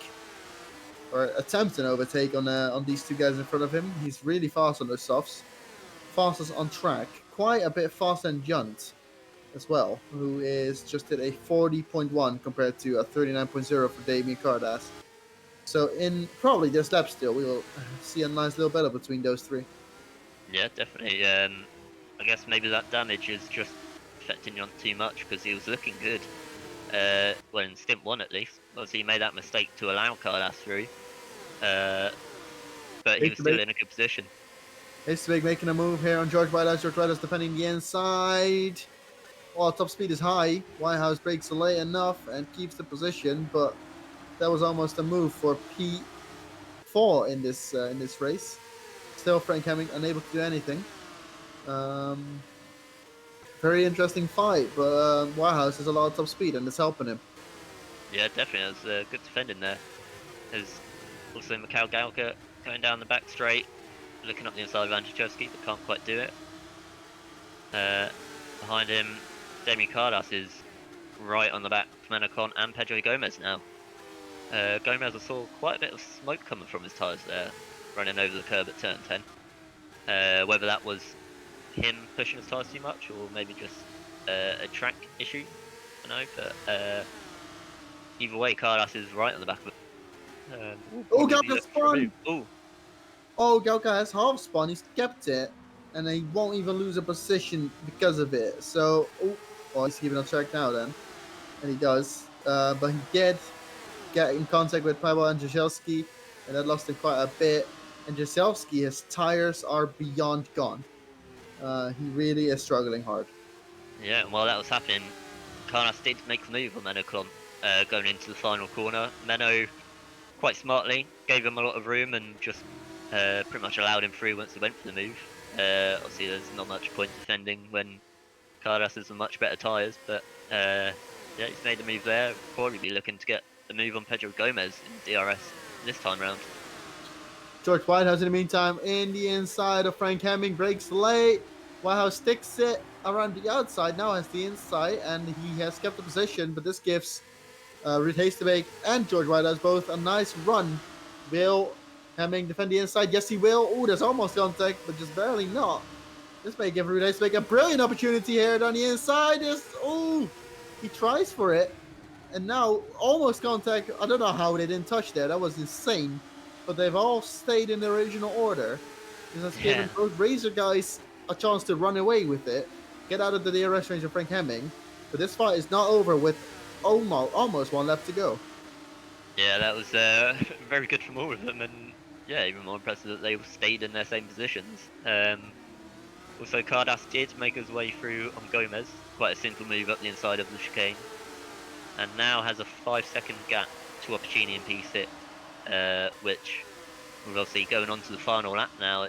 or attempt an overtake on these two guys in front of him. He's really fast on those softs. Fastest on track. Quite a bit faster than Junt as well, who is just at a 40.1 compared to a 39.0 for Damien Cardas. So in probably this lap still, we will see a nice little battle between those three. Yeah, definitely. I guess maybe that damage is just affecting Junt too much because he was looking good. Well, in stint 1 at least. Obviously, he made that mistake to allow Cardas through. But he was still in a good position. Big making a move here on George Whitehouse. George Whitehouse defending the inside. Oh, top speed is high. Whitehouse breaks away enough and keeps the position, but that was almost a move for P4 in this race. Still, Frank Hemming unable to do anything. Very interesting fight, but Whitehouse has a lot of top speed and it's helping him. Yeah, definitely. There's good defending there. There's also Mikhail Galka going down the back straight, looking up the inside of Andrzejewski, but can't quite do it. Behind him, Damien Cardas is right on the back of Menoclon and Pedro Gomez now. Gomez, I saw quite a bit of smoke coming from his tyres there, running over the curb at turn 10. Whether that was him pushing his tyres too much or maybe just a track issue, I don't know, but either way, Cardas is right on the back of it. Galka spun! Oh, Galka has half spun, he's kept it, and he won't even lose a position because of it. So, he's keeping on track now then, and he does. But he did get in contact with Paweł Andrzejewski, and that lost him quite a bit. And Andrzejewski, his tires are beyond gone. He really is struggling hard. Yeah, and while that was happening, Cardas did make the move on Menoclon going into the final corner. Menno, quite smartly, gave him a lot of room and just pretty much allowed him through once he went for the move. Obviously, there's not much point defending when Cardas has much better tyres, but yeah, he's made the move there. Probably be looking to get the move on Pedro Gomez in DRS this time round. George Whitehouse, in the meantime, in the inside of Frank Hemming, breaks late. Whitehouse sticks it around the outside, now has the inside, and he has kept the position, but this gives Ruud Heestebeek and George Whitehouse both a nice run. Will Hemming defend the inside? Yes, he will. Oh, there's almost contact, but just barely not. This may give Ruud Heestebeek a brilliant opportunity here on the inside. He tries for it, and now almost contact. I don't know how they didn't touch there. That was insane. But they've all stayed in the original order. This has given both Razor guys a chance to run away with it, get out of the DRS range of Frank Hemming. But this fight is not over with almost one lap to go. Yeah, that was very good from all of them, and yeah, even more impressive that they stayed in their same positions. Also, Cardas did make his way through on Gomez, quite a simple move up the inside of the chicane, and now has a 5-second gap to Opportuni in P6. Which, obviously going on to the final lap now,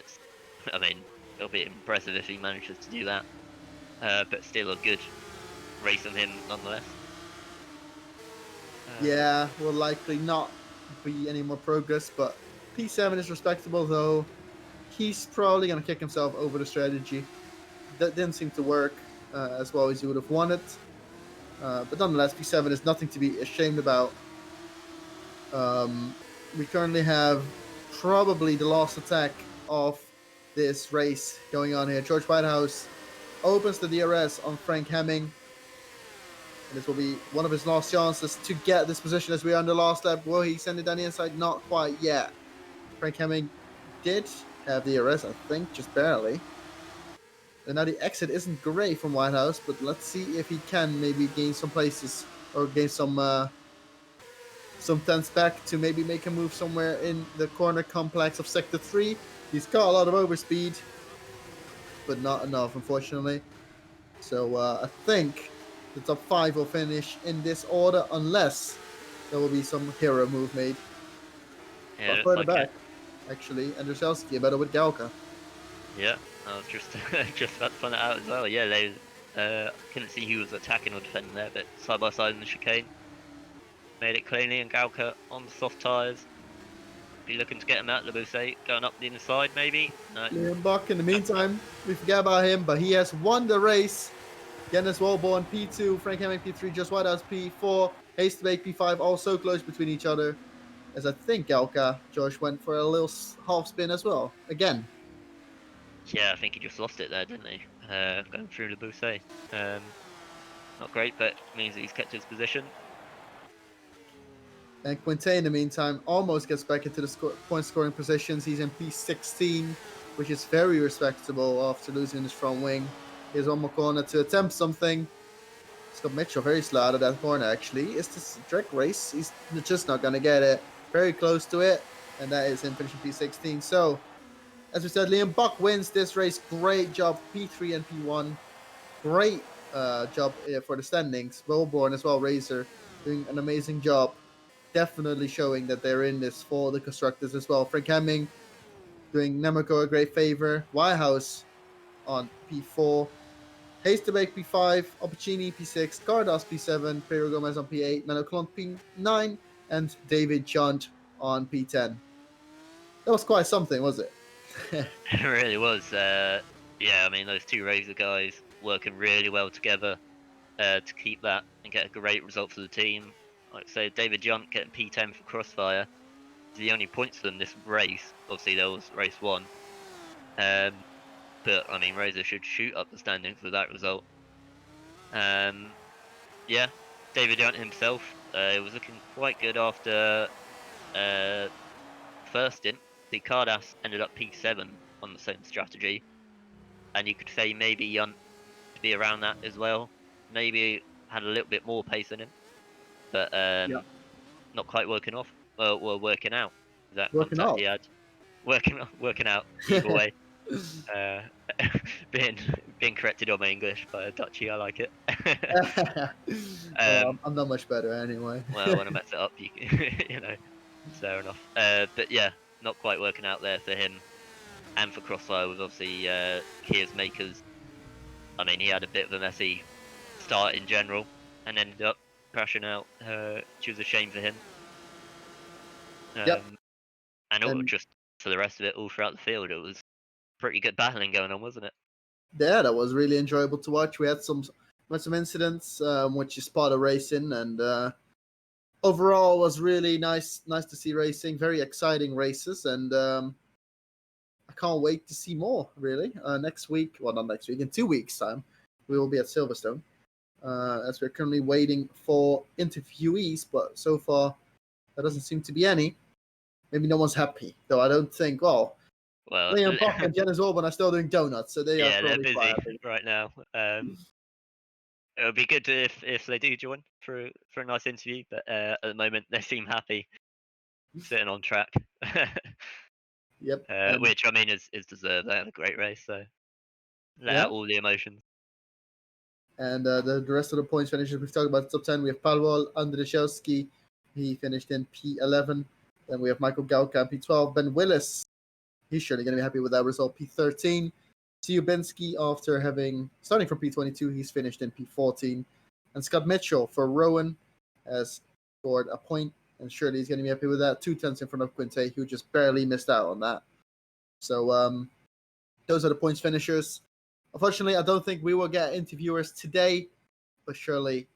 it'll be impressive if he manages to do that. But still a good race on him nonetheless. Yeah, will likely not be any more progress, but P7 is respectable though. He's probably going to kick himself over the strategy. That didn't seem to work as well as he would have wanted. But nonetheless, P7 is nothing to be ashamed about. We currently have probably the last attack of this race going on here. George Whitehouse opens the DRS on Frank Hemming. And this will be one of his last chances to get this position as we are on the last lap. Will he send it down the inside? Not quite yet. Frank Hemming did have DRS, I think, just barely. And now the exit isn't great from Whitehouse, but let's see if he can maybe gain some places or gain some tenths back to maybe make a move somewhere in the corner complex of Sector 3. He's got a lot of overspeed, but not enough, unfortunately. So I think the top 5 will finish in this order unless there will be some hero move made. Yeah, But looks further like back, it. actually, Andrzejewski better with Galka. Yeah, I was just just about to find that out as well. Yeah, they couldn't see who was attacking or defending there, but side by side in the chicane, made it cleanly, and Galka on the soft tyres. Be looking to get him out of the Bousse, going up the inside maybe. No. Liam Buck, in the meantime, we forget about him, but he has won the race. Dennis Walborn P2, Frank Hemming P3, just wide as P4, Hastelbeek P5, all so close between each other. As I think Galka, Josh, went for a little half spin as well. Again. Yeah, I think he just lost it there, didn't he? Going through the Bousse. Not great, but means that he's kept his position. And Quinte, in the meantime, almost gets back into the point scoring positions. He's in P16, which is very respectable after losing his front wing. Here's one more corner to attempt something. Scott Mitchell very slow out of that corner, actually. It's this direct race. He's just not going to get it. Very close to it. And that is him finishing P16. So, as we said, Liam Buck wins this race. Great job, P3 and P1. Great job for the standings. Wellborn as well, Razor, doing an amazing job. Definitely showing that they're in this for the constructors as well. Frank Hemming doing Nemeko a great favor. Whitehouse on P4. Hastelbeek P5, Opportuni P6, Cardas P7, Pedro Gomez on P8, Manoclon P9, and David Chunt on P10. That was quite something, was it? It really was. Yeah, I mean, those two Razor guys working really well together to keep that and get a great result for the team. Like I say, David Junt getting P10 for Crossfire is the only points for them this race. Obviously, there was race 1. But, I mean, Razor should shoot up the standings with that result. Yeah, David Junt himself was looking quite good after first stint. The Cardass ended up P7 on the same strategy. And you could say maybe Junt to be around that as well. Maybe had a little bit more pace in him. But not quite working off. Well, working out. That Working contact out. he had. Working out either way. Being corrected on my English by a Dutchie, I like it. Well, I'm not much better anyway. Well, when I mess it up, you know, fair enough. But yeah, not quite working out there for him, and for Crossfire with obviously Kia's makers. I mean, he had a bit of a messy start in general, and ended up crashing out, which was a shame for him. Yep. And just for the rest of it, all throughout the field, it was pretty good battling going on, wasn't it? Yeah, that was really enjoyable to watch. We had some incidents, which is part of racing, and overall was really nice to see racing. Very exciting races, and I can't wait to see more. Really, next week, well, not next week, in 2 weeks' time, we will be at Silverstone. As we're currently waiting for interviewees, but so far there doesn't seem to be any. Maybe no one's happy, though. I don't think. Well, Liam Buck and Janice Orban are still doing donuts, so they are they're probably quite busy happy. right now. It would be good if they do join for a nice interview, but at the moment they seem happy sitting on track. Yep. Which I mean is deserved. They had a great race, so let out all the emotions. And the rest of the points finishers, we've talked about the top 10. We have Palwal Andrzejewski. He finished in P11. Then we have Michael Galka, P12. Ben Willis, he's surely going to be happy with that result, P13. Siubinsky, after starting from P22, he's finished in P14. And Scott Mitchell for Rowan has scored a point, and surely he's going to be happy with that. 2 tenths in front of Quinte, who just barely missed out on that. So those are the points finishers. Unfortunately, I don't think we will get interviewers today, but surely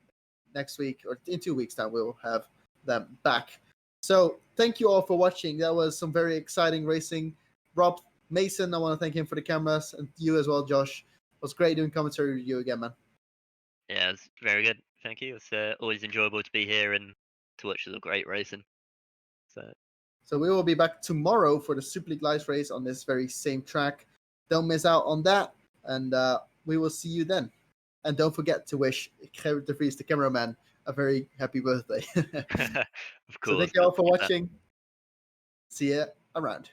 next week or in 2 weeks' time, we'll have them back. So thank you all for watching. That was some very exciting racing. Rob Mason, I want to thank him for the cameras, and you as well, Josh. It was great doing commentary with you again, man. Yeah, it's very good. Thank you. It's always enjoyable to be here and to watch the great racing. So we will be back tomorrow for the Super League Live race on this very same track. Don't miss out on that, and we will see you then. And don't forget to wish Gerrit de Vries, the cameraman, a very happy birthday. Of course. So thank you all for watching. See you around.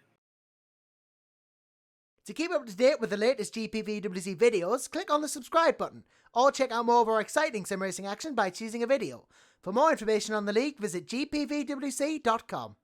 To keep up to date with the latest GPVWC videos, click on the subscribe button, or check out more of our exciting sim racing action by choosing a video. For more information on the league, visit gpvwc.com.